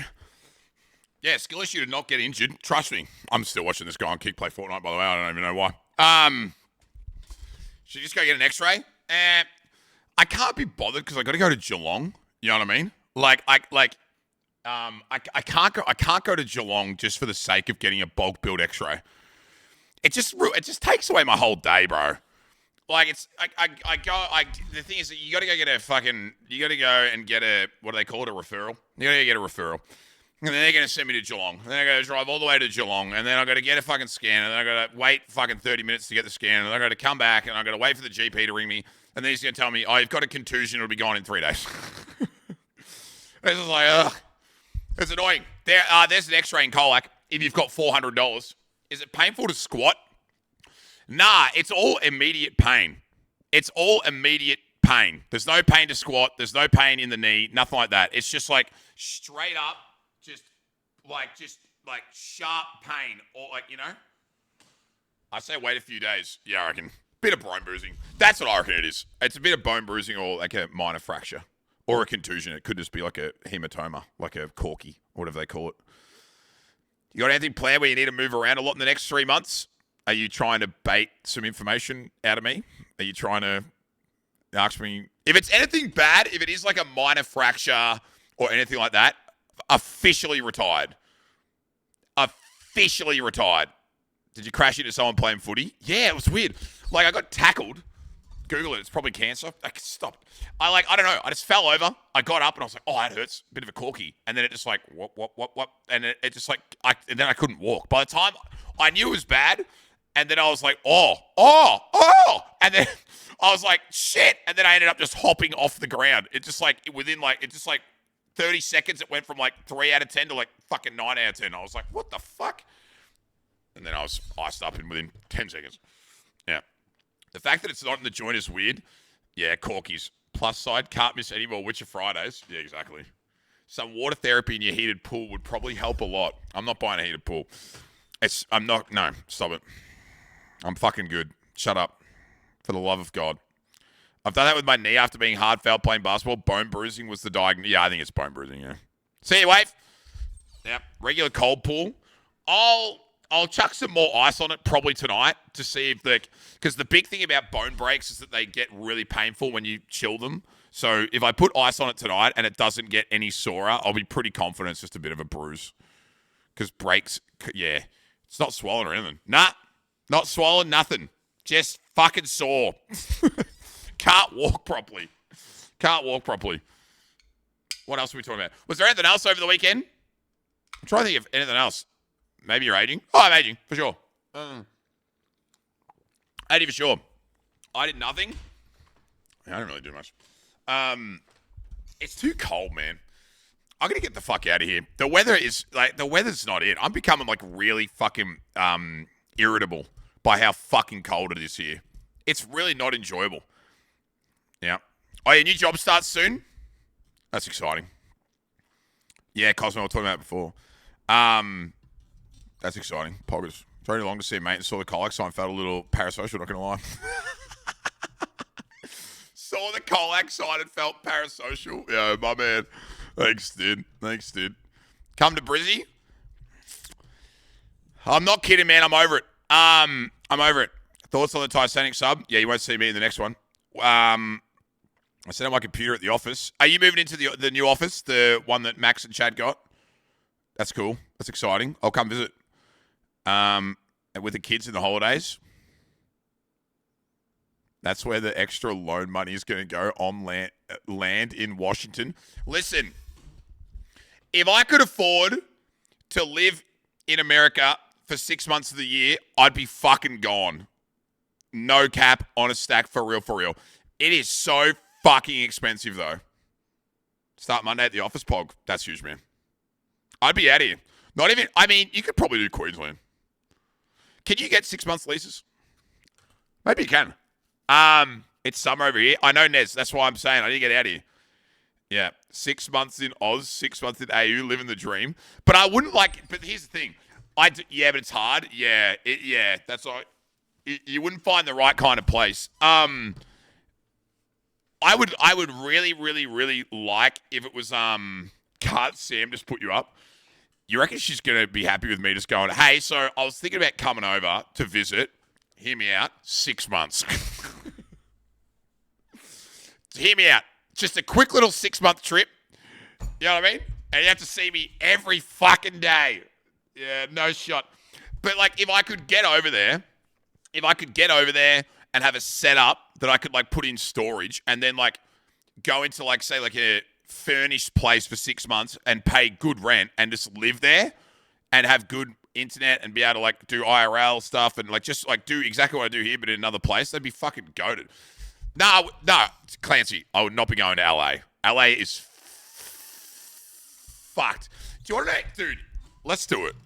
Yeah, skill issue to not get injured. Trust me. I'm still watching this guy on Kick play Fortnite, by the way. I don't even know why. Should you just go get an X-ray? I can't be bothered because I got to go to Geelong. You know what I mean? I can't go to Geelong just for the sake of getting a bulk build X-ray. It just takes away my whole day, bro. The thing is that you got to go and get a, what do they call it, a referral? You got to go get a referral. And then they're going to send me to Geelong. And then I got to drive all the way to Geelong. And then I got to get a fucking scan. And then I got to wait fucking 30 minutes to get the scan. And then I got to come back and I got to wait for the GP to ring me. And then he's going to tell me, oh, you've got a contusion. It'll be gone in 3 days. It's just like, ugh. It's annoying. There's an X-ray in Colac if you've got $400. Is it painful to squat? Nah, it's all immediate pain. It's all immediate pain. There's no pain to squat. There's no pain in the knee. Nothing like that. It's just like straight up, just sharp pain. Or I say wait a few days. Yeah, I reckon. Bit of bone bruising. That's what I reckon it is. It's a bit of bone bruising or like a minor fracture. Or a contusion. It could just be like a hematoma, like a corky, or whatever they call it. You got anything planned where you need to move around a lot in the next 3 months? Are you trying to bait some information out of me? Are you trying to ask me? If it's anything bad, if it is like a minor fracture or anything like that, officially retired. Officially retired. Did you crash into someone playing footy? Yeah, it was weird. Like, I got tackled. Google it. It's probably cancer. Stop. I don't know. I just fell over. I got up and I was like, oh, that hurts. Bit of a corky. And then it just like, what? And it just like, and then I couldn't walk. By the time I knew it was bad, and then I was like, oh. And then I was like, shit. And then I ended up just hopping off the ground. It just like, within like, 30 seconds, it went from like 3 out of 10 to like fucking 9 out of 10. I was like, what the fuck? And then I was iced up within 10 seconds. Yeah. The fact that it's not in the joint is weird. Yeah, corkies. Plus side, can't miss any more Witcher Fridays. Yeah, exactly. Some water therapy in your heated pool would probably help a lot. I'm not buying a heated pool. No, stop it. I'm fucking good. Shut up. For the love of God. I've done that with my knee after being hard felt playing basketball. Bone bruising was the diagnosis. Yeah, I think it's bone bruising, yeah. See you, Wave. Yeah, regular cold pool. I'll chuck some more ice on it probably tonight to see if because the big thing about bone breaks is that they get really painful when you chill them. So if I put ice on it tonight and it doesn't get any sorer, I'll be pretty confident it's just a bit of a bruise. Because breaks, yeah, it's not swollen or anything. Nah, not swollen, nothing. Just fucking sore. Can't walk properly. What else are we talking about? Was there anything else over the weekend? I'm trying to think of anything else. Maybe you're aging. Oh, I'm aging, for sure. 80 for sure. I did nothing. I didn't really do much. It's too cold, man. I'm going to get the fuck out of here. The weather's not it. I'm becoming like really fucking irritable by how fucking cold it is here. It's really not enjoyable. Yeah. Oh, your new job starts soon? That's exciting. Yeah, Cosmo, we were talking about it before. That's exciting. Poggers. Very long to see a mate and saw the Colac sign. Felt a little parasocial, not going to lie. Saw the Colac sign and felt parasocial. Yeah, my man. Thanks, dude. Come to Brizzy. I'm not kidding, man. I'm over it. I'm over it. Thoughts on the Titanic sub? Yeah, you won't see me in the next one. I set up my computer at the office. Are you moving into the new office? The one that Max and Chad got? That's cool. That's exciting. I'll come visit. And with the kids in the holidays. That's where the extra loan money is going to go on land in Washington. Listen, if I could afford to live in America for 6 months of the year, I'd be fucking gone. No cap, on a stack, for real. It is so fucking expensive, though. Start Monday at the office, Pog. That's huge, man. I'd be out of here. You could probably do Queensland. Can you get 6 months leases? Maybe you can. It's summer over here. I know, Nez. That's why I'm saying I need to get out of here. Yeah. 6 months in Oz, 6 months in AU, living the dream. But I wouldn't but here's the thing. But it's hard. Yeah. That's all. You wouldn't find the right kind of place. I would really, really, really like if it was, can't Sam just put you up? You reckon she's going to be happy with me just going, hey, so I was thinking about coming over to visit. hear me out, 6 months. Hear me out. Just a quick little 6-month trip. You know what I mean? And you have to see me every fucking day. Yeah, no shot. But like, if I could get over there and have a setup that I could like put in storage and then like go into like, say like a furnished place for 6 months and pay good rent and just live there and have good internet and be able to like do IRL stuff and like just like do exactly what I do here but in another place, that'd be fucking goated. No, Clancy, I would not be going to LA. LA is fucked. Do you want to, dude? Let's do it.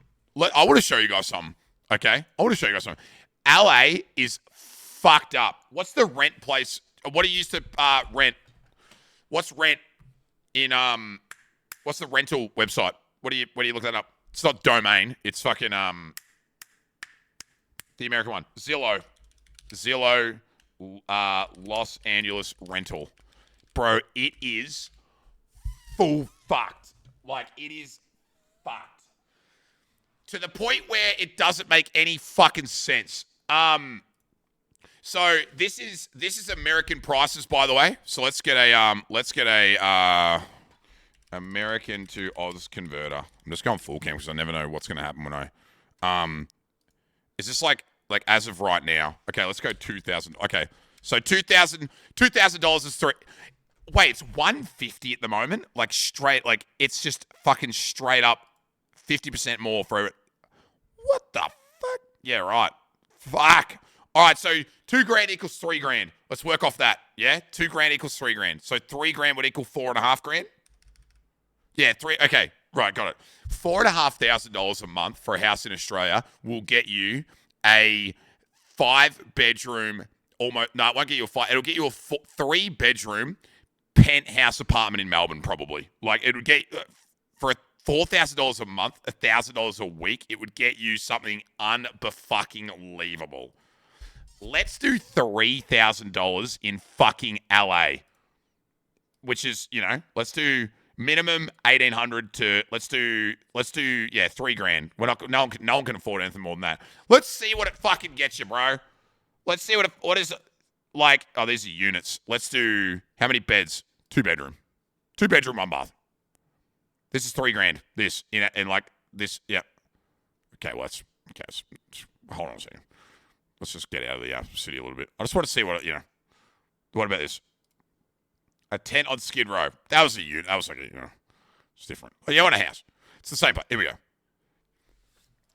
I want to show you guys something. Okay, I want to show you guys something. LA is fucked up. What's the rent place? What do you used to rent? What's rent in What's the rental website? What do you look that up? It's not Domain. It's fucking the American one. Zillow. Los Angeles rental. Bro, it is full fucked. Like, it is fucked. To the point where it doesn't make any fucking sense. So this is American prices, by the way. So let's get a American to Oz converter. I'm just going full cam because I never know what's gonna happen when I is this like as of right now? Okay, let's go 2,000. Okay, so $2,000 is three. Wait, it's 150 at the moment. Like straight, like it's just fucking straight up 50% more for it. What the fuck? Yeah, right. Fuck. All right, so $2,000 equals $3,000. Let's work off that. Yeah, $2,000 equals $3,000. So $3,000 would equal $4,500. Yeah, okay, right, got it. $4,500 a month for a house in Australia will get you a 5-bedroom. Almost no, it won't get you a 5. It'll get you a 3-bedroom penthouse apartment in Melbourne, probably. Like it would get for $4,000 a month, $1,000 a week. It would get you something unbefucking-leavable. Let's do $3,000 in fucking LA, which is, you know, let's do minimum 1,800 to let's do yeah, $3,000. We're not no one can afford anything more than that. Let's see what it fucking gets you, bro. Let's see what is like. Oh, these are units. Let's do how many beds? 2-bedroom, 2-bedroom, 1 bath. This is $3,000. This in like this. Yeah. Okay. Well, let's hold on a second. Let's just get out of the city a little bit. I just want to see what, you know. What about this? A tent on Skid Row. That was a unit. That was like, you know, it's different. Oh, you want a house. It's the same part. Here we go.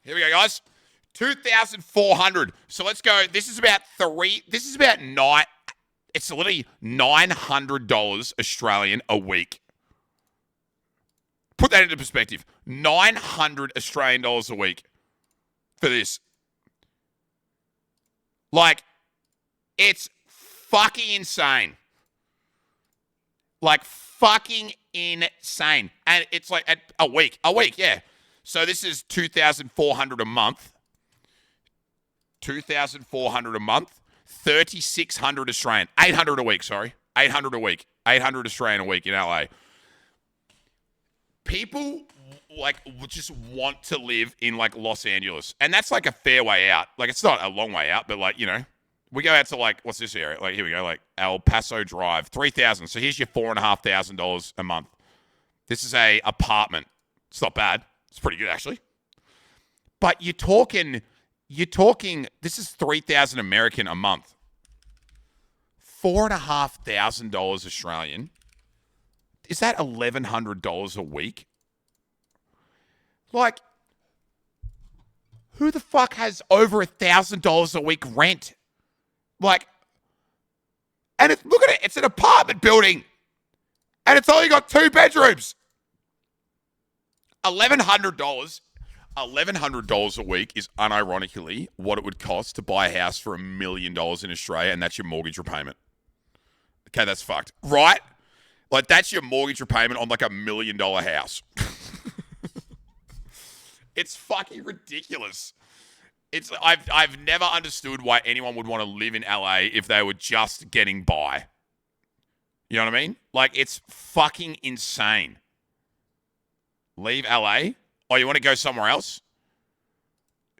Here we go, guys. 2,400. So let's go. This is about it's literally $900 Australian a week. Put that into perspective. 900 Australian dollars a week for this. Like, it's fucking insane. Like, fucking insane. And it's like a week, yeah. So this is 2,400 a month. 2,400 a month. 3,600 Australian. 800 a week, sorry. 800 a week. 800 Australian a week in LA. People like just want to live in like Los Angeles, and that's like a fair way out. Like it's not a long way out, but like, you know, we go out to like, what's this area? Like here we go, like El Paso Drive, 3,000. So here's your $4,500 a month. This is a apartment. It's not bad. It's pretty good actually. But you're talking. This is 3,000 American a month. $4,500 Australian. Is that $1,100 a week? Like, who the fuck has over $1,000 a week rent? Like, and look at it, it's an apartment building, and it's only got 2 bedrooms. $1,100 a week is unironically what it would cost to buy a house for $1 million in Australia, and that's your mortgage repayment. Okay, that's fucked, right? Like, that's your mortgage repayment on like $1 million house. It's fucking ridiculous. I've never understood why anyone would want to live in LA if they were just getting by. You know what I mean? Like, it's fucking insane. Leave LA? Oh, you want to go somewhere else?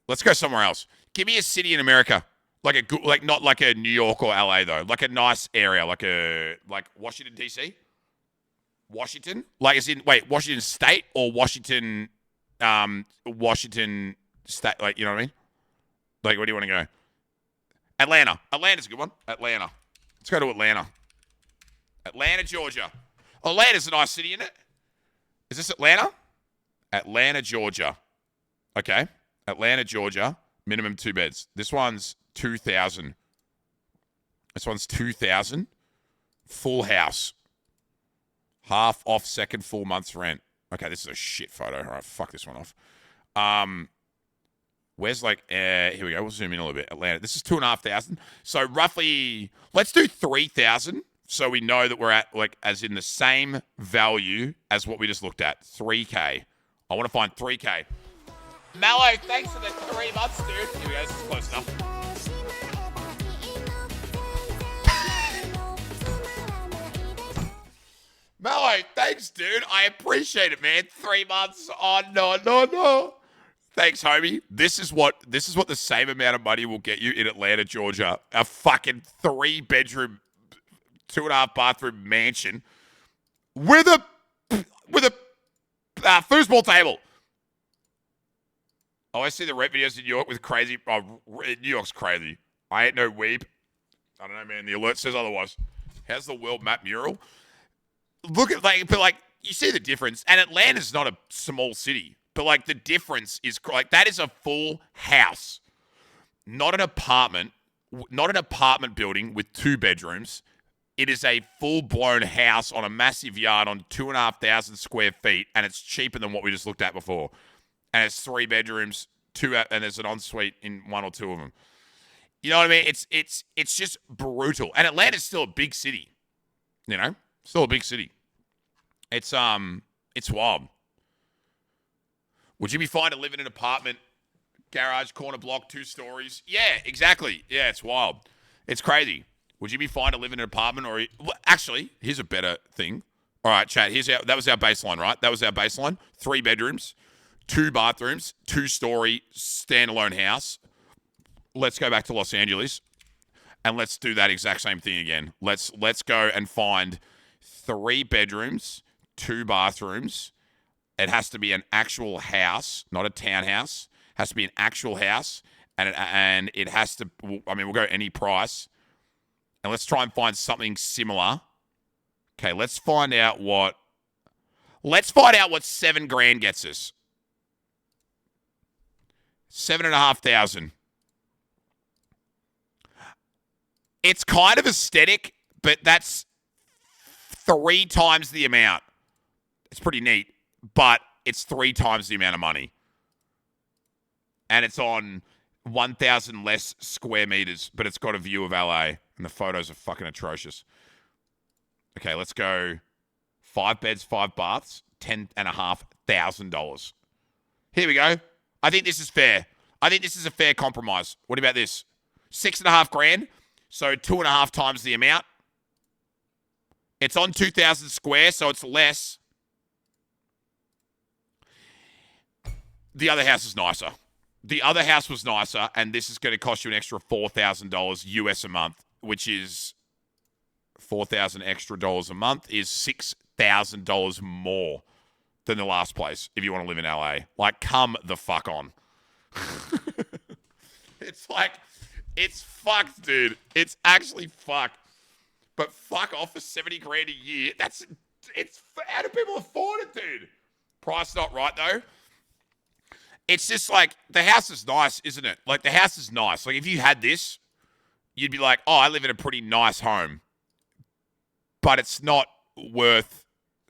Let's go somewhere else. Give me a city in America. Like a good, like not like a New York or LA though. Like a nice area, like Washington DC. Washington, like as in Washington State or Washington State, like you know what I mean? Like where do you want to go? Atlanta. Atlanta's a good one. Atlanta. Let's go to Atlanta. Atlanta, Georgia. Atlanta's a nice city, isn't it? Is this Atlanta? Atlanta, Georgia. Okay. Atlanta, Georgia. Minimum 2 beds. This one's 2,000. This one's 2,000. Full house. Half off second full month's rent. Okay, this is a shit photo. All right, fuck this one off. Where's here we go. We'll zoom in a little bit. Atlanta. This is 2,500. So roughly, let's do 3,000. So we know that we're at as in the same value as what we just looked at. 3K. I want to find 3K. Mallow, thanks for the 3 months, dude. Here we go. This is close enough. Mallow, thanks, dude. I appreciate it, man. 3 months. Oh, no. Thanks, homie. This is what the same amount of money will get you in Atlanta, Georgia. A fucking 3-bedroom, 2.5 bathroom mansion with a foosball table. Oh, I see the rent videos in New York with crazy. Oh, New York's crazy. I ain't no weeb. I don't know, man. The alert says otherwise. How's the world map mural? Look at you see the difference. And Atlanta's not a small city, but the difference is that is a full house, not an apartment building with 2 bedrooms. It is a full-blown house on a massive yard on 2,500 square feet, and it's cheaper than what we just looked at before. And it's 3 bedrooms, and there's an ensuite in 1 or 2 of them. You know what I mean? It's just brutal. And Atlanta's still a big city. You know? Still a big city. It's wild. Would you be fine to live in an apartment, garage, corner block, 2 stories? Yeah, exactly. Yeah, it's wild. It's crazy. Would you be fine to live in an apartment actually, here's a better thing. All right, chat, that was our baseline, right? That was our baseline. 3 bedrooms, 2 bathrooms, 2-story standalone house. Let's go back to Los Angeles and let's do that exact same thing again. Let's go and find 3 bedrooms, 2 bathrooms. It has to be an actual house, not a townhouse. It has to be an actual house, and it has to. I mean, we'll go any price, and let's try and find something similar. Okay, let's find out what 7 grand gets us. 7,500. It's kind of aesthetic, but that's 3 times the amount. It's pretty neat, but it's 3 times the amount of money. And it's on 1,000 less square meters, but it's got a view of LA, and the photos are fucking atrocious. Okay, let's go 5 beds, 5 baths, $10,500. Here we go. I think this is fair. I think this is a fair compromise. What about this? 6.5 grand, so 2.5 times the amount. It's on 2,000 square, so it's less. The other house is nicer. The other house was nicer, and this is going to cost you an extra $4,000 US a month, which is $4,000 extra dollars a month is $6,000 more than the last place if you want to live in LA. Come the fuck on. It's fucked, dude. It's actually fucked. But fuck off for 70 grand a year. How do people afford it, dude? Price not right, though. It's just the house is nice, isn't it? The house is nice. If you had this, you'd be like, oh, I live in a pretty nice home. But it's not worth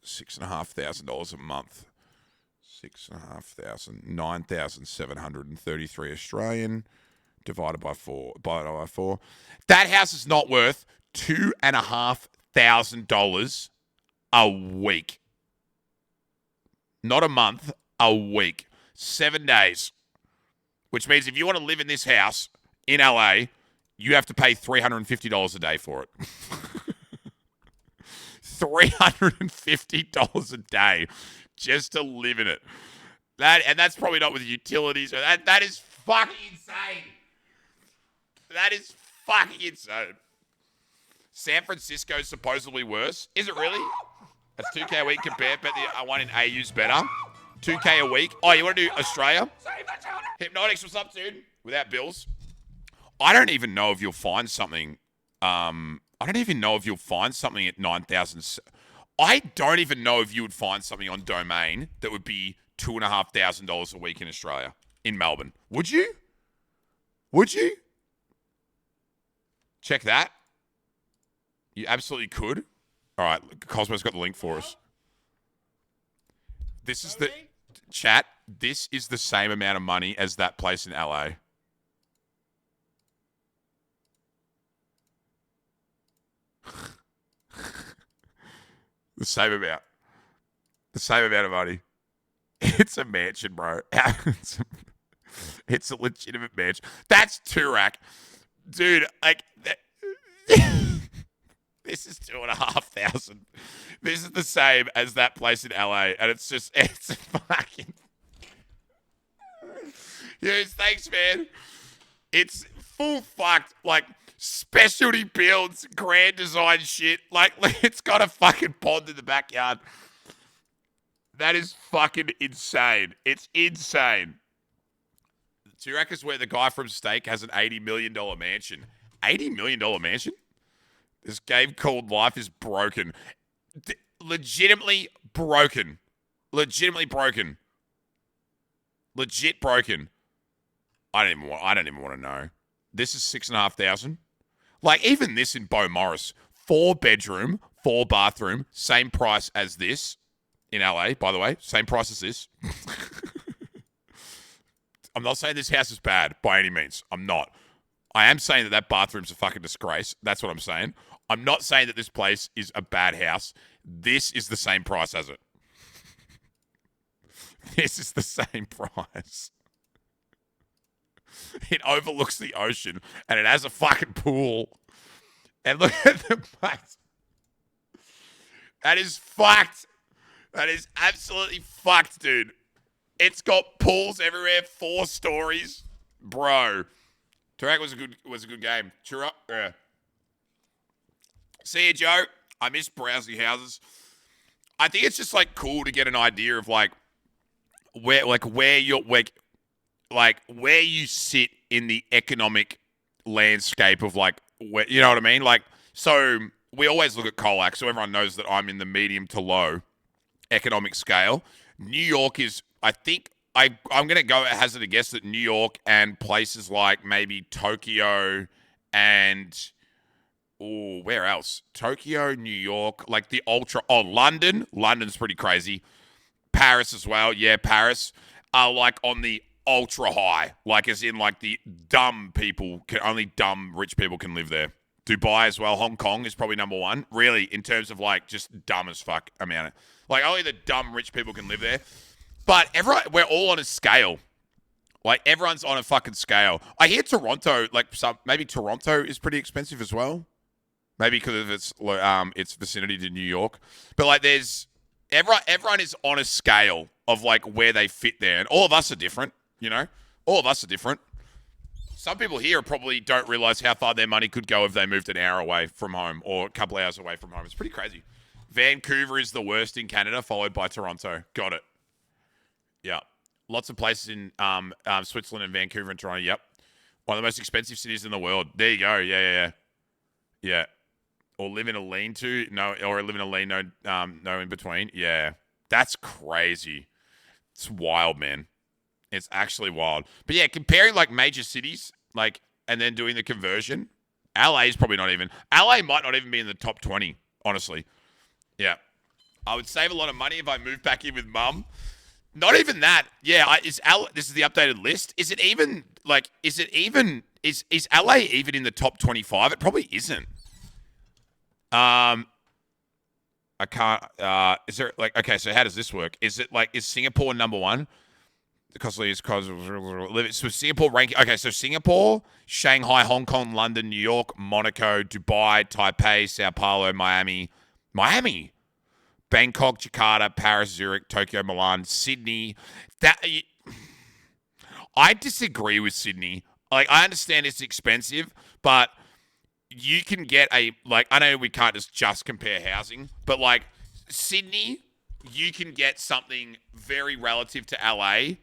$6,500 a month. 6,500, 9,733 Australian divided by 4. That house is not worth $2,500 a week. Not a month, a week. 7 days. Which means if you want to live in this house in LA, you have to pay $350 a day for it. $350 a day just to live in it. And that's probably not with utilities. That is fucking insane. That is fucking insane. San Francisco's supposedly worse. Is it really? That's 2K a week compared, but the one in AU's better. 2K a week. Oh, you want to do Australia? Hypnotics, what's up, dude? Without bills. I don't even know if you'll find something. I don't even know if you'll find something at 9,000. I don't even know if you would find something on Domain that would be $2,500 a week in Australia, in Melbourne. Would you? Would you? Check that. You absolutely could. All right, Cosmo's got the link for us. This is the chat. This is the same amount of money as that place in LA. The same amount. The same amount of money. It's a mansion, bro. It's a legitimate mansion. That's Turak. Dude, like, this is 2,500. This is the same as that place in LA, and it's fucking. Yes, thanks, man. It's full fucked, like, specialty builds, grand design shit. Like, it's got a fucking pond in the backyard. That is fucking insane. It's insane. Turak is where the guy from Steak has an $80 million mansion. $80 million mansion? This game called Life is broken. Legitimately broken. Legitimately broken. Legit broken. I don't even want to know. This is 6,500. Like, even this in Beaumaris, 4 bedroom, 4 bathroom, same price as this in LA, by the way. Same price as this. I'm not saying this house is bad by any means. I'm not. I am saying that bathroom's a fucking disgrace. That's what I'm saying. I'm not saying that this place is a bad house. This is the same price as it. This is the same price. It overlooks the ocean, and it has a fucking pool. And look at the place. That is fucked. That is absolutely fucked, dude. It's got pools everywhere, 4 stories. Bro. Turak was a good game. Churro. Yeah. See you, Joe. I miss browsing houses. I think it's just like cool to get an idea of like where you sit in the economic landscape of like where, you know what I mean? Like, so we always look at Colac, so everyone knows that I'm in the medium to low economic scale. New York is, I think, I'm going to go hazard a guess that New York and places like maybe Tokyo and, where else? Tokyo, New York, like the London. London's pretty crazy. Paris as well. Yeah, Paris are like on the ultra high, like as in like the only dumb rich people can live there. Dubai as well. Hong Kong is probably number 1, really, in terms of like just dumb as fuck amount of, like only the dumb rich people can live there. But we're all on a scale. Like, everyone's on a fucking scale. I hear Toronto, like, maybe Toronto is pretty expensive as well. Maybe because of its vicinity to New York. But, like, everyone is on a scale of, like, where they fit there. And all of us are different, you know? All of us are different. Some people here probably don't realize how far their money could go if they moved an hour away from home or a couple hours away from home. It's pretty crazy. Vancouver is the worst in Canada, followed by Toronto. Got it. Yeah. Lots of places in Switzerland and Vancouver and Toronto. Yep. One of the most expensive cities in the world. There you go. Yeah. Or live in a lean-to. No, or live in a lean, no in between. Yeah. That's crazy. It's wild, man. It's actually wild. But yeah, comparing like major cities, like, and then doing the conversion, LA is probably not even. LA might not even be in the top 20, honestly. Yeah. I would save a lot of money if I moved back in with mum. Not even that. Yeah, this is the updated list. Is LA even in the top 25? It probably isn't. I can't, is there like, okay, so how does this work? Is Singapore number 1? So Singapore ranking, okay, so Singapore, Shanghai, Hong Kong, London, New York, Monaco, Dubai, Taipei, Sao Paulo, Miami, Bangkok, Jakarta, Paris, Zurich, Tokyo, Milan, Sydney. I disagree with Sydney. Like, I understand it's expensive, but you can get I know we can't just compare housing, but like Sydney, you can get something very relative to LA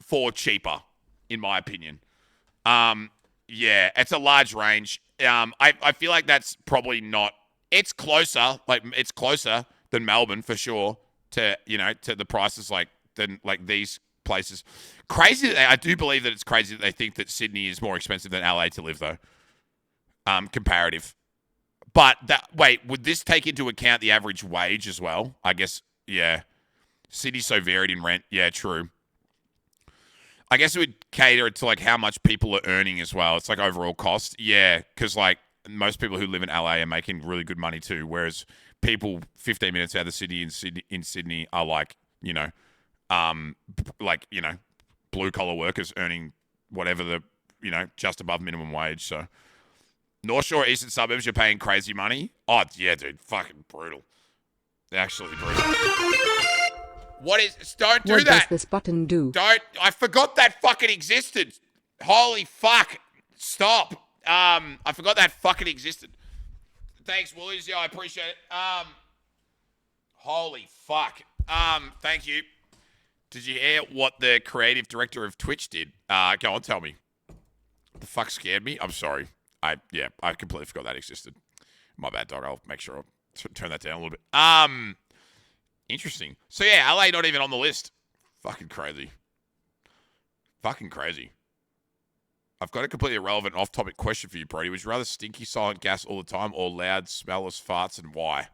for cheaper, in my opinion. Yeah, it's a large range. I feel like that's probably not. It's closer, it's closer than Melbourne for sure. To the prices than these places. Crazy. I do believe that it's crazy that they think that Sydney is more expensive than LA to live though. Comparative. But would this take into account the average wage as well? I guess, yeah. City's so varied in rent. Yeah, true. I guess it would cater to how much people are earning as well. It's overall cost. Yeah, because most people who live in LA are making really good money too, whereas people 15 minutes out of the city in Sydney are blue collar workers earning whatever the just above minimum wage. So North Shore, eastern suburbs, you're paying crazy money. Oh yeah, dude, fucking brutal. Absolutely brutal. Don't do what that. What does this button do? I forgot that fucking existed. Holy fuck. Stop. I forgot that fucking existed. Thanks, Woolies. Yeah, I appreciate it. Holy fuck. Thank you. Did you hear what the creative director of Twitch did? Go on, tell me. The fuck scared me? I'm sorry. I completely forgot that existed. My bad, dog. I'll make sure I'll turn that down a little bit. Interesting. So yeah, LA not even on the list. Fucking crazy. Fucking crazy. I've got a completely irrelevant off-topic question for you, Brody. Would you rather stinky silent gas all the time or loud smellless farts, and why?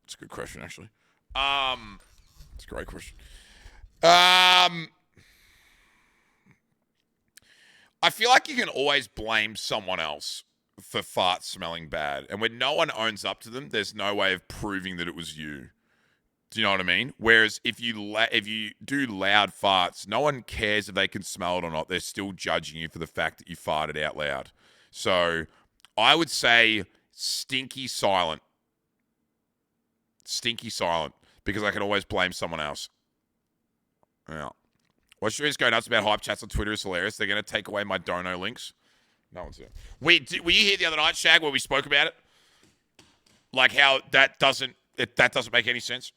It's a good question, actually. It's a great question. I feel like you can always blame someone else for farts smelling bad. And when no one owns up to them, there's no way of proving that it was you. Do you know what I mean? Whereas if you do loud farts, no one cares if they can smell it or not. They're still judging you for the fact that you farted out loud. So I would say stinky silent. Stinky silent. Because I can always blame someone else. Yeah. What's your going nuts about hype chats on Twitter is hilarious. They're going to take away my dono links. No one's there. Were you here the other night, Shag, where we spoke about it? How that doesn't make any sense.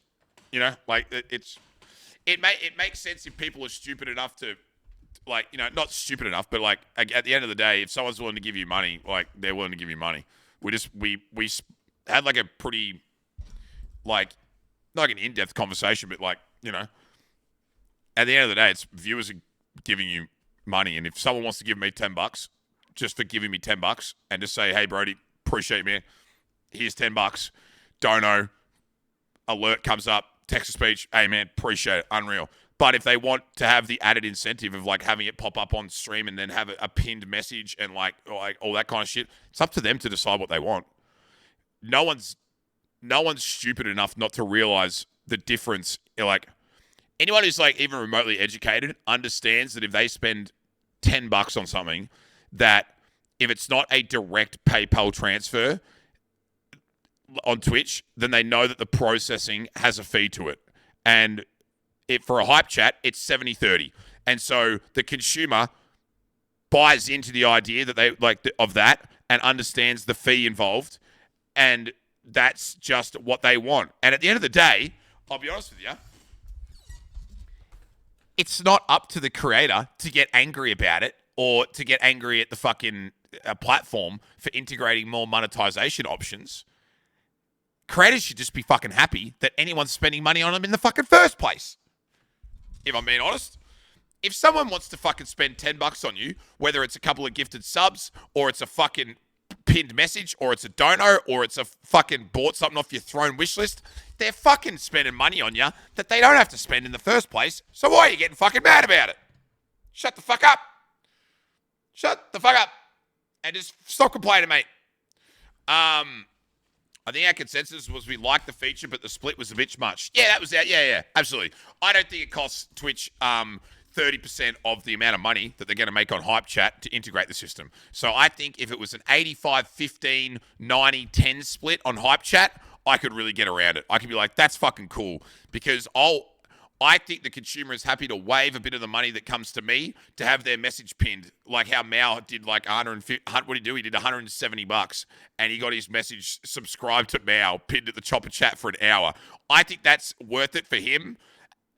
It makes sense if people are stupid enough to, not stupid enough, but at the end of the day, if someone's willing to give you money, they're willing to give you money. We had a pretty, not an in-depth conversation, but at the end of the day, it's viewers are giving you money, and if someone wants to give me $10 just for giving me $10 and just say, hey Brody, appreciate it, man. Here's $10. Dono. Alert comes up. Text to speech. Hey man, appreciate it. Unreal. But if they want to have the added incentive of having it pop up on stream and then have a pinned message and all that kind of shit, it's up to them to decide what they want. No one's stupid enough not to realize the difference. Anyone who's even remotely educated understands that if they spend $10 on something, that if it's not a direct PayPal transfer on Twitch, then they know that the processing has a fee to it. And for a hype chat, it's 70-30. And so the consumer buys into the idea that they of that and understands the fee involved. And that's just what they want. And at the end of the day, I'll be honest with you, it's not up to the creator to get angry about it or to get angry at the fucking platform for integrating more monetization options. Creators should just be fucking happy that anyone's spending money on them in the fucking first place. If I'm being honest. If someone wants to fucking spend $10 on you, whether it's a couple of gifted subs or it's a fucking pinned message or it's a dono or it's a fucking bought something off your throne wish list, they're fucking spending money on you that they don't have to spend in the first place. So why are you getting fucking mad about it? Shut the fuck up. Shut the fuck up. And just stop complaining, mate. I think our consensus was we liked the feature, but the split was a bit much. Yeah, that was out. Yeah, absolutely. I don't think it costs Twitch 30% of the amount of money that they're going to make on Hype Chat to integrate the system. So I think if it was an 85-15, 90-10 split on Hype Chat, I could really get around it. I could be like, that's fucking cool. Because I think the consumer is happy to waive a bit of the money that comes to me to have their message pinned, like how Mao did like 150. What did he do? He did $170, and he got his message subscribed to Mao pinned at the Chopper chat for an hour. I think that's worth it for him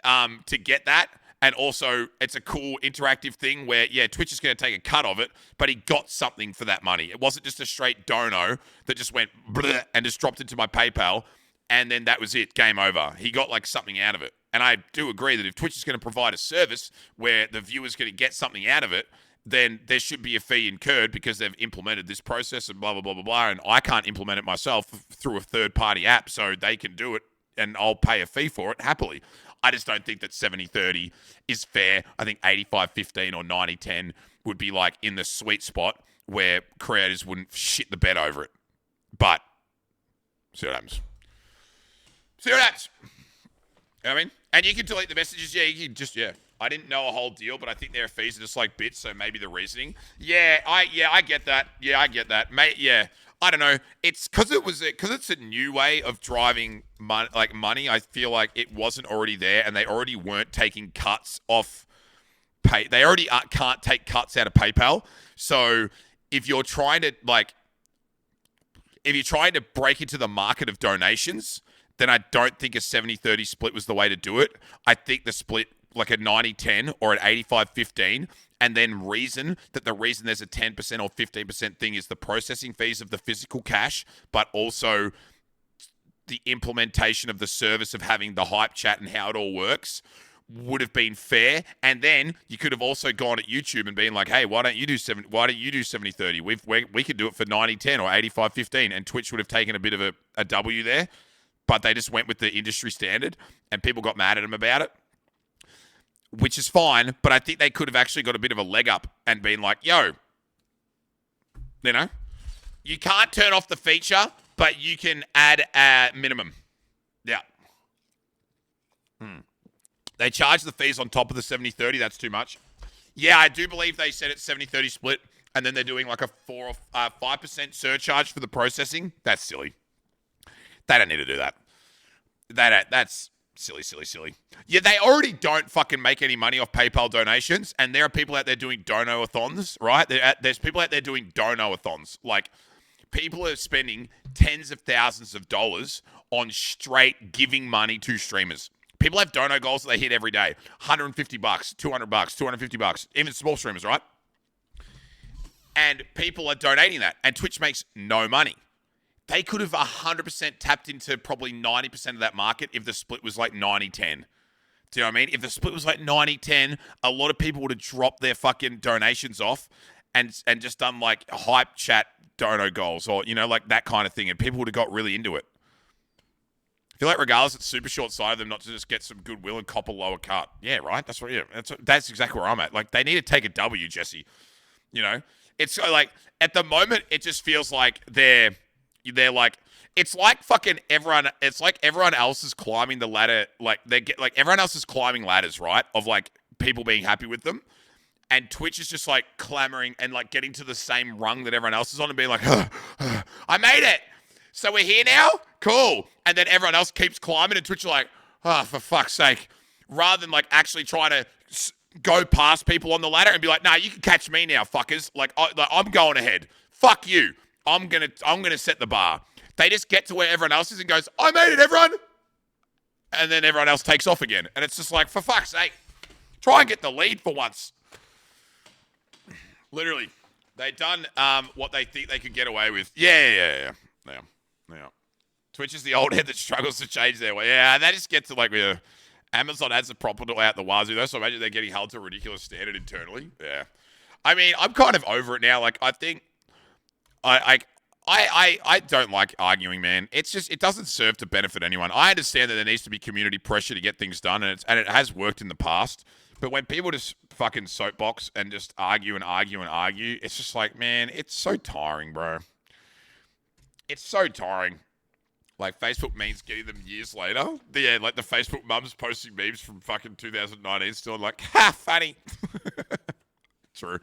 to get that. And also, it's a cool interactive thing where, yeah, Twitch is going to take a cut of it, but he got something for that money. It wasn't just a straight dono that just went bleh and just dropped into my PayPal, and then that was it, game over. He got like something out of it. And I do agree that if Twitch is going to provide a service where the viewer's going to get something out of it, then there should be a fee incurred because they've implemented this process and blah, blah, blah, blah, blah. And I can't implement it myself through a third-party app, so they can do it, and I'll pay a fee for it happily. I just don't think that 70-30 is fair. I think 85-15 or 90-10 would be like in the sweet spot where creators wouldn't shit the bed over it. But, see what happens. See what happens. You know what I mean? And you can delete the messages. Yeah, you can just, yeah. I didn't know a whole deal, but I think their fees are just like bits, so maybe the reasoning. Yeah, I get that. Yeah, I get that. Mate, yeah. I don't know. It's because it's a new way of driving money. I feel like it wasn't already there, and they already weren't taking cuts off pay. They already can't take cuts out of PayPal. So if you're trying to break into the market of donations, then I don't think a 70-30 split was the way to do it. I think the split like a 90-10 or an 85-15, and then reason that the reason there's a 10% or 15% thing is the processing fees of the physical cash, but also the implementation of the service of having the hype chat and how it all works would have been fair. And then you could have also gone at YouTube and been like, hey, why don't you do 70-30? We could do it for 90-10 or 85-15, and Twitch would have taken a bit of a W there, but they just went with the industry standard and people got mad at them about it, which is fine, but I think they could have actually got a bit of a leg up and been like, yo, you know, you can't turn off the feature, but you can add a minimum. Yeah. They charge the fees on top of the 70-30. That's too much. Yeah, I do believe they said it's 70-30 split, and then they're doing like a 4 or 5% surcharge for the processing. That's silly. They don't need to do that. That's silly. Yeah, they already don't fucking make any money off PayPal donations, and there are people out there doing dono-a-thons, right? There's people out there doing dono-a-thons. Like, people are spending tens of thousands of dollars on straight giving money to streamers. People have dono goals that they hit every day. $150, $200, $250, even small streamers, right? And people are donating that, and Twitch makes no money. They could have 100% tapped into probably 90% of that market if the split was like 90-10. Do you know what I mean? If the split was like 90-10, a lot of people would have dropped their fucking donations off and just done like hype chat dono goals or, you know, like that kind of thing. And people would have got really into it. I feel like regardless, it's super short-sighted of them not to just get some goodwill and cop a lower cut. Yeah, right? That's exactly where I'm at. Like, they need to take a W, Jesse. You know? It's like, at the moment, it just feels like they're like, it's like fucking everyone, it's like everyone else is climbing the ladder, like everyone else is climbing ladders, right? Of like people being happy with them. And Twitch is just like clamoring and like getting to the same rung that everyone else is on and being like, I made it. So we're here now? Cool. And then everyone else keeps climbing and Twitch is like, oh, for fuck's sake. Rather than like actually trying to go past people on the ladder and be like, nah, you can catch me now, fuckers. Like I'm going ahead. Fuck you. I'm gonna set the bar. They just get to where everyone else is and goes, I made it, everyone. And then everyone else takes off again. And it's just like, for fuck's sake, try and get the lead for once. Literally. They done what they think they could get away with. Yeah. Twitch is the old head that struggles to change their way. Yeah, they just get to like where Amazon has a proper out the wazoo though, so imagine they're getting held to a ridiculous standard internally. Yeah. I mean, I'm kind of over it now. Like, I think I don't like arguing, man. It's just, it doesn't serve to benefit anyone. I understand that there needs to be community pressure to get things done, and it has worked in the past. But when people just fucking soapbox and just argue, it's just like, man, it's so tiring, bro. It's so tiring. Like, Facebook memes getting them years later. Yeah, like the Facebook mums posting memes from fucking 2019 still like, ha, funny. True.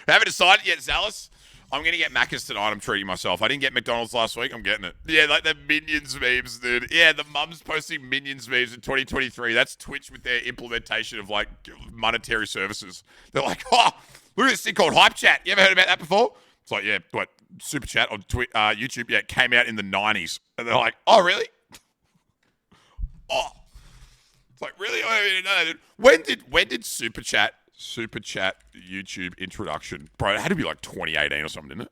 Haven't decided yet, Zealous. I'm going to get Macca's tonight. I'm treating myself. I didn't get McDonald's last week. I'm getting it. Yeah, like the Minions memes, dude. Yeah, the mums posting Minions memes in 2023. That's Twitch with their implementation of, like, monetary services. They're like, oh, look at this thing called Hype Chat. You ever heard about that before? It's like, yeah, what, Super Chat on YouTube? Yeah, it came out in the 90s. And they're like, oh, really? Oh. It's like, really? I didn't know that, dude. When did Super Chat YouTube introduction? Bro, it had to be like 2018 or something, didn't it?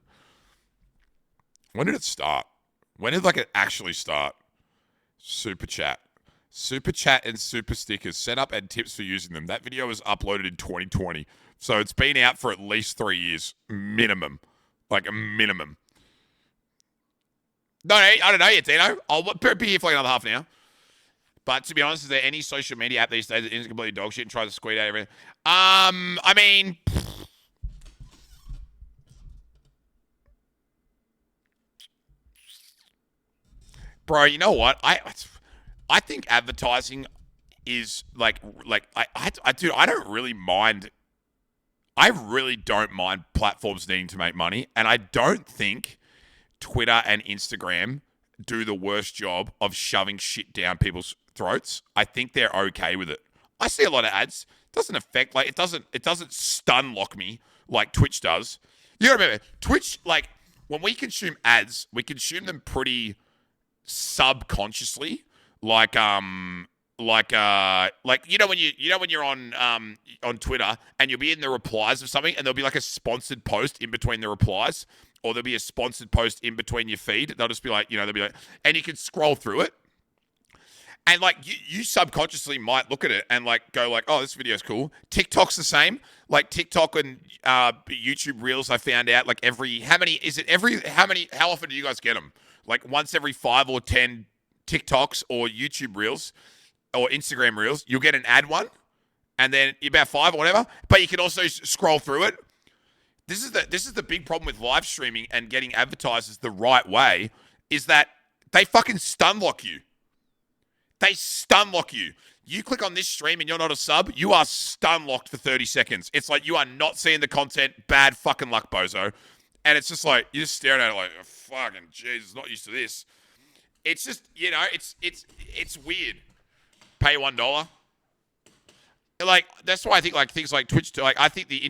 When did it start? When did like it actually start? Super Chat and Super Stickers, setup and tips for using them. That video was uploaded in 2020. So it's been out for at least 3 years. Minimum. Like a minimum. No, I don't know yet, Dino. I'll be here for like another half an hour. But to be honest, is there any social media app these days that is completely dog shit and tries to squeeze out everything? I mean, bro, you know what? I think advertising is like dude, I don't really mind. I really don't mind platforms needing to make money, and I don't think Twitter and Instagram do the worst job of shoving shit down people's throats. I think they're okay with it. I see a lot of ads. It doesn't affect, like, it doesn't stun lock me like Twitch does. You gotta remember, Twitch, like, when we consume ads, we consume them pretty subconsciously. Like when you're on Twitter and you'll be in the replies of something and there'll be like a sponsored post in between the replies, or there'll be a sponsored post in between your feed. They'll just be like, they'll be like, and you can scroll through it. And like you subconsciously might look at it and like go like, oh, this video's cool. TikTok's the same. Like TikTok and YouTube Reels, I found out like how often do you guys get them? Like once every 5 or 10 TikToks or YouTube Reels or Instagram Reels, you'll get an ad one, and then about 5 or whatever. But you can also scroll through it. This is the big problem with live streaming and getting advertisers the right way, is that they fucking stun lock you. They stun lock you. You click on this stream and you're not a sub, you are stun locked for 30 seconds. It's like you are not seeing the content. Bad fucking luck, bozo. And it's just like, you're just staring at it like, oh, fucking Jesus, not used to this. It's just, it's weird. Pay $1. Like, that's why I think like things like Twitch, like I think the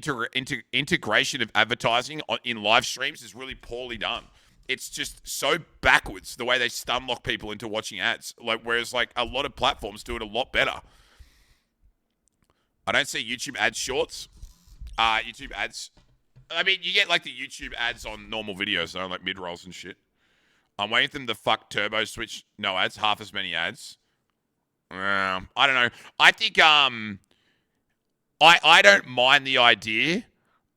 integration of advertising in live streams is really poorly done. It's just so backwards the way they stun lock people into watching ads. Like, whereas like a lot of platforms do it a lot better. I don't see YouTube ads shorts. YouTube ads. I mean, you get like the YouTube ads on normal videos, though, like mid rolls and shit. I'm waiting for them to fuck Turbo Switch. No ads, half as many ads. I don't know. I think I don't mind the idea.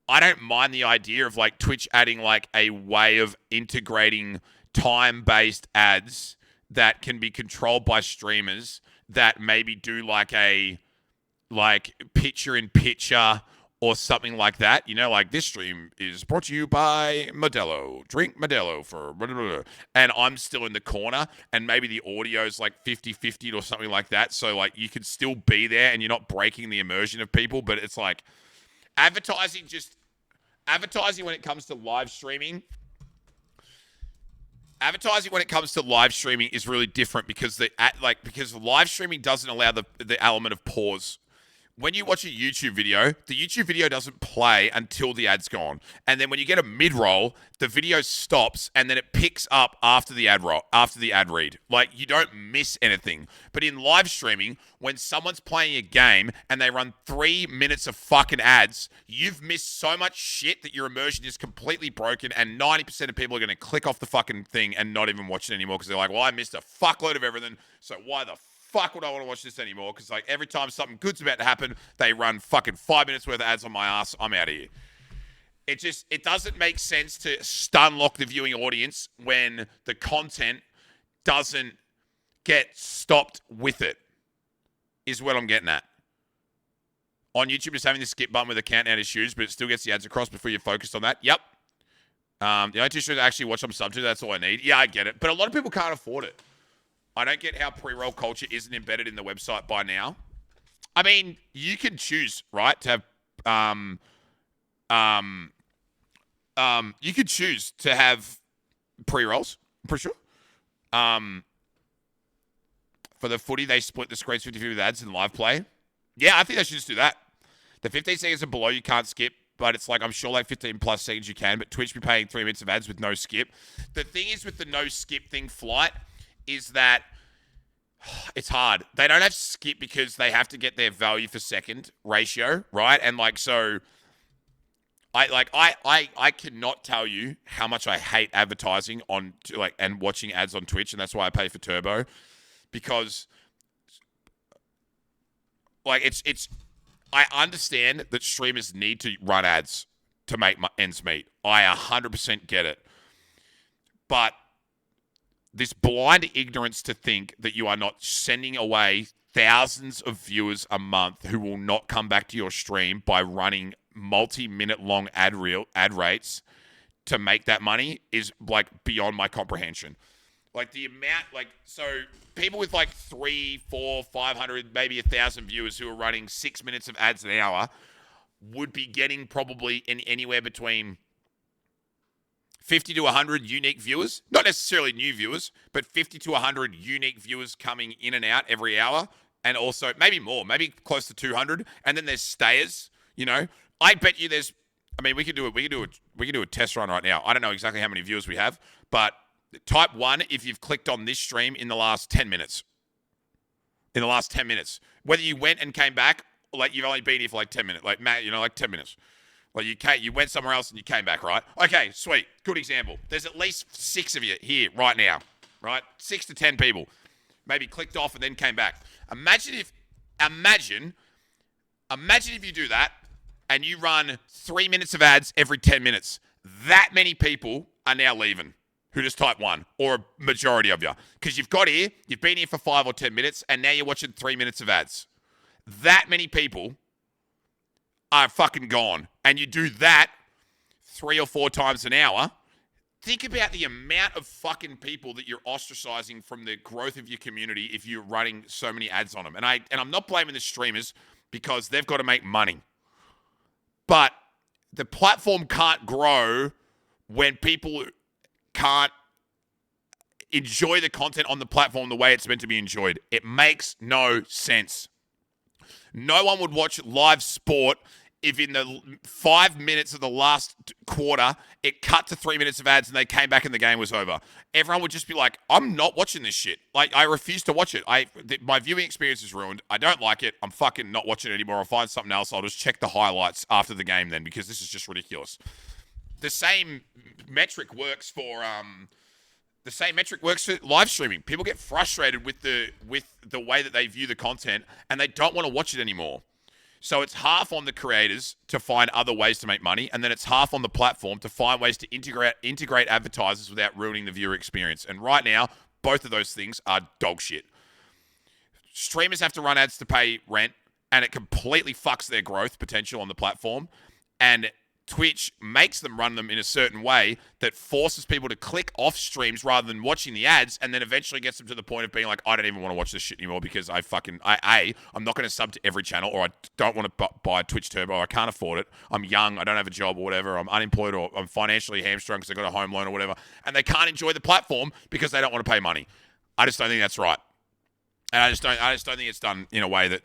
I don't mind the idea of like Twitch adding like a way of integrating time-based ads that can be controlled by streamers that maybe do like a picture-in-picture or something like that. Like this stream is brought to you by Modelo. Drink Modelo for blah, blah, blah. And I'm still in the corner and maybe the audio's like 50-50 or something like that. So like you can still be there and you're not breaking the immersion of people, but it's like advertising when it comes to live streaming. Advertising when it comes to live streaming is really different because live streaming doesn't allow the element of pause. When you watch a YouTube video, the YouTube video doesn't play until the ad's gone. And then when you get a mid-roll, the video stops and then it picks up after the ad read. Like, you don't miss anything. But in live streaming, when someone's playing a game and they run 3 minutes of fucking ads, you've missed so much shit that your immersion is completely broken, and 90% of people are going to click off the fucking thing and not even watch it anymore because they're like, well, I missed a fuckload of everything, so why the fuck would I want to watch this anymore? Because like every time something good's about to happen, they run fucking 5 minutes worth of ads on my ass. I'm out of here. It doesn't make sense to stun lock the viewing audience when the content doesn't get stopped with it, is what I'm getting at. On YouTube, just having this skip button with a countdown issues, but it still gets the ads across before you're focused on that. Yep. The only two shows I actually watch I'm sub to, that's all I need. Yeah, I get it. But a lot of people can't afford it. I don't get how pre-roll culture isn't embedded in the website by now. I mean, you can choose, right, to have You could choose to have pre-rolls, I'm pretty sure. For the footy, they split the screens 50-50 with ads in live play. Yeah, I think they should just do that. The 15 seconds and below you can't skip, but it's like, I'm sure like 15 plus seconds you can, but Twitch be paying 3 minutes of ads with no skip. The thing is with the no skip thing, Flight, is that it's hard. They don't have skip because they have to get their value for second ratio, right? And like, so I cannot tell you how much I hate advertising on like and watching ads on Twitch, and that's why I pay for Turbo, because like it's I understand that streamers need to run ads to make ends meet. I 100% get it. But this blind ignorance to think that you are not sending away thousands of viewers a month who will not come back to your stream by running multi-minute long ad rates to make that money is like beyond my comprehension. Like the amount, like, so people with like 300, 400, 500, maybe 1,000 viewers who are running 6 minutes of ads an hour would be getting probably in anywhere between 50 to 100 unique viewers, not necessarily new viewers, but 50 to 100 unique viewers coming in and out every hour. And also maybe more, maybe close to 200. And then there's stayers, you know, I bet you there's, I mean, we could do a test run right now. I don't know exactly how many viewers we have, but type 1 if you've clicked on this stream in the last 10 minutes. In the last 10 minutes. Whether you went and came back, like you've only been here for like 10 minutes. Like, Matt, you know, like 10 minutes. Like you went somewhere else and you came back, right? Okay, sweet. Good example. There's at least 6 of you here right now, right? 6 to 10 people. Maybe clicked off and then came back. Imagine if you do that and you run 3 minutes of ads every 10 minutes. That many people are now leaving who just type 1, or a majority of you. Because you've got here, you've been here for 5 or 10 minutes, and now you're watching 3 minutes of ads. That many people are fucking gone. And you do that 3 or 4 times an hour. Think about the amount of fucking people that you're ostracizing from the growth of your community if you're running so many ads on them. And I'm not blaming the streamers because they've got to make money. But the platform can't grow when people can't enjoy the content on the platform the way it's meant to be enjoyed. It makes no sense. No one would watch live sport if in the 5 minutes of the last quarter, it cut to 3 minutes of ads and they came back and the game was over. Everyone would just be like, I'm not watching this shit. Like, I refuse to watch it. My viewing experience is ruined. I don't like it. I'm fucking not watching it anymore. I'll find something else. I'll just check the highlights after the game then, because this is just ridiculous. The same metric works for live streaming. People get frustrated with the way that they view the content and they don't want to watch it anymore. So it's half on the creators to find other ways to make money, and then it's half on the platform to find ways to integrate advertisers without ruining the viewer experience. And right now, both of those things are dog shit. Streamers have to run ads to pay rent, and it completely fucks their growth potential on the platform. And Twitch makes them run them in a certain way that forces people to click off streams rather than watching the ads, and then eventually gets them to the point of being like, I don't even want to watch this shit anymore because I'm not going to sub to every channel, or I don't want to buy Twitch Turbo, or I can't afford it. I'm young, I don't have a job or whatever, I'm unemployed, or I'm financially hamstrung because I got a home loan or whatever, and they can't enjoy the platform because they don't want to pay money. I just don't think that's right. And I just don't think it's done in a way that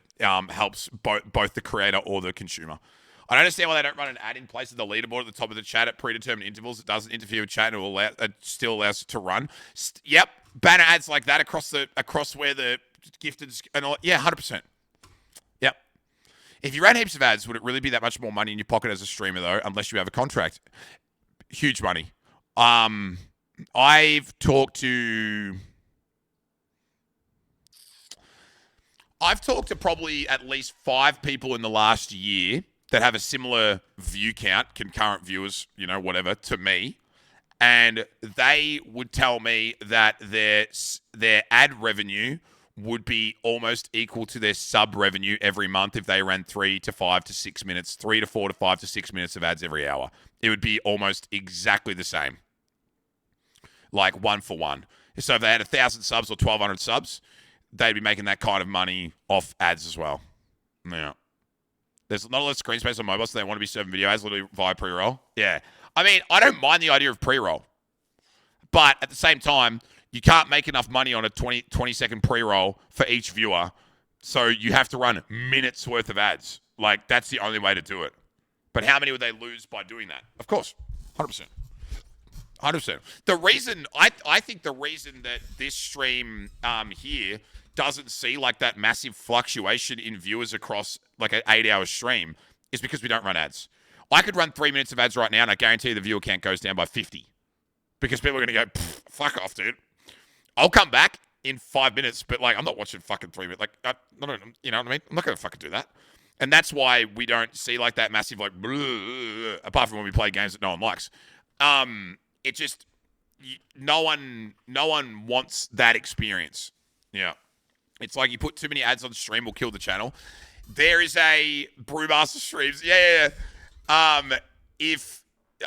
helps both the creator or the consumer. I don't understand why they don't run an ad in place of the leaderboard at the top of the chat at predetermined intervals. It doesn't interfere with chat and it still allows it to run. Yep, banner ads like that across where the gifted and all. Yeah, 100%. Yep. If you ran heaps of ads, would it really be that much more money in your pocket as a streamer though? Unless you have a contract, huge money. I've talked to probably at least 5 people in the last year that have a similar view count, concurrent viewers, you know, whatever, to me. And they would tell me that their ad revenue would be almost equal to their sub revenue every month if they ran 3 to 5 to 6 minutes, 3 to 4 to 5 to 6 minutes of ads every hour. It would be almost exactly the same. Like 1 for 1. So if they had 1,000 subs or 1,200 subs, they'd be making that kind of money off ads as well. Yeah. There's not a lot of screen space on mobile, so they want to be serving video ads literally via pre-roll. Yeah. I mean, I don't mind the idea of pre-roll. But at the same time, you can't make enough money on a 20-second pre-roll for each viewer. So you have to run minutes worth of ads. Like, that's the only way to do it. But how many would they lose by doing that? Of course, 100%. 100%. The reason, I think the reason that this stream here doesn't see like that massive fluctuation in viewers across like an 8-hour stream is because we don't run ads. I could run 3 minutes of ads right now and I guarantee the viewer count goes down by 50. Because people are going to go, fuck off, dude. I'll come back in 5 minutes, but like, I'm not watching fucking 3 minutes. Like, you know what I mean? I'm not going to fucking do that. And that's why we don't see like that massive, like, apart from when we play games that no one likes. It just, no one wants that experience. Yeah. It's like you put too many ads on the stream will kill the channel. There is a Brewmaster streams. Yeah.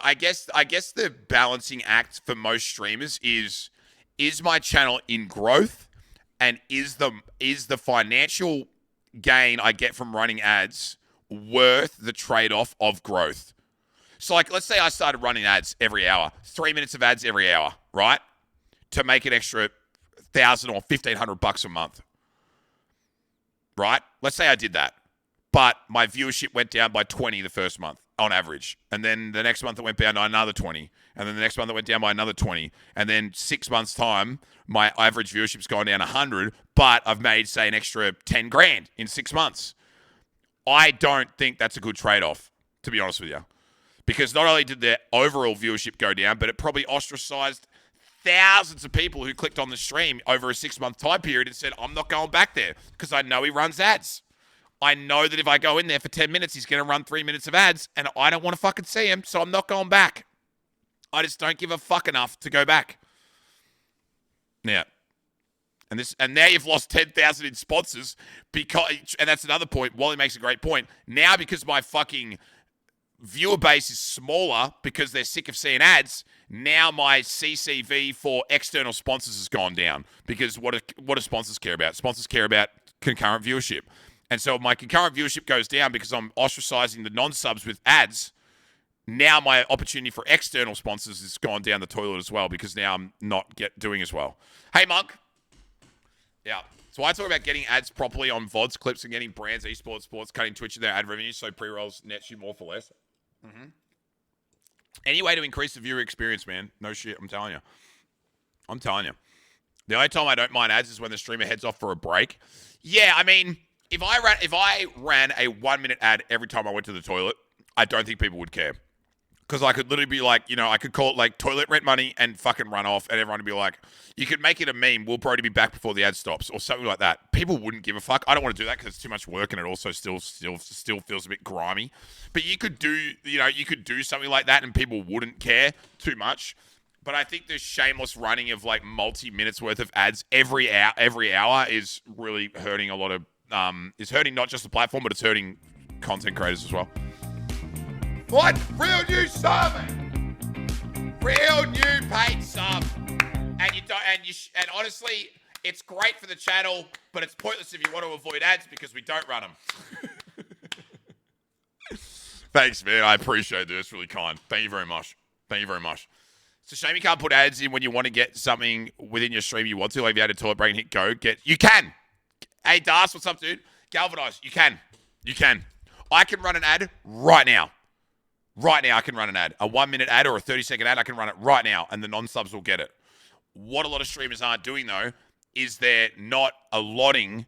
I guess the balancing act for most streamers is my channel in growth, and is the financial gain I get from running ads worth the trade-off of growth? So like, let's say I started running ads every hour, 3 minutes of ads every hour, right? To make an extra $1,000 or $1,500 a month, right? Let's say I did that, but my viewership went down by 20 the first month on average. And then the next month it went down by another 20. And then the next month it went down by another 20. And then 6 months time, my average viewership's gone down 100, but I've made, say, an extra 10 grand in 6 months. I don't think that's a good trade-off, to be honest with you. Because not only did their overall viewership go down, but it probably ostracized thousands of people who clicked on the stream over a 6-month time period and said, I'm not going back there because I know he runs ads. I know that if I go in there for 10 minutes, he's going to run 3 minutes of ads, and I don't want to fucking see him, so I'm not going back. I just don't give a fuck enough to go back. Yeah. And now you've lost 10,000 in sponsors because, and that's another point. Wally makes a great point. Now because my fucking viewer base is smaller because they're sick of seeing ads, now my CCV for external sponsors has gone down because what do sponsors care about? Sponsors care about concurrent viewership. And so my concurrent viewership goes down because I'm ostracizing the non-subs with ads. Now my opportunity for external sponsors has gone down the toilet as well because now I'm not doing as well. Hey, Monk. Yeah. So I talk about getting ads properly on VODs clips and getting brands, esports, sports, cutting Twitch in their ad revenue so pre-rolls nets you more for less. Mm-hmm. Any way to increase the viewer experience, man. No shit. I'm telling you. The only time I don't mind ads is when the streamer heads off for a break. Yeah, I mean, if I ran a 1 minute ad every time I went to the toilet, I don't think people would care. Because I could literally be like, I could call it like toilet rent money and fucking run off, and everyone would be like, you could make it a meme, we'll probably be back before the ad stops, or something like that. People wouldn't give a fuck. I don't want to do that because it's too much work and it also still feels a bit grimy. But you could do something like that and people wouldn't care too much. But I think the shameless running of like multi-minutes worth of ads every hour is really hurting a lot of, is hurting not just the platform, but it's hurting content creators as well. What? Real new sub! Real new paid sub. And honestly, it's great for the channel, but it's pointless if you want to avoid ads because we don't run them. Thanks, man. I appreciate this. It's really kind. Thank you very much. It's a shame you can't put ads in when you want to get something within your stream you want to. Like if you had a toilet break and hit go, you can. Hey, Das, what's up, dude? Galvanize. You can. I can run an ad right now. Right now, I can run an ad. A 1 minute ad or a 30-second ad, I can run it right now, and the non-subs will get it. What a lot of streamers aren't doing, though, is they're not allotting,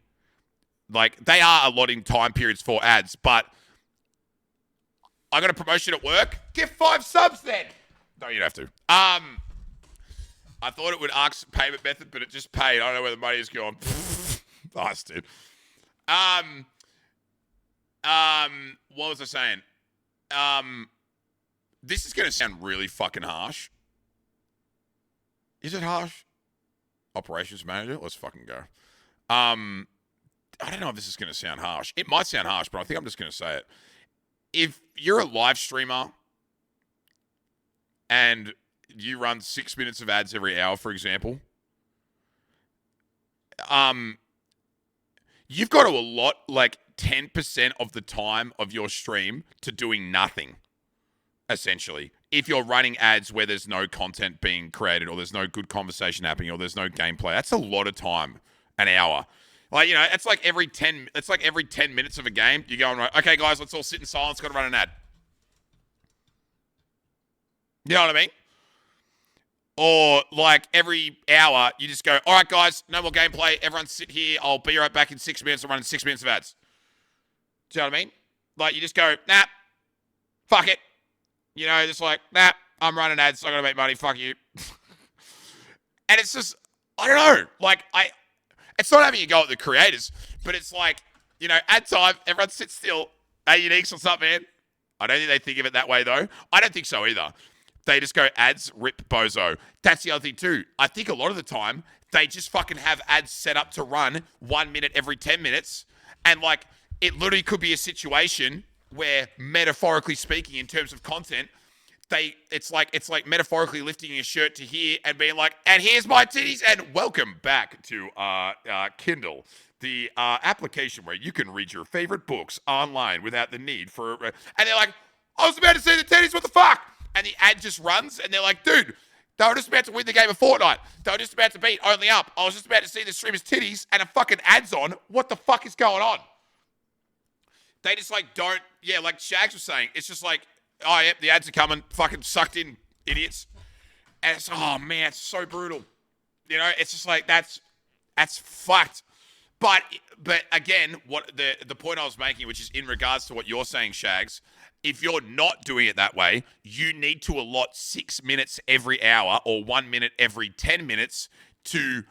they are allotting time periods for ads, but I got a promotion at work. Give 5 subs then. No, you don't have to. I thought it would ask payment method, but it just paid. I don't know where the money is going. Nice, dude. What was I saying? This is going to sound really fucking harsh. Is it harsh? Operations manager? Let's fucking go. I don't know if this is going to sound harsh. It might sound harsh, but I think I'm just going to say it. If you're a live streamer and you run 6 minutes of ads every hour, for example, you've got to allot 10% of the time of your stream to doing nothing. essentially. If you're running ads where there's no content being created or there's no good conversation happening or there's no gameplay, that's a lot of time, an hour. Like, you know, it's like every 10 minutes of a game, you're going, right, okay, guys, let's all sit in silence, got to run an ad. You know what I mean? Or like every hour, you just go, all right, guys, no more gameplay. Everyone sit here. I'll be right back in 6 minutes. I'm running 6 minutes of ads. Do you know what I mean? Like, you just go, nah, fuck it. You know, just like, nah, I'm running ads. I got to make money. Fuck you. And it's just, I don't know. Like, it's not having a go at the creators, but it's like, you know, ad time, everyone sits still. Hey, Uniques, what's up, man? I don't think they think of it that way, though. I don't think so either. They just go ads, rip, bozo. That's the other thing, too. I think a lot of the time, they just fucking have ads set up to run 1 minute every 10 minutes. And, like, it literally could be a situation where, metaphorically speaking, in terms of content, it's like metaphorically lifting your shirt to here and being like, and here's my titties, and welcome back to Kindle, the application where you can read your favorite books online without the need for... And they're like, I was about to see the titties, what the fuck? And the ad just runs, and they're like, dude, they were just about to win the game of Fortnite. They were just about to beat Only Up. I was just about to see the streamer's titties, and a fucking ad's on. What the fuck is going on? They just, like, don't... Yeah, like Shags was saying, it's just like, oh, yep, the ads are coming. Fucking sucked in, idiots. And it's, oh, man, it's so brutal. You know, it's just like, that's fucked. But again, what the point I was making, which is in regards to what you're saying, Shags, if you're not doing it that way, you need to allot 6 minutes every hour or 1 minute every 10 minutes to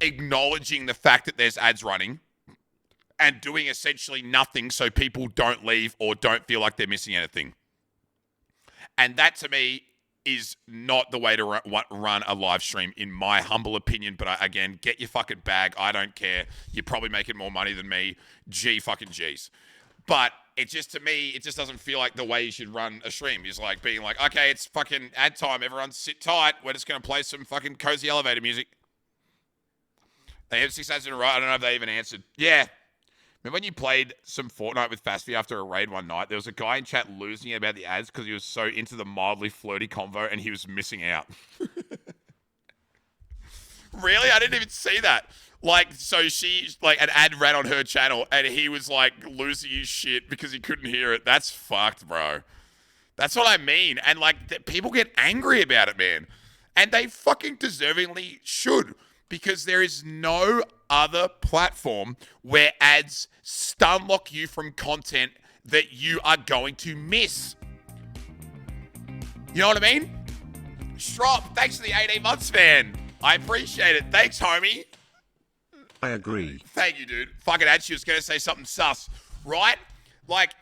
acknowledging the fact that there's ads running and doing essentially nothing so people don't leave or don't feel like they're missing anything. And that, to me, is not the way to run a live stream, in my humble opinion. But again, get your fucking bag. I don't care. You're probably making more money than me. G fucking G's. But it just, to me, it just doesn't feel like the way you should run a stream. Is like being like, okay, it's fucking ad time. Everyone sit tight. We're just going to play some fucking cozy elevator music. They have 6 ads in a row. I don't know if they even answered. Yeah. Remember when you played some Fortnite with Fasty after a raid one night? There was a guy in chat losing about the ads because he was so into the mildly flirty convo and he was missing out. Really? I didn't even see that. Like, so she, like, an ad ran on her channel and he was, like, losing his shit because he couldn't hear it. That's fucked, bro. That's what I mean. And, like, people get angry about it, man. And they fucking deservingly should, because there is no other platform where ads stun lock you from content that you are going to miss. You know what I mean? Strop, thanks for the 18 months, man. I appreciate it. Thanks, homie. I agree. Thank you, dude. Fucking ad, she was going to say something sus, right? Like,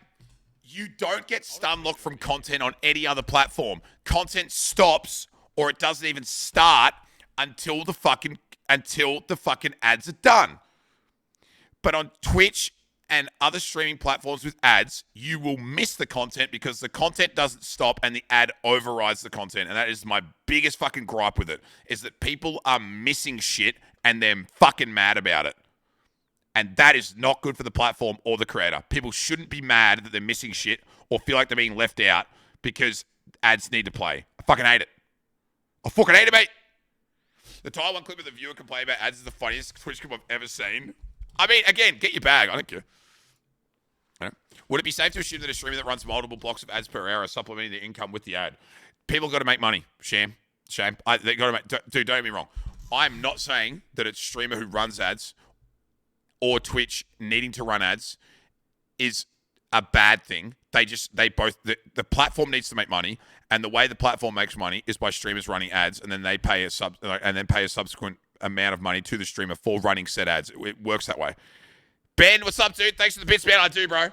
you don't get stun locked from content on any other platform. Content stops, or it doesn't even start until the fucking ads are done. But on Twitch and other streaming platforms with ads, you will miss the content because the content doesn't stop and the ad overrides the content. And that is my biggest fucking gripe with it, is that people are missing shit and they're fucking mad about it. And that is not good for the platform or the creator. People shouldn't be mad that they're missing shit or feel like they're being left out because ads need to play. I fucking hate it. I fucking hate it, mate. The Taiwan clip of the viewer complaining about ads is the funniest Twitch clip I've ever seen. I mean, again, get your bag. I don't care. Would it be safe to assume that a streamer that runs multiple blocks of ads per hour is supplementing their income with the ad? People got to make money. Shame. They got to make. Dude, don't get me wrong. I'm not saying that a streamer who runs ads or Twitch needing to run ads is a bad thing. The platform needs to make money, and the way the platform makes money is by streamers running ads, and then they pay a subsequent amount of money to the streamer for running said ads. It works that way. Ben, what's up, dude? Thanks for the bits, man. I do, bro.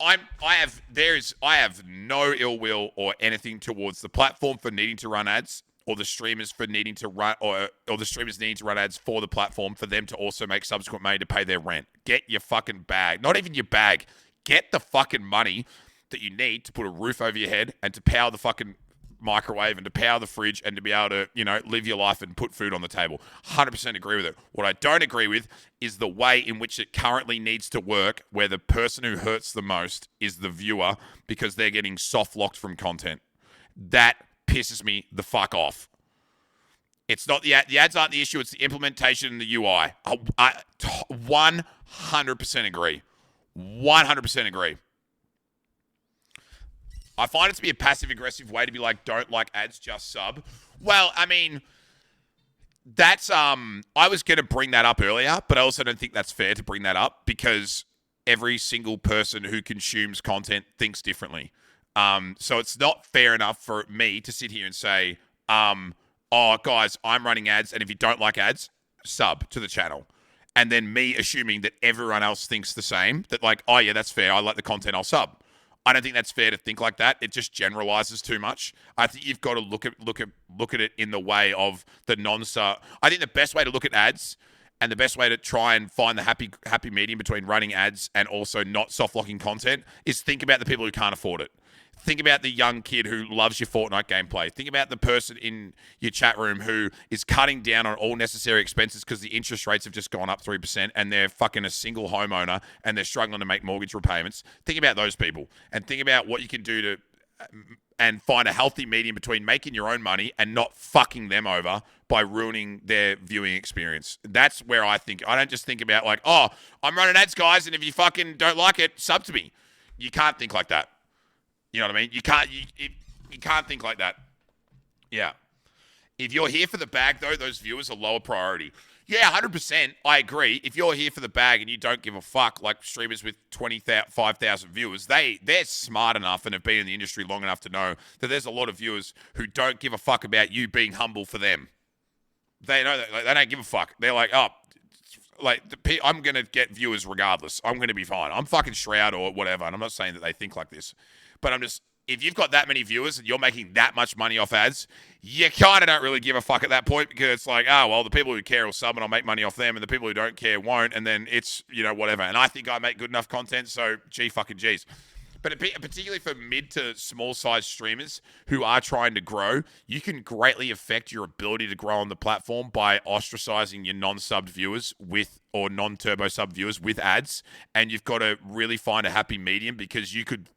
I have no ill will or anything towards the platform for needing to run ads, or the streamers for needing to run, or the streamers needing to run ads for the platform for them to also make subsequent money to pay their rent. Get your fucking bag. Not even your bag. Get the fucking money that you need to put a roof over your head and to power the fucking microwave and to power the fridge and to be able to, live your life and put food on the table. 100% agree with it. What I don't agree with is the way in which it currently needs to work, where the person who hurts the most is the viewer because they're getting soft locked from content. That pisses me the fuck off. It's not the ads aren't the issue. It's the implementation and the UI. I 100% agree. 100% agree. I find it to be a passive-aggressive way to be like, don't like ads, just sub. Well, I mean, that's I was going to bring that up earlier, but I also don't think that's fair to bring that up because every single person who consumes content thinks differently. So it's not fair enough for me to sit here and say, oh, guys, I'm running ads, and if you don't like ads, sub to the channel. And then me assuming that everyone else thinks the same, that like, oh, yeah, that's fair. I like the content, I'll sub. I don't think that's fair to think like that. It just generalizes too much. I think you've got to look at it in the way of the non-sub. I think the best way to look at ads and the best way to try and find the happy medium between running ads and also not soft-locking content is think about the people who can't afford it. Think about the young kid who loves your Fortnite gameplay. Think about the person in your chat room who is cutting down on all necessary expenses because the interest rates have just gone up 3% and they're fucking a single homeowner and they're struggling to make mortgage repayments. Think about those people and think about what you can do to and find a healthy medium between making your own money and not fucking them over by ruining their viewing experience. That's where I don't just think about like, oh, I'm running ads, guys, and if you fucking don't like it, sub to me. You can't think like that. You know what I mean? You can't think like that. Yeah. If you're here for the bag, though, those viewers are lower priority. Yeah, 100%. I agree. If you're here for the bag and you don't give a fuck, like streamers with 5,000 viewers, they're smart enough and have been in the industry long enough to know that there's a lot of viewers who don't give a fuck about you being humble for them. They know that they don't give a fuck. They're like, oh, like I'm gonna get viewers regardless. I'm gonna be fine. I'm fucking Shroud or whatever, and I'm not saying that they think like this. But I'm just, if you've got that many viewers and you're making that much money off ads, you kind of don't really give a fuck at that point because it's like, oh, well, the people who care will sub and I'll make money off them and the people who don't care won't. And then it's, whatever. And I think I make good enough content, so gee fucking geez. But particularly for mid to small size streamers who are trying to grow, you can greatly affect your ability to grow on the platform by ostracizing your non-subbed viewers or non-turbo sub viewers with ads. And you've got to really find a happy medium because you could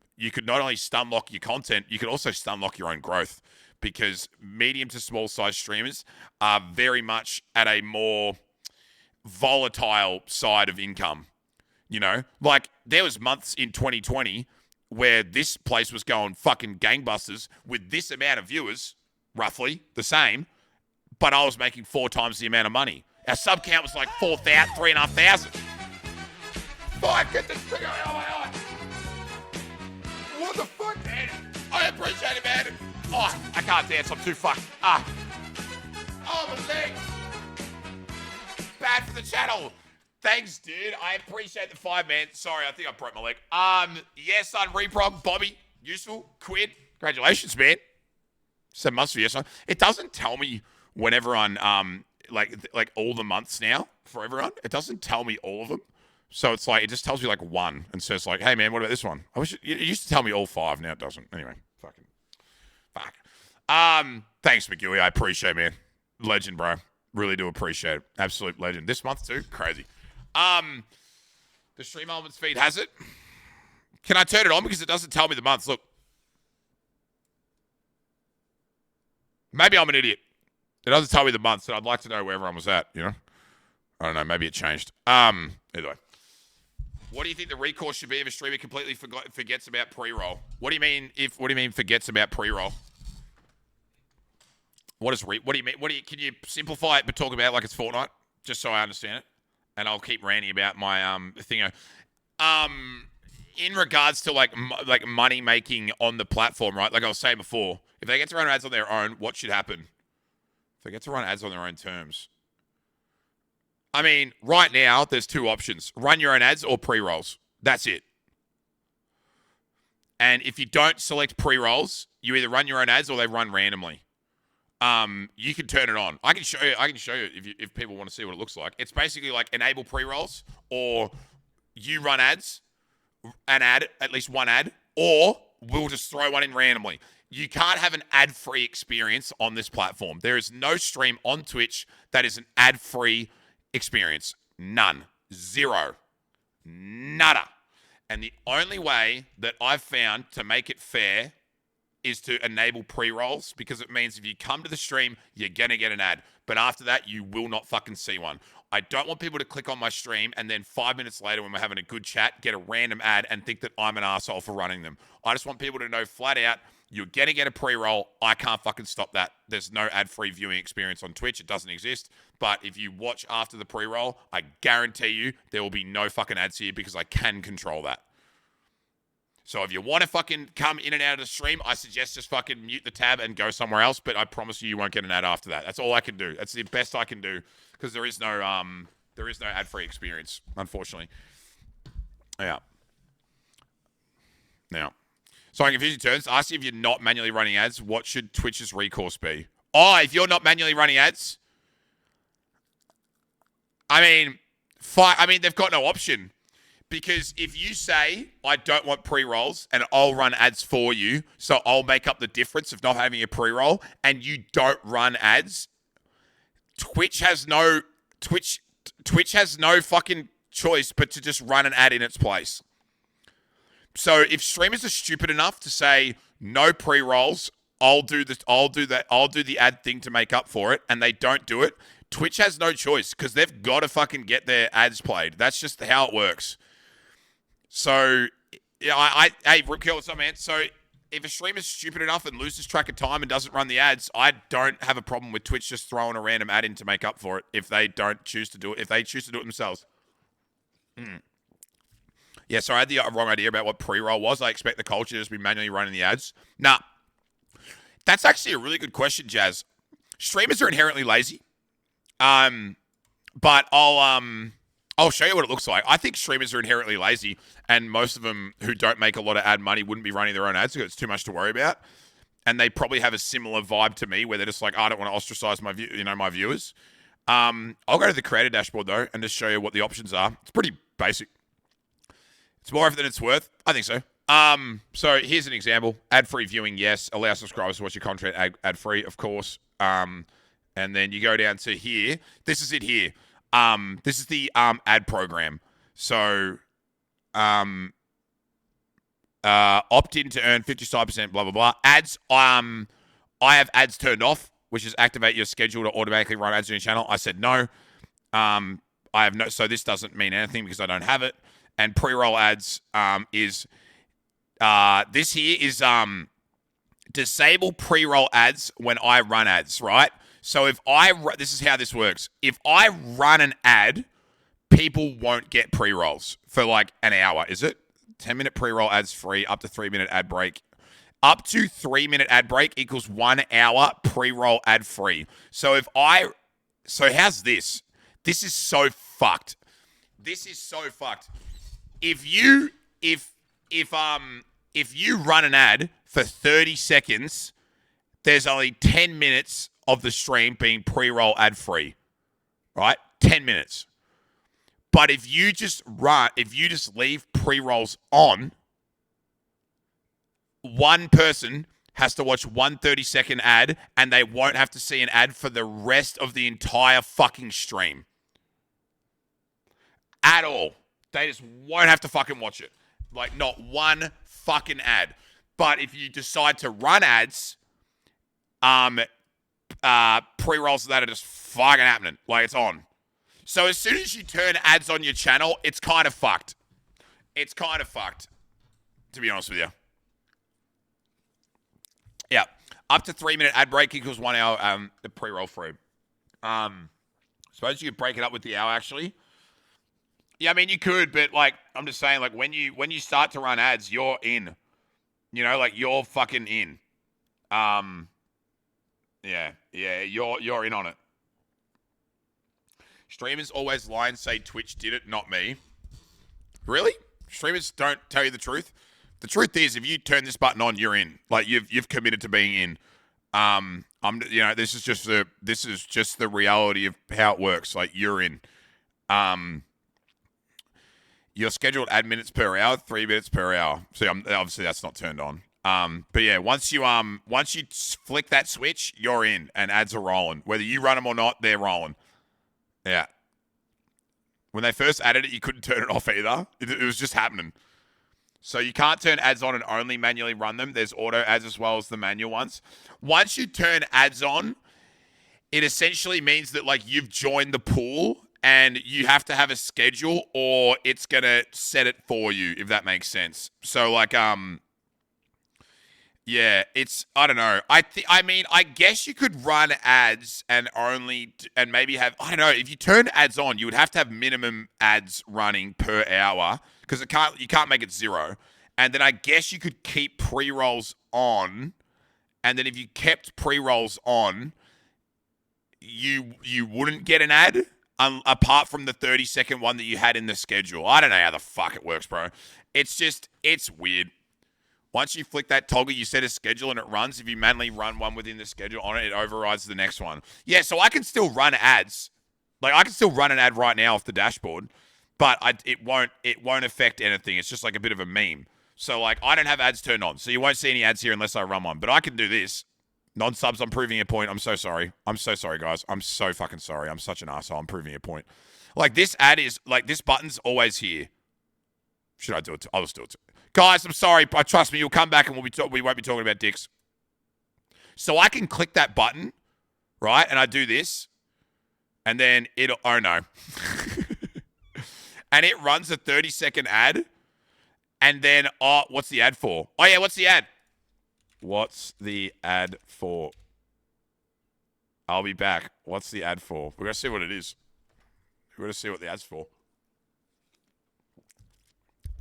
not only stun lock your content, you could also stun lock your own growth because medium to small size streamers are very much at a more volatile side of income. Like there was months in 2020 where this place was going fucking gangbusters with this amount of viewers, roughly the same, but I was making 4 times the amount of money. Our sub count was like 3,500. Fuck, get this thing out of my eye. What the fuck, man? I appreciate it, man. Oh, I can't dance. I'm too fucked. Oh, my leg. Bad for the channel. Thanks, dude. I appreciate the 5, man. Sorry, I think I broke my leg. Yes, son, reprog. Bobby, useful. Quid. Congratulations, man. 7 months for yes, son. It doesn't tell me when everyone, like all the months now for everyone. It doesn't tell me all of them. So it's like, it just tells me like 1 and says like, hey man, what about this one? I wish it used to tell me all 5, now it doesn't. Anyway, fuck. Thanks, McGuey. I appreciate it, man. Legend, bro. Really do appreciate it. Absolute legend. This month too? Crazy. The Stream Elements feed has it. Can I turn it on because it doesn't tell me the months? Look. Maybe I'm an idiot. It doesn't tell me the months, and I'd like to know where everyone was at, I don't know. Maybe it changed. Either way. What do you think the recourse should be if a streamer completely forgets about pre-roll? What do you mean forgets about pre-roll? What do you mean? Can you simplify it but talk about it like it's Fortnite? Just so I understand it. And I'll keep ranting about my thing. In regards to like money making on the platform, right? Like I was saying before, if they get to run ads on their own, what should happen? If they get to run ads on their own terms. I mean, right now, there's 2 options. Run your own ads or pre-rolls. That's it. And if you don't select pre-rolls, you either run your own ads or they run randomly. You can turn it on. I can show you if people want to see what it looks like. It's basically like enable pre-rolls or you run ads, at least one ad, or we'll just throw one in randomly. You can't have an ad-free experience on this platform. There is no stream on Twitch that is an ad-free experience. None. 0. Nada. And the only way that I've found to make it fair is to enable pre-rolls, because it means if you come to the stream, you're going to get an ad. But after that, you will not fucking see one. I don't want people to click on my stream and then 5 minutes later when we're having a good chat, get a random ad and think that I'm an asshole for running them. I just want people to know flat out, you're going to get a pre-roll. I can't fucking stop that. There's no ad-free viewing experience on Twitch. It doesn't exist. But if you watch after the pre-roll, I guarantee you there will be no fucking ads here because I can control that. So if you want to fucking come in and out of the stream, I suggest just fucking mute the tab and go somewhere else. But I promise you won't get an ad after that. That's all I can do. That's the best I can do because there is no ad-free experience, unfortunately. Yeah. Now, so on Confusing Turns, ask you if you're not manually running ads, what should Twitch's recourse be? Oh, if you're not manually running ads, I mean, they've got no option. Because if you say, I don't want pre-rolls and I'll run ads for you, so I'll make up the difference of not having a pre-roll, and you don't run ads, Twitch has no fucking choice but to just run an ad in its place. So if streamers are stupid enough to say no pre-rolls, I'll do the ad thing to make up for it, and they don't do it, Twitch has no choice because they've got to fucking get their ads played. That's just how it works. So, yeah, hey, Ripkill, what's up, man? So, if a streamer's stupid enough and loses track of time and doesn't run the ads, I don't have a problem with Twitch just throwing a random ad in to make up for it if they don't choose to do it, if they choose to do it themselves. Yeah, so I had the wrong idea about what pre-roll was. I expect the culture to just be manually running the ads. Nah. That's actually a really good question, Jazz. Streamers are inherently lazy. But I'll show you what it looks like. I think streamers are inherently lazy, and most of them who don't make a lot of ad money wouldn't be running their own ads because it's too much to worry about. And they probably have a similar vibe to me, where they're just like, I don't want to ostracize my viewers. I'll go to the creator dashboard though, and just show you what the options are. It's pretty basic. It's more effort than it's worth. I think so. So here's an example: ad-free viewing, yes. Allow subscribers to watch your content ad-free, of course. And then you go down to here. This is it here. This is the ad program. So opt in to earn 55%, blah blah blah. Ads, I have ads turned off, which is activate your schedule to automatically run ads on your channel. I said no. I have no, so this doesn't mean anything because I don't have it. And pre-roll ads is this here is disable pre-roll ads when I run ads, right? So if this is how this works. If I run an ad, people won't get pre-rolls for like an hour, is it? 10-minute pre-roll ads free, up to 3-minute ad break. Up to 3-minute ad break equals 1 hour pre-roll ad free. So how's this? This is so fucked. This is so fucked. If you run an ad for 30 seconds, there's only 10 minutes of the stream being pre-roll ad free, right? 10 minutes. But if you just leave pre-rolls on, one person has to watch one 30-second ad and they won't have to see an ad for the rest of the entire fucking stream. At all. They just won't have to fucking watch it. Like, not one fucking ad. But if you decide to run ads, pre-rolls of that are just fucking happening. Like, it's on. So as soon as you turn ads on your channel, it's kind of fucked. It's kind of fucked, to be honest with you. Yeah. Up to 3-minute ad break equals 1 hour the pre-roll free. Suppose you could break it up with the hour, actually. Yeah, I mean, you could, but, like, I'm just saying, like, when you start to run ads, you're in. You know, like, you're fucking in. Yeah, you're in on it. Streamers always lie and say Twitch did it, not me. Really? Streamers don't tell you the truth? The truth is, if you turn this button on, you're in. Like, you've committed to being in. This is just the reality of how it works. Like, you're in. Your scheduled ad minutes per hour, 3 minutes per hour. So obviously that's not turned on. But yeah, once you flick that switch, you're in, and ads are rolling. Whether you run them or not, they're rolling. Yeah. When they first added it, you couldn't turn it off either. It was just happening. So you can't turn ads on and only manually run them. There's auto ads as well as the manual ones. Once you turn ads on, it essentially means that like you've joined the pool and you have to have a schedule or it's going to set it for you, if that makes sense. So like, yeah, it's, I don't know. I mean, I guess you could run ads and maybe have, I don't know, if you turn ads on, you would have to have minimum ads running per hour because you can't make it 0. And then I guess you could keep pre-rolls on. And then if you kept pre-rolls on, you wouldn't get an ad apart from the 30-second one that you had in the schedule. I don't know how the fuck it works, bro. It's weird. Once you flick that toggle, you set a schedule and it runs. If you manually run one within the schedule on it, it overrides the next one. Yeah, so I can still run ads. Like, I can still run an ad right now off the dashboard, but it won't affect anything. It's just like a bit of a meme. So, like, I don't have ads turned on, so you won't see any ads here unless I run one. But I can do this. Non-subs, I'm proving a point. I'm so sorry. I'm so sorry, guys. I'm so fucking sorry. I'm such an asshole. I'm proving a point. Like, this ad is, like, this button's always here. Should I do it? I'll just do it. Guys, I'm sorry, but trust me, you'll come back and we won't be talking about dicks. So I can click that button, right? And I do this. And then oh no. And it runs a 30-second ad. And then, what's the ad for? Oh yeah, what's the ad? What's the ad for? I'll be back. What's the ad for? We're going to see what it is. We're going to see what the ad's for.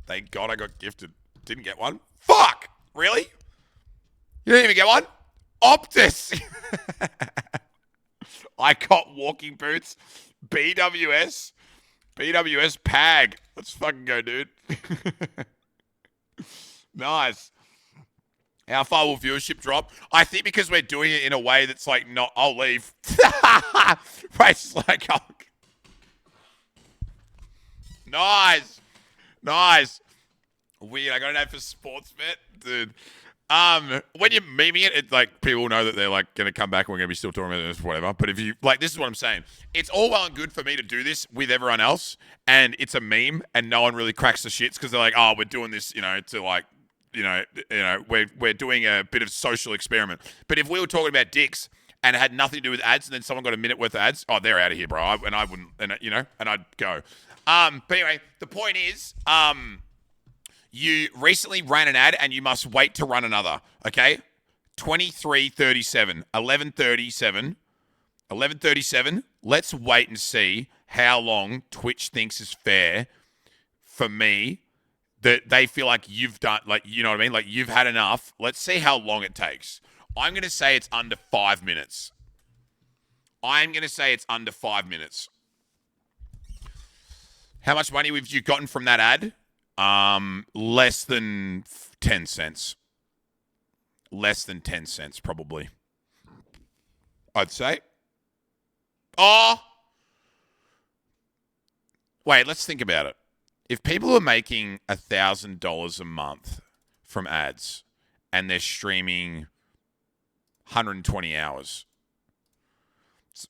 Thank God I got gifted. Didn't get one. Fuck! Really? You didn't even get one? Optus! I got walking boots. BWS. BWS PAG. Let's fucking go, dude. Nice. How far will viewership drop? I think because we're doing it in a way that's like not... I'll leave. Race like... Nice. Nice. Weird. I got an ad for Sportsbet, dude. When you're memeing it, it's like people know that they're like going to come back and we're going to be still talking about this, whatever. But if you like, this is what I'm saying. It's all well and good for me to do this with everyone else, and it's a meme, and no one really cracks the shits because they're like, oh, we're doing this, to like, we're doing a bit of social experiment. But if we were talking about dicks and it had nothing to do with ads, and then someone got a minute worth of ads, oh, they're out of here, bro. I wouldn't, and I'd go. But anyway, the point is, you recently ran an ad and you must wait to run another, okay? 23:37, 11:37. Let's wait and see how long Twitch thinks is fair for me that they feel like you've done, like, you know what I mean? Like, you've had enough. Let's see how long it takes. I'm going to say it's under 5 minutes. I'm going to say it's under 5 minutes. How much money have you gotten from that ad? Less than 10 cents. Less than 10 cents, probably. I'd say. Oh! Wait, let's think about it. If people are making $1,000 a month from ads and they're streaming 120 hours,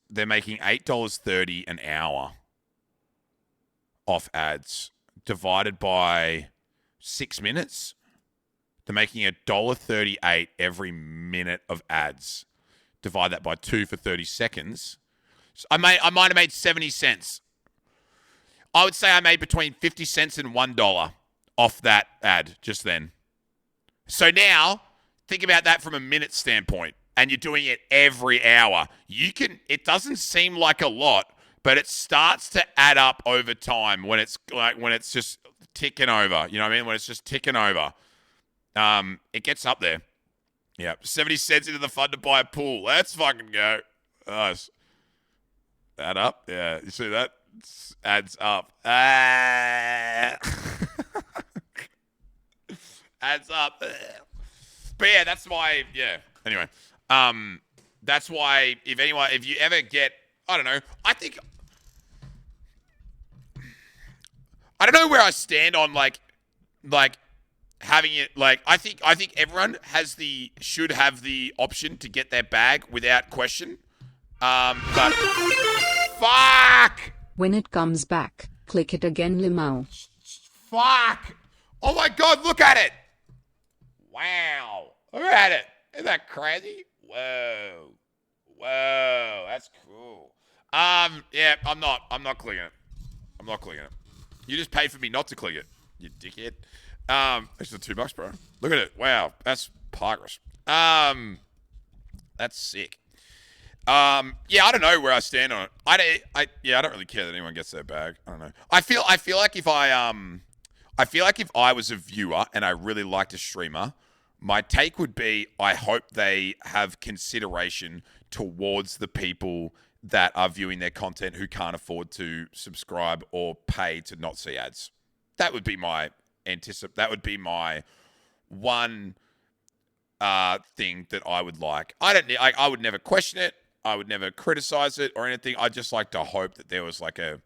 they're making $8.30 an hour off ads. Divided by 6 minutes, they're making $1.38 every minute of ads. Divide that by 2 for 30 seconds. So I might have made 70 cents. I would say I made between 50 cents and $1 off that ad just then. So now, think about that from a minute standpoint, and you're doing it every hour. It doesn't seem like a lot, but it starts to add up over time when it's just ticking over. You know what I mean? When it's just ticking over. It gets up there. Yeah. 70 cents into the fund to buy a pool. Let's fucking go. Nice. Add up? Yeah. You see that? It adds up. Adds up. But yeah, that's why, yeah. Anyway. That's why if you ever get, I don't know, I don't know where I stand on like having it, like, I think everyone should have the option to get their bag without question. But fuck! When it comes back, click it again, Limau. Fuck! Oh my God, look at it. Wow. Look at it. Isn't that crazy? Whoa. Whoa. That's cool. Yeah, I'm not clicking it. I'm not clicking it. You just paid for me not to click it, you dickhead. It's $2, bro. Look at it. Wow. That's progress. That's sick. Yeah, I don't know where I stand on it. I don't really care that anyone gets their bag. I don't know. I feel like if I was a viewer and I really liked a streamer, my take would be I hope they have consideration towards the people that are viewing their content who can't afford to subscribe or pay to not see ads. That would be my that would be my one thing that I would like. I would never question it. I would never criticize it or anything. I'd just like to hope that there was like a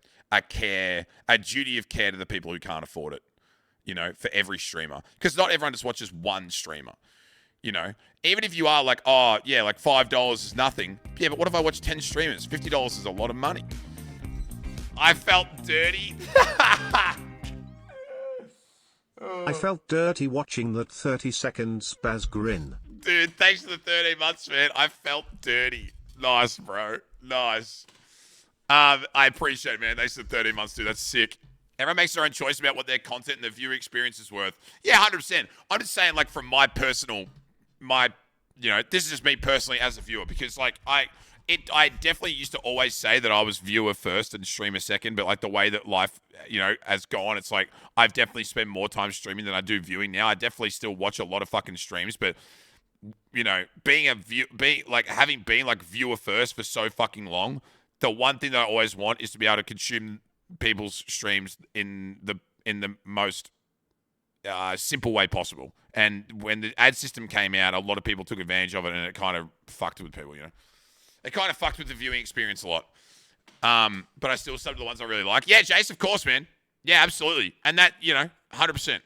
duty of care to the people who can't afford it, you know, for every streamer. Because not everyone just watches one streamer, you know. Even if you are like, oh, yeah, like $5 is nothing. Yeah, but what if I watch 10 streamers? $50 is a lot of money. I felt dirty. I felt dirty watching that 30-second Spaz grin. Dude, thanks for the 13 months, man. I felt dirty. Nice, bro. Nice. I appreciate it, man. Thanks for the 13 months, dude. That's sick. Everyone makes their own choice about what their content and their viewer experience is worth. Yeah, 100%. I'm just saying, like, from my personal, you know, this is just me personally as a viewer, because, like, I definitely used to always say that I was viewer first and streamer second, but, like, the way that life, you know, has gone, it's like I've definitely spent more time streaming than I do viewing now. I definitely still watch a lot of fucking streams, but, you know, having been like viewer first for so fucking long, the one thing that I always want is to be able to consume people's streams in the most simple way possible. And when the ad system came out, a lot of people took advantage of it, and it kind of fucked with people, you know. It kind of fucked with the viewing experience a lot. But I still sub to the ones I really like. Yeah, Jace, of course, man. Yeah, absolutely. And that, you know, 100%.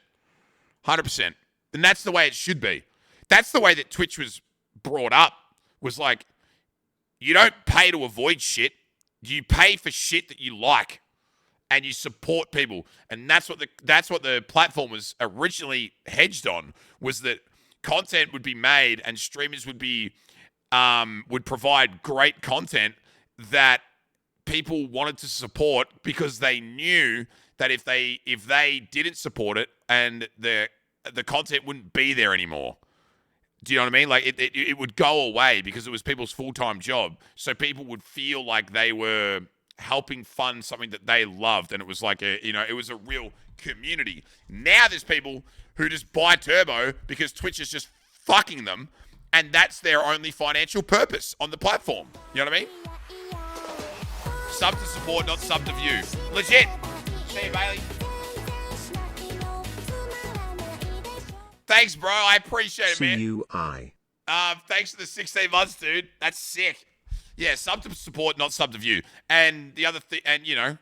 100%. And that's the way it should be. That's the way that Twitch was brought up, was like, you don't pay to avoid shit. You pay for shit that you like, and you support people. And that's what the platform was originally hedged on, was that content would be made and streamers would provide great content that people wanted to support, because they knew that if they didn't support it, and the content wouldn't be there anymore. Do you know what I mean? Like, it would go away because it was people's full-time job. So people would feel like they were helping fund something that they loved. And it was like it was a real community. Now there's people who just buy Turbo because Twitch is just fucking them. And that's their only financial purpose on the platform. You know what I mean? Sub to support, not sub to view. Legit. See you, Bailey. Thanks, bro. I appreciate it, man. CUI. Thanks for the 16 months, dude. That's sick. Yeah, sub to support, not sub to view. And the other thing, and, you know,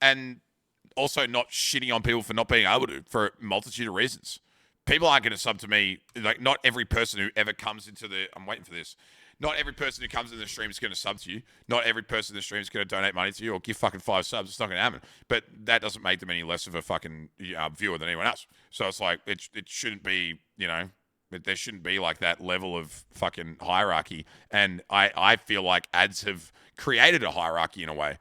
and also not shitting on people for not being able to, for a multitude of reasons. People aren't going to sub to me. Like, not every person who ever comes into I'm waiting for this. Not every person who comes in the stream is going to sub to you. Not every person in the stream is going to donate money to you or give fucking 5 subs. It's not going to happen. But that doesn't make them any less of a fucking viewer than anyone else. So it's like, it shouldn't be, you know, there shouldn't be like that level of fucking hierarchy. And I feel like ads have created a hierarchy in a way.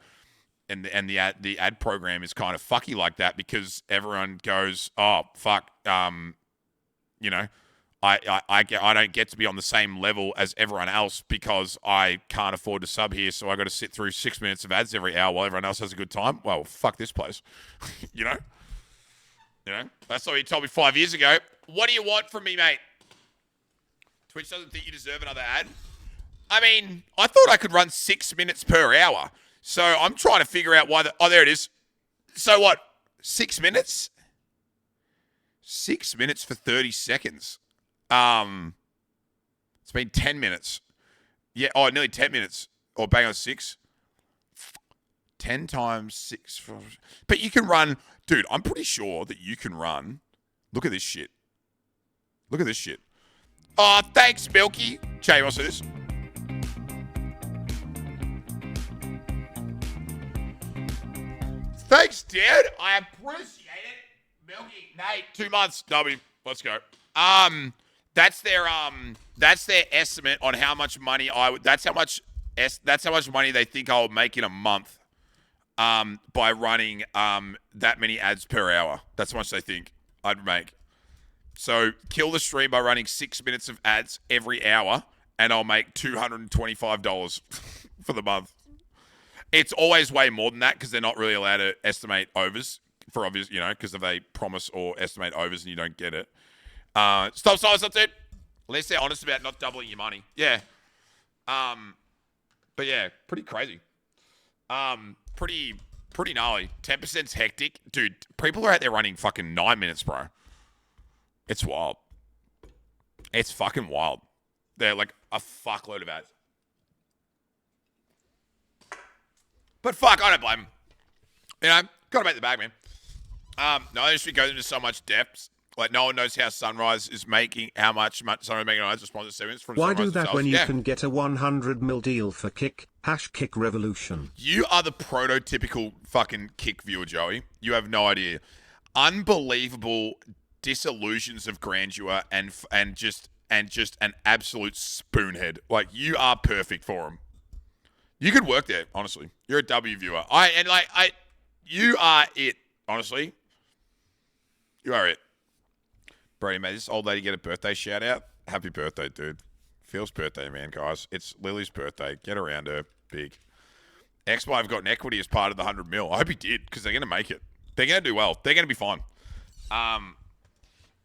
And the ad program is kind of fucky like that, because everyone goes, oh, fuck, you know, I don't get to be on the same level as everyone else because I can't afford to sub here, so I got to sit through 6 minutes of ads every hour while everyone else has a good time. Well, fuck this place. You know, that's what he told me 5 years ago. What do you want from me, mate? Twitch doesn't think you deserve another ad. I mean, I thought I could run 6 minutes per hour, so I'm trying to figure out why. There it is. So what? 6 minutes? 6 minutes for 30 seconds. It's been 10 minutes. Yeah, nearly 10 minutes. Or bang on 6. 10 times 6. But you can run... Dude, I'm pretty sure that you can run... Look at this shit. Look at this shit. Oh, thanks, Milky. Jay, you want to see this? Thanks, dude. I appreciate it Milky, Nate, 2 months. W, let's go. That's their estimate on how much money I would. That's how much money they think I'll make in a month. By running that many ads per hour. That's how much they think I'd make. So kill the stream by running 6 minutes of ads every hour, and I'll make $225 for the month. It's always way more than that because they're not really allowed to estimate overs for obvious, because if they promise or estimate overs and you don't get it. Stop, dude. At least they're honest about not doubling your money. Yeah. But yeah, pretty crazy. Pretty gnarly. 10%'s hectic. Dude, people are out there running fucking 9 minutes, bro. It's wild. It's fucking wild. They're like a fuckload of ads. But fuck, I don't blame them. Gotta make the bag, man. No industry goes into so much depth. Like, no one knows how Sunrise is making, how much Sunrise making on ads responsive segments from Why Sunrise do that themselves. when you can get a 100 mil deal for Kick? #Kick Revolution. You are the prototypical fucking Kick viewer, Joey. You have no idea. Unbelievable disillusions of grandeur and just an absolute spoonhead. Like, you are perfect for him. You could work there, honestly. You're a W viewer. You are it, honestly. You are it. Brody, mate, this old lady get a birthday shout out? Happy birthday, dude. Phil's birthday, man, guys. It's Lily's birthday. Get around her. Big. X5 have got an equity as part of the 100 mil. I hope he did, because they're going to make it. They're going to do well. They're going to be fine. I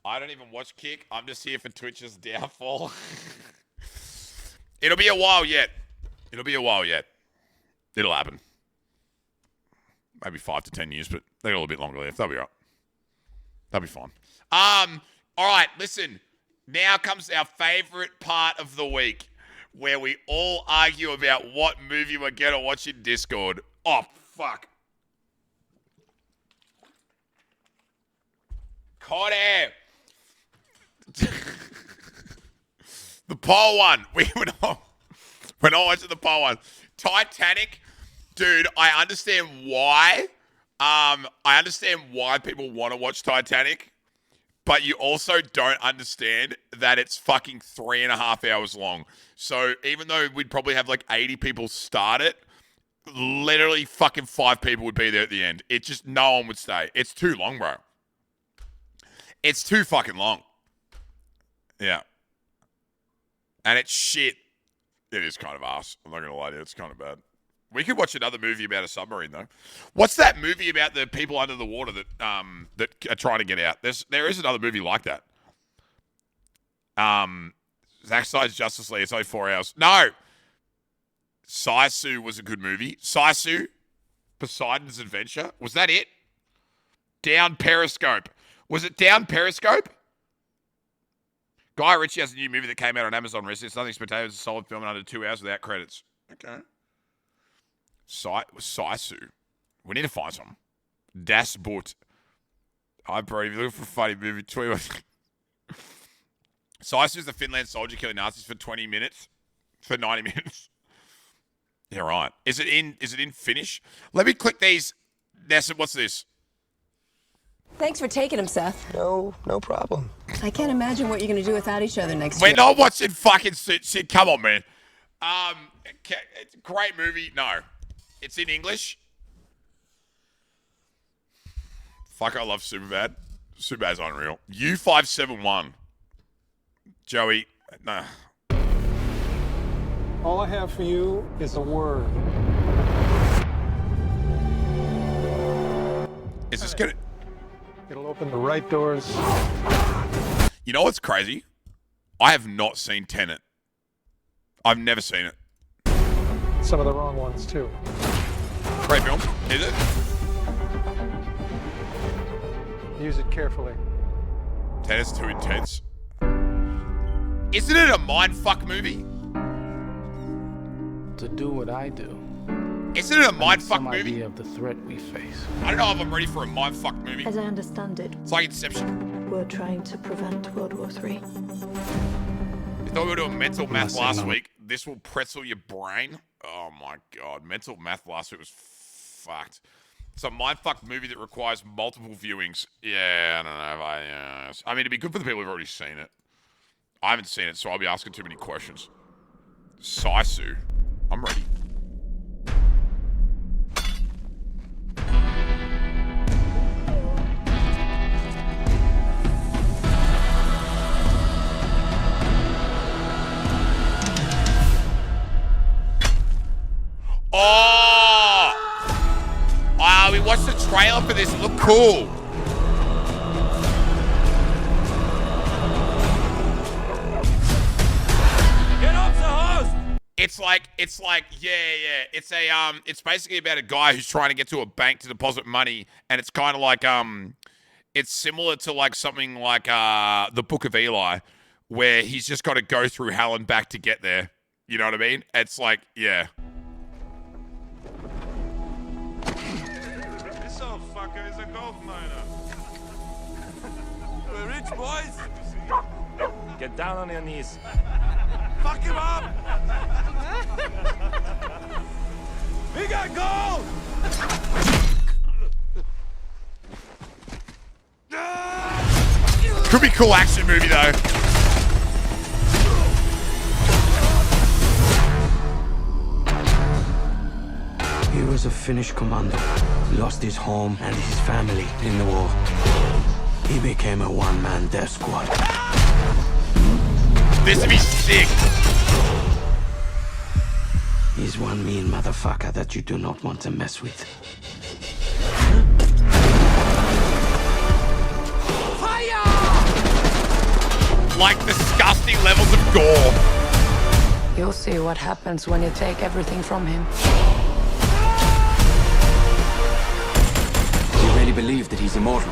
don't even watch Kick. I'm just here for Twitch's downfall. It'll be a while yet. It'll happen. Maybe 5 to 10 years, but they got a little bit longer left. They'll be all right. They'll be fine. All right, listen. Now comes our favorite part of the week, where we all argue about what movie we're going to watch in Discord. Oh, fuck. Connor. The poll one. We're not watching the poll one. Titanic. Dude, I understand why. I understand why people want to watch Titanic, but you also don't understand that it's fucking 3.5 hours long. So even though we'd probably have like 80 people start it, literally fucking 5 people would be there at the end. It just, no one would stay. It's too long, bro. It's too fucking long. Yeah. And it's shit. It is kind of ass. I'm not going to lie to you. It's kind of bad. We could watch another movie about a submarine, though. What's that movie about the people under the water that are trying to get out? There is another movie like that. Zack Snyder's Justice League. It's only 4 hours. No. Sisu was a good movie. Sisu, Poseidon's Adventure. Was that it? Down Periscope. Was it Down Periscope? Guy Ritchie has a new movie that came out on Amazon recently. It's nothing spectacular. It's a solid film in under 2 hours without credits. Okay. Sisu. We need to find some. Das Boot. Hi, bro. If you're looking for a funny movie, tweet. Sisu is the Finland soldier killing Nazis for 20 minutes. For 90 minutes. Yeah, right. Is it in Finnish? Let me click these. What's this? Thanks for taking him, Seth. No problem. I can't imagine what you're going to do without each other next year. We're not watching fucking shit. Come on, man. It's a great movie. No. It's in English. Fuck, I love Superbad. Superbad's unreal. U571. Joey, no. All I have for you is a word. Is this gonna... It'll open the right doors. You know what's crazy? I have not seen Tenet. I've never seen it. Some of the wrong ones, too. Great film. Is it? Use it carefully. Tenet's too intense. Isn't it a mindfuck movie? To do what I do. Isn't it a mindfuck movie? Idea of the threat we face. I don't know if I'm ready for a mindfuck movie. As I understand it, it's like Inception. We're trying to prevent World War III. You thought we were doing mental math last week. This will pretzel your brain. Oh my god, mental math last week was fucked. It's a mindfuck movie that requires multiple viewings. Yeah, I don't know. I mean, it'd be good for the people who've already seen it. I haven't seen it, so I'll be asking too many questions. Saisu. I'm ready. Oh! We watched the trailer for this. It looked cool. Get off the host! It's like, yeah. It's basically about a guy who's trying to get to a bank to deposit money, and it's kind of like, it's similar to like something like the Book of Eli, where he's just got to go through hell and back to get there. You know what I mean? It's like, yeah. This old fucker is a gold miner. We're rich, boys. Get down on your knees. Fuck him up! We got gold! Could be a cool action movie though. He was a Finnish commando. He lost his home and his family in the war. He became a one-man death squad. This would be sick. He's one mean motherfucker that you do not want to mess with. Fire! Like disgusting levels of gore. You'll see what happens when you take everything from him. You really believe that he's immortal?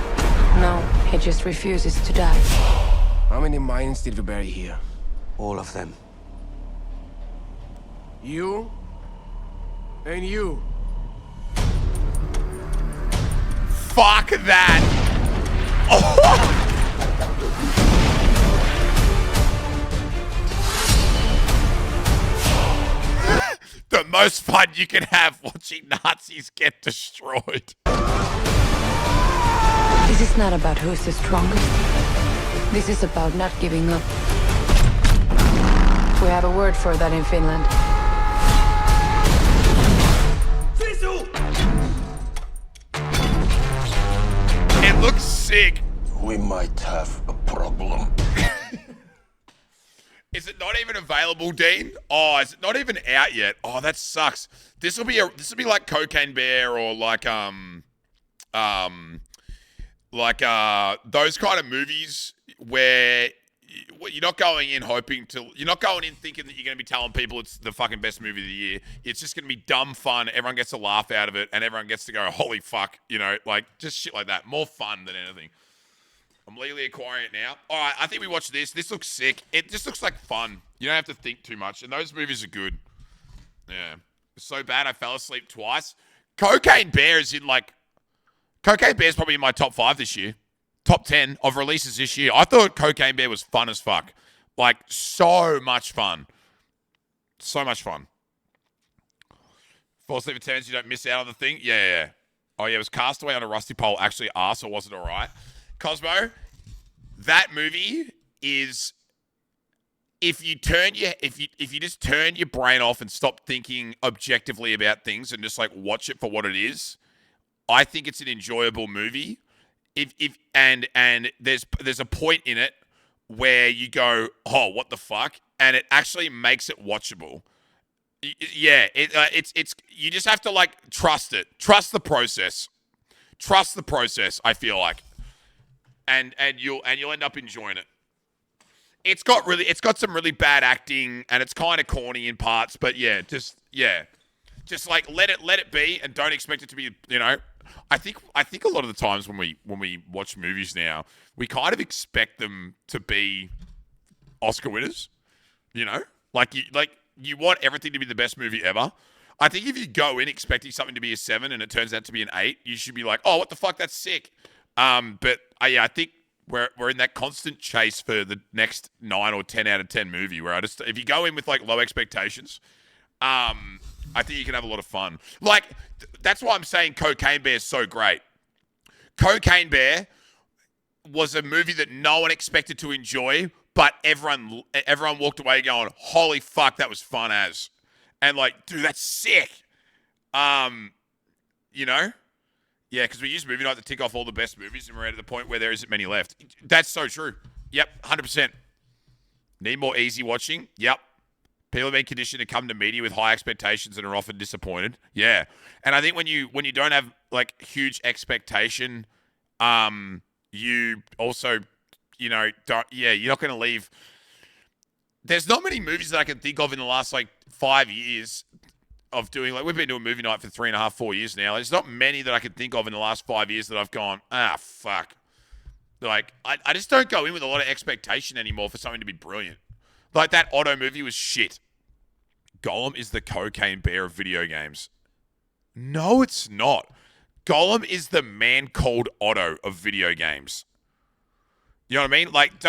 No, he just refuses to die. How many mines did we bury here? All of them. You? And you? Fuck that. Oh. The most fun you can have watching Nazis get destroyed. This is not about who's the strongest. This is about not giving up. We have a word for that in Finland. It looks sick. We might have a problem. Is it not even available, Dean? Oh, is it not even out yet? Oh, that sucks. This will be like Cocaine Bear or like those kind of movies where you're not going in thinking that you're going to be telling people it's the fucking best movie of the year. It's just going to be dumb fun. Everyone gets a laugh out of it, and everyone gets to go, holy fuck, like just shit like that. More fun than anything. I'm legally acquiring it now. All right, I think we watched this. This looks sick. It just looks like fun. You don't have to think too much, and those movies are good. Yeah. It's so bad I fell asleep twice. Cocaine Bear is probably in my top 5 this year. Top 10 of releases this year. I thought Cocaine Bear was fun as fuck. Like, so much fun. So much fun. Fall asleep at 10 so you don't miss out on the thing? Yeah. Oh, yeah, it was Castaway on a Rusty Pole actually arse, or was it all right? Cosmo, that movie is... If you just turn your brain off and stop thinking objectively about things and just like watch it for what it is, I think it's an enjoyable movie. And there's a point in it where you go, oh, what the fuck, and it actually makes it watchable. Yeah, it's you just have to like trust it, trust the process. I feel like, and you'll end up enjoying it. It's got some really bad acting, and it's kind of corny in parts, but just like let it be, and don't expect it to be. I think a lot of the times when we watch movies now, we kind of expect them to be Oscar winners. Like you want everything to be the best movie ever. I think if you go in expecting something to be a 7 and it turns out to be an 8, you should be like, oh, what the fuck, that's sick. But I think we're in that constant chase for the next 9 or 10 out of 10 movie where if you go in with like low expectations, I think you can have a lot of fun. Like, that's why I'm saying Cocaine Bear is so great. Cocaine Bear was a movie that no one expected to enjoy, but everyone walked away going, holy fuck, that was fun as. And like, dude, that's sick. You know? Yeah, because we use movie night to tick off all the best movies, and we're at the point where there isn't many left. That's so true. Yep, 100%. Need more easy watching? Yep. People have been conditioned to come to media with high expectations and are often disappointed. Yeah. And I think when you don't have like huge expectation, you also, you're not going to leave. There's not many movies that I can think of in the last like 5 years of doing, like, we've been doing movie night for 3.5, 4 years now. There's not many that I can think of in the last 5 years that I've gone, fuck. Like, I just don't go in with a lot of expectation anymore for something to be brilliant. Like, that Otto movie was shit. Gollum is the Cocaine Bear of video games. No, it's not. Gollum is the man called Otto of video games. You know what I mean? Like,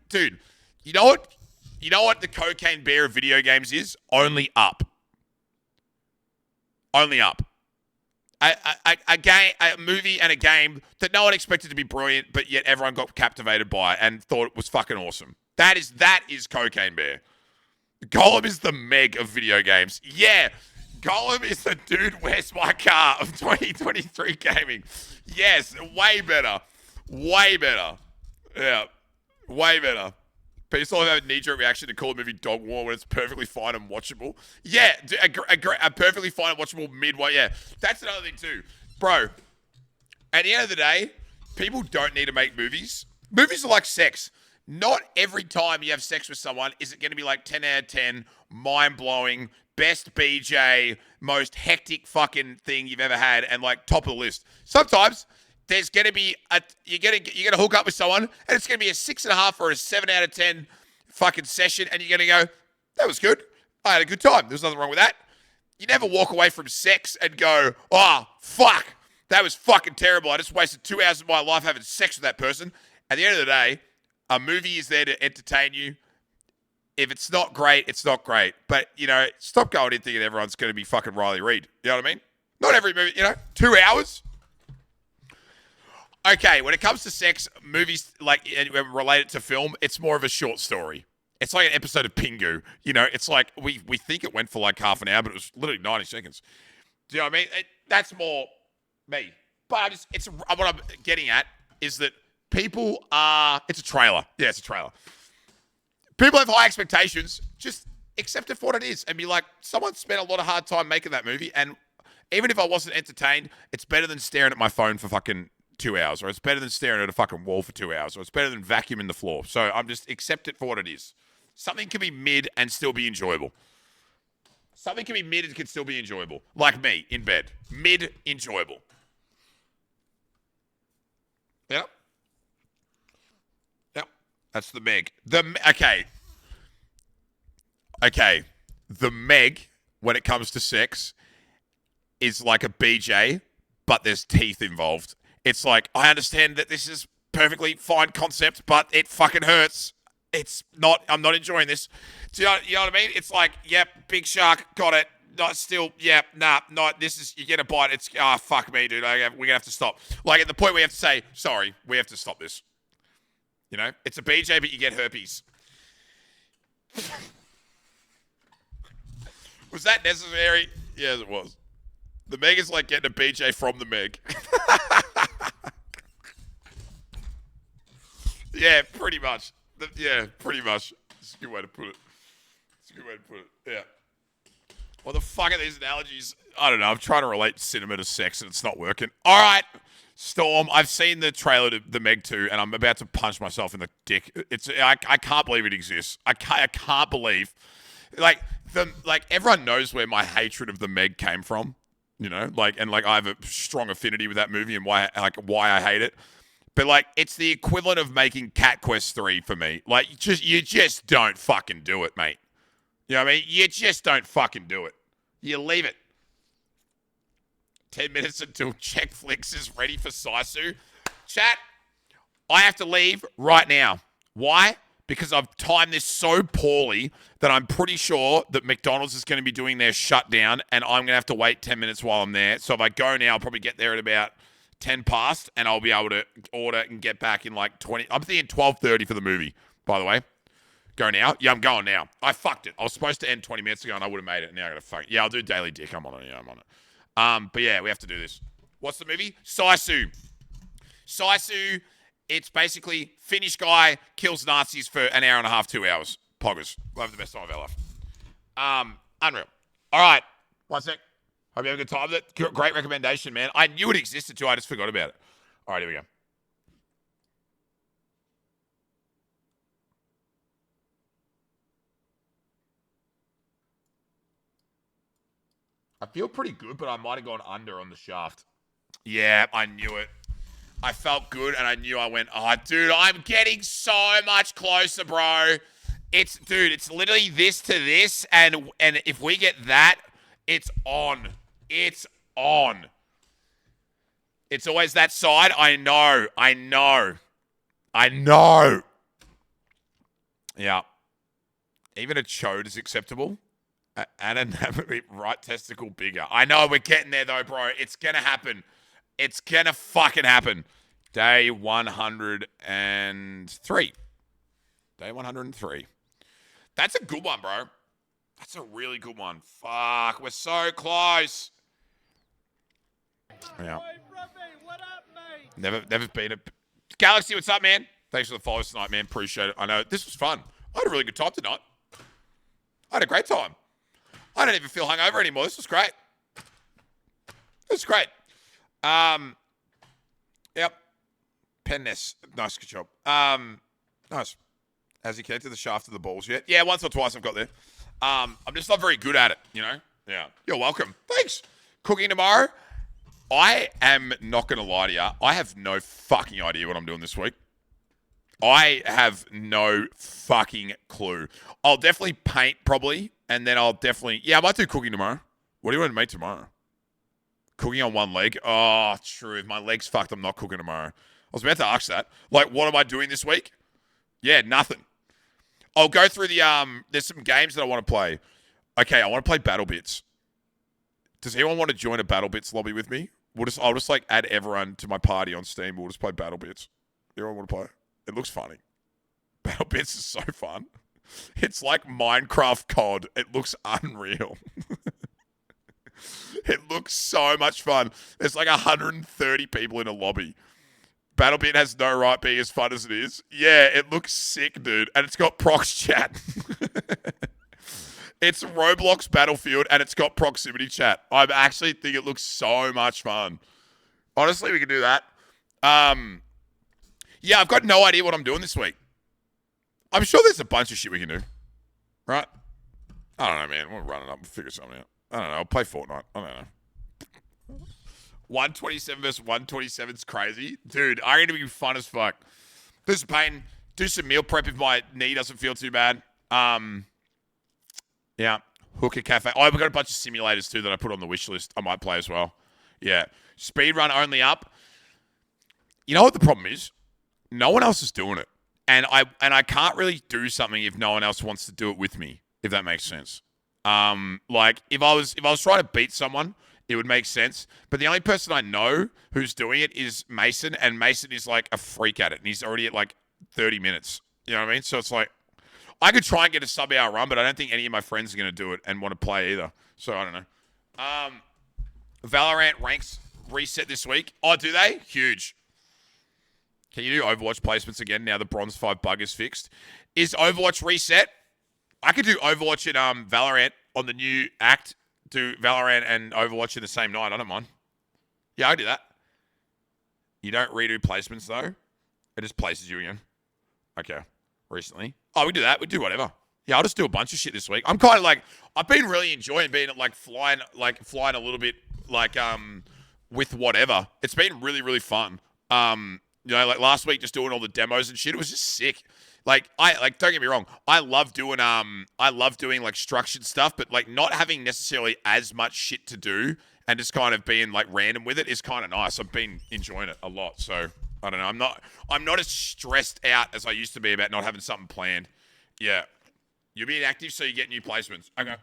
dude, you know what the Cocaine Bear of video games is? Only Up. Only Up. A movie and a game that no one expected to be brilliant, but yet everyone got captivated by and thought it was fucking awesome. That is Cocaine Bear. Gollum is the Meg of video games. Yeah, Gollum is the Dude, Where's My Car of 2023 gaming. Yes, way better. Way better. Yeah, way better. People still have a knee-jerk reaction to call a movie dog war when it's perfectly fine and watchable. Yeah, a perfectly fine and watchable midway. Yeah, that's another thing too. Bro, at the end of the day, people don't need to make movies. Movies are like sex. Not every time you have sex with someone is it going to be like 10 out of 10, mind-blowing, best BJ, most hectic fucking thing you've ever had, and like top of the list. Sometimes there's going to be you're going to hook up with someone, and it's going to be a 6.5 or a 7 out of 10 fucking session, and you're going to go, that was good. I had a good time. There's nothing wrong with that. You never walk away from sex and go, oh, fuck, that was fucking terrible. I just wasted 2 hours of my life having sex with that person. At the end of the day, a movie is there to entertain you. If it's not great, it's not great. But, stop going in thinking everyone's going to be fucking Riley Reid. You know what I mean? Not every movie, 2 hours. Okay, when it comes to sex, movies, like, related to film, it's more of a short story. It's like an episode of Pingu. It's like, we think it went for like half an hour, but it was literally 90 seconds. Do you know what I mean? That's more me. But what I'm getting at is that people it's a trailer. Yeah, it's a trailer. People have high expectations. Just accept it for what it is and be like, someone spent a lot of hard time making that movie, and even if I wasn't entertained, it's better than staring at my phone for fucking 2 hours, or it's better than staring at a fucking wall for 2 hours, or it's better than vacuuming the floor. So I'm just accept it for what it is. Something can be mid and still be enjoyable. Something can be mid and can still be enjoyable. Like me, in bed. Mid, enjoyable. Yep. That's the Meg. Okay. The Meg, when it comes to sex, is like a BJ, but there's teeth involved. It's like, I understand that this is perfectly fine concept, but it fucking hurts. I'm not enjoying this. Do you know what I mean? It's like, yep, big shark, got it. Not still, yep, nah, not, this is, you get a bite, it's, fuck me, dude, we're going to have to stop. Like, at the point where you have to say, sorry, we have to stop this. It's a BJ, but you get herpes. Was that necessary? Yes, it was. The Meg is like getting a BJ from the Meg. Yeah, pretty much. Pretty much. It's a good way to put it. Yeah. What the fuck are these analogies? I don't know. I'm trying to relate cinema to sex and it's not working. All right. Storm, I've seen the trailer to The Meg 2, and I'm about to punch myself in the dick. I can't believe it exists. I can't believe, like everyone knows where my hatred of The Meg came from, and I have a strong affinity with that movie and why I hate it. But like, it's the equivalent of making Cat Quest 3 for me. Like, you just don't fucking do it, mate. You know what I mean? You just don't fucking do it. You leave it. 10 minutes until Checkflix is ready for Sisu. Chat, I have to leave right now. Why? because I've timed this so poorly that I'm pretty sure that McDonald's is going to be doing their shutdown and I'm going to have to wait 10 minutes while I'm there. So if I go now, I'll probably get there at about 10 past and I'll be able to order and get back in like 20. I'm thinking 12:30 for the movie, by the way. Go now? Yeah, I'm going now. I fucked it. I was supposed to end 20 minutes ago and I would have made it. Now I got to fuck it. Yeah, I'll do Daily Dick. I'm on it. Yeah, I'm on it. But yeah, we have to do this. What's the movie? Sisu. Sisu, it's basically Finnish guy kills Nazis for an hour and a half, 2 hours. Poggers. We'll have the best time of our life. Unreal. All right. 1 sec. Hope you have a good time with it. Great recommendation, man. I knew it existed too. I just forgot about it. All right, here we go. I feel pretty good, but I might have gone under on the shaft. Yeah, I knew it. I felt good, and I knew I went, oh, dude, I'm getting so much closer, bro. Dude, it's literally this to this, and if we get that, it's on. It's on. It's always that side. I know. Yeah. Even a chode is acceptable. Anatomy, right testicle bigger. I know, we're getting there, though, bro. It's going to happen. It's going to fucking happen. Day 103. Day 103. That's a good one, bro. That's a really good one. Fuck, we're so close. Yeah. Never been a... Galaxy, what's up, man? Thanks for the follows tonight, man. Appreciate it. I know, this was fun. I had a really good time tonight. I had a great time. I don't even feel hungover anymore. This was great. This was great. Yep. Penness. Nice, good job. Nice. Has he connected the shaft to the balls yet? Yeah, once or twice I've got there. I'm just not very good at it, you know? Yeah. You're welcome. Thanks. Cooking tomorrow. I am not going to lie to you. I have no fucking idea what I'm doing this week. I have no fucking clue. I'll definitely paint probably, and then I'll definitely... Yeah, I might do cooking tomorrow. What do you want to make tomorrow? Cooking on one leg? Oh, true. If my leg's fucked, I'm not cooking tomorrow. I was about to ask that. Like, what am I doing this week? Yeah, nothing. I'll go through the... There's some games that I want to play. Okay, I want to play Battle Bits. Does anyone want to join a Battle Bits lobby with me? I'll just like add everyone to my party on Steam. We'll just play Battle Bits. Anyone want to play? It looks funny. Battle Bits is so fun. It's like Minecraft COD. It looks unreal. It looks so much fun. There's like 130 people in a lobby. BattleBit has no right being as fun as it is. Yeah, it looks sick, dude. And it's got prox chat. It's Roblox Battlefield, and it's got proximity chat. I actually think it looks so much fun. Honestly, we can do that. Yeah, I've got no idea what I'm doing this week. I'm sure there's a bunch of shit we can do. Right? I don't know, man. We'll run it up and figure something out. I don't know. I'll play Fortnite. I don't know. 127 versus 127 is crazy. Dude, I'm going to be fun as fuck. Do some pain. Do some meal prep if my knee doesn't feel too bad. Yeah. Hooker Cafe. Oh, we've got a bunch of simulators too that I put on the wish list. I might play as well. Yeah. Speedrun only up. You know what the problem is? No one else is doing it. And I can't really do something if no one else wants to do it with me, if that makes sense. Like if I was trying to beat someone, it would make sense. But the only person I know who's doing it is Mason, and Mason is like a freak at it, and he's already at like 30 minutes. You know what I mean? So it's like I could try and get a sub-hour run, but I don't think any of my friends are going to do it and want to play either. So I don't know. Valorant ranks reset this week. Oh, do they? Huge. Can you do Overwatch placements again now the Bronze 5 bug is fixed? Is Overwatch reset? I could do Overwatch and Valorant on the new act. Do Valorant and Overwatch in the same night. I don't mind. Yeah, I do that. You don't redo placements, though? It just places you again. Okay. Recently. Oh, we do that. We do whatever. Yeah, I'll just do a bunch of shit this week. I'm kind of like... I've been really enjoying being like flying a little bit like with whatever. It's been really, really fun. You know, like last week, just doing all the demos and shit. It was just sick. Like, don't get me wrong. I love doing like structured stuff, but like not having necessarily as much shit to do and just kind of being like random with it is kind of nice. I've been enjoying it a lot. So I don't know. I'm not as stressed out as I used to be about not having something planned. Yeah. You're being active so you get new placements. Okay.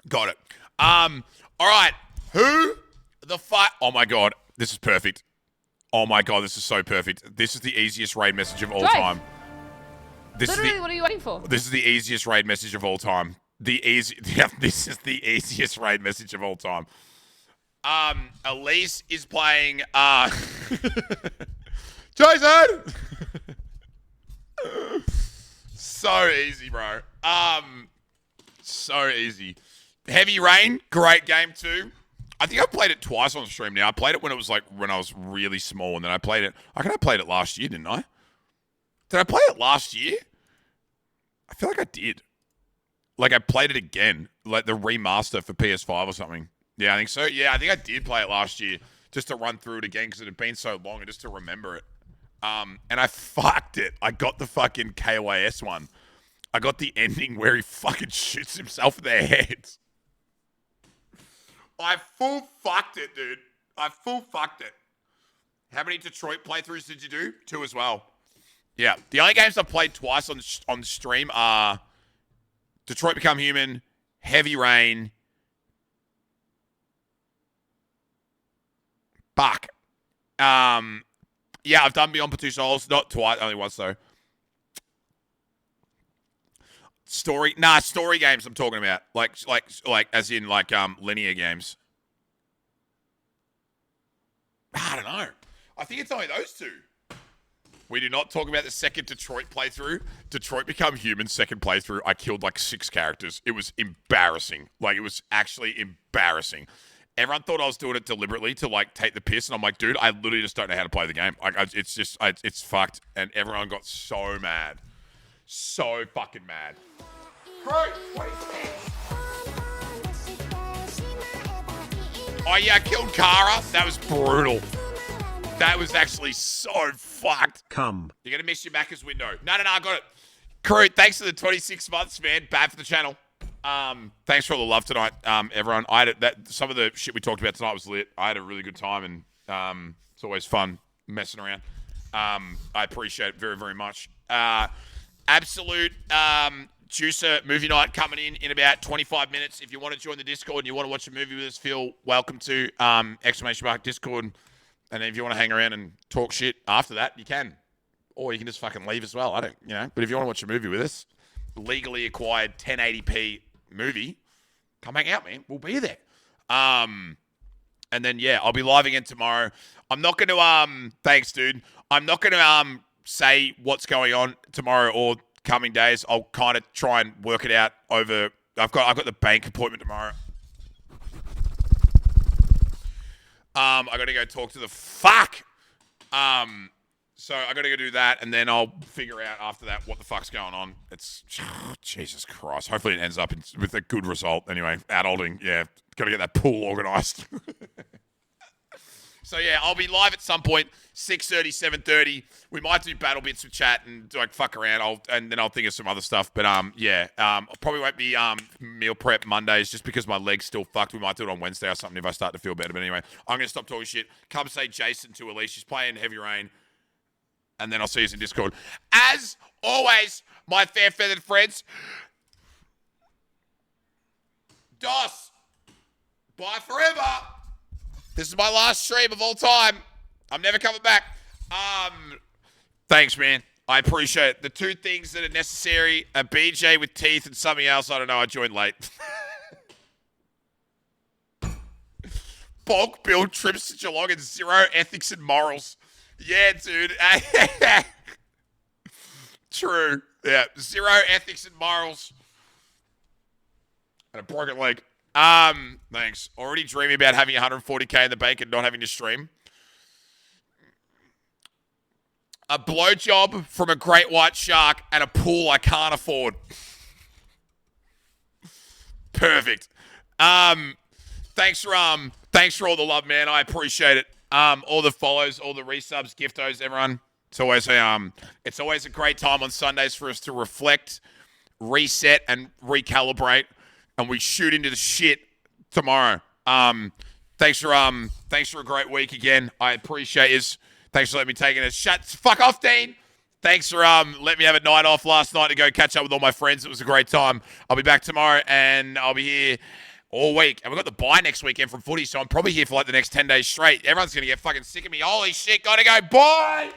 Got it. All right. Who the fuck? Oh my God. This is perfect. Oh my God. This is so perfect. This is the easiest raid message of all time. Literally, what are you waiting for? This is the easiest raid message of all time. This is the easiest raid message of all time. Elise is playing, Jason! So easy, bro. So easy. Heavy Rain, great game too. I think I played it twice on stream now. I played it when I was really small, and then I played it. I played it last year, didn't I? Did I play it last year? I feel like I did. Like I played it again, like the remaster for PS5 or something. Yeah, I think so. Yeah, I think I did play it last year just to run through it again because it had been so long and just to remember it. And I fucked it. I got the fucking KOAS one. I got the ending where he fucking shoots himself in the head. I full fucked it, dude. I full fucked it. How many Detroit playthroughs did you do? 2 as well. Yeah. The only games I've played twice on stream are Detroit Become Human, Heavy Rain, Buck. Yeah, I've done Beyond Two Souls. Not twice, only once though. Story games I'm talking about. Like as in linear games. I don't know. I think it's only those 2. We do not talk about the second Detroit playthrough. Detroit Become Human second playthrough. I killed 6 characters. It was embarrassing. It was actually embarrassing. Everyone thought I was doing it deliberately to take the piss, and I'm like, dude, I literally just don't know how to play the game. It's fucked, and everyone got so mad, so fucking mad. Bro, 26. Oh yeah, I killed Kara. That was brutal. That was actually so fucked. Come. You're gonna miss your Macca's window. No, I got it. Crew, thanks for the 26 months, man. Bad for the channel. Thanks for all the love tonight, everyone. Some of the shit we talked about tonight was lit. I had a really good time, and it's always fun messing around. I appreciate it very, very much. Absolute Juicer movie night coming in about 25 minutes. If you want to join the Discord and you want to watch a movie with us, feel welcome to !Discord. And if you want to hang around and talk shit after that, you can. Or you can just fucking leave as well. I don't, But if you want to watch a movie with us, legally acquired 1080p movie, come hang out, man. We'll be there. And then, yeah, I'll be live again tomorrow. I'm not going to, thanks, dude. I'm not going to say what's going on tomorrow or coming days. I'll kind of try and work it out over. I've got the bank appointment tomorrow. I got to go talk to the fuck. So I got to go do that, and then I'll figure out after that what the fuck's going on. It's Jesus Christ. Hopefully it ends up with a good result. Anyway, adulting, yeah, got to get that pool organised. So yeah, I'll be live at some point, 6:30, 7:30. We might do battle bits with chat and fuck around. And then I'll think of some other stuff. But yeah, I probably won't be meal prep Mondays just because my leg's still fucked. We might do it on Wednesday or something if I start to feel better. But anyway, I'm gonna stop talking shit. Come say Jason to Elise. She's playing Heavy Rain, and then I'll see you in Discord. As always, my fair feathered friends. DOS. Bye forever. This is my last stream of all time. I'm never coming back. Thanks, man. I appreciate it. The 2 things that are necessary, a BJ with teeth and something else. I don't know. I joined late. Bulk build trips to Geelong and 0 ethics and morals. Yeah, dude. True. Yeah. 0 ethics and morals. And a broken leg. Thanks. Already dreaming about having 140k in the bank and not having to stream. A blowjob from a great white shark and a pool I can't afford. Perfect. Thanks for all the love, man. I appreciate it. All the follows, all the resubs, giftos, everyone. It's always a great time on Sundays for us to reflect, reset, and recalibrate. And we shoot into the shit tomorrow. Thanks for a great week again. I appreciate you. Thanks for letting me take a shut. Fuck off, Dean. Thanks for letting me have a night off last night to go catch up with all my friends. It was a great time. I'll be back tomorrow and I'll be here all week. And we've got the bye next weekend from footy, so I'm probably here for like the next 10 days straight. Everyone's going to get fucking sick of me. Holy shit, gotta go. Bye!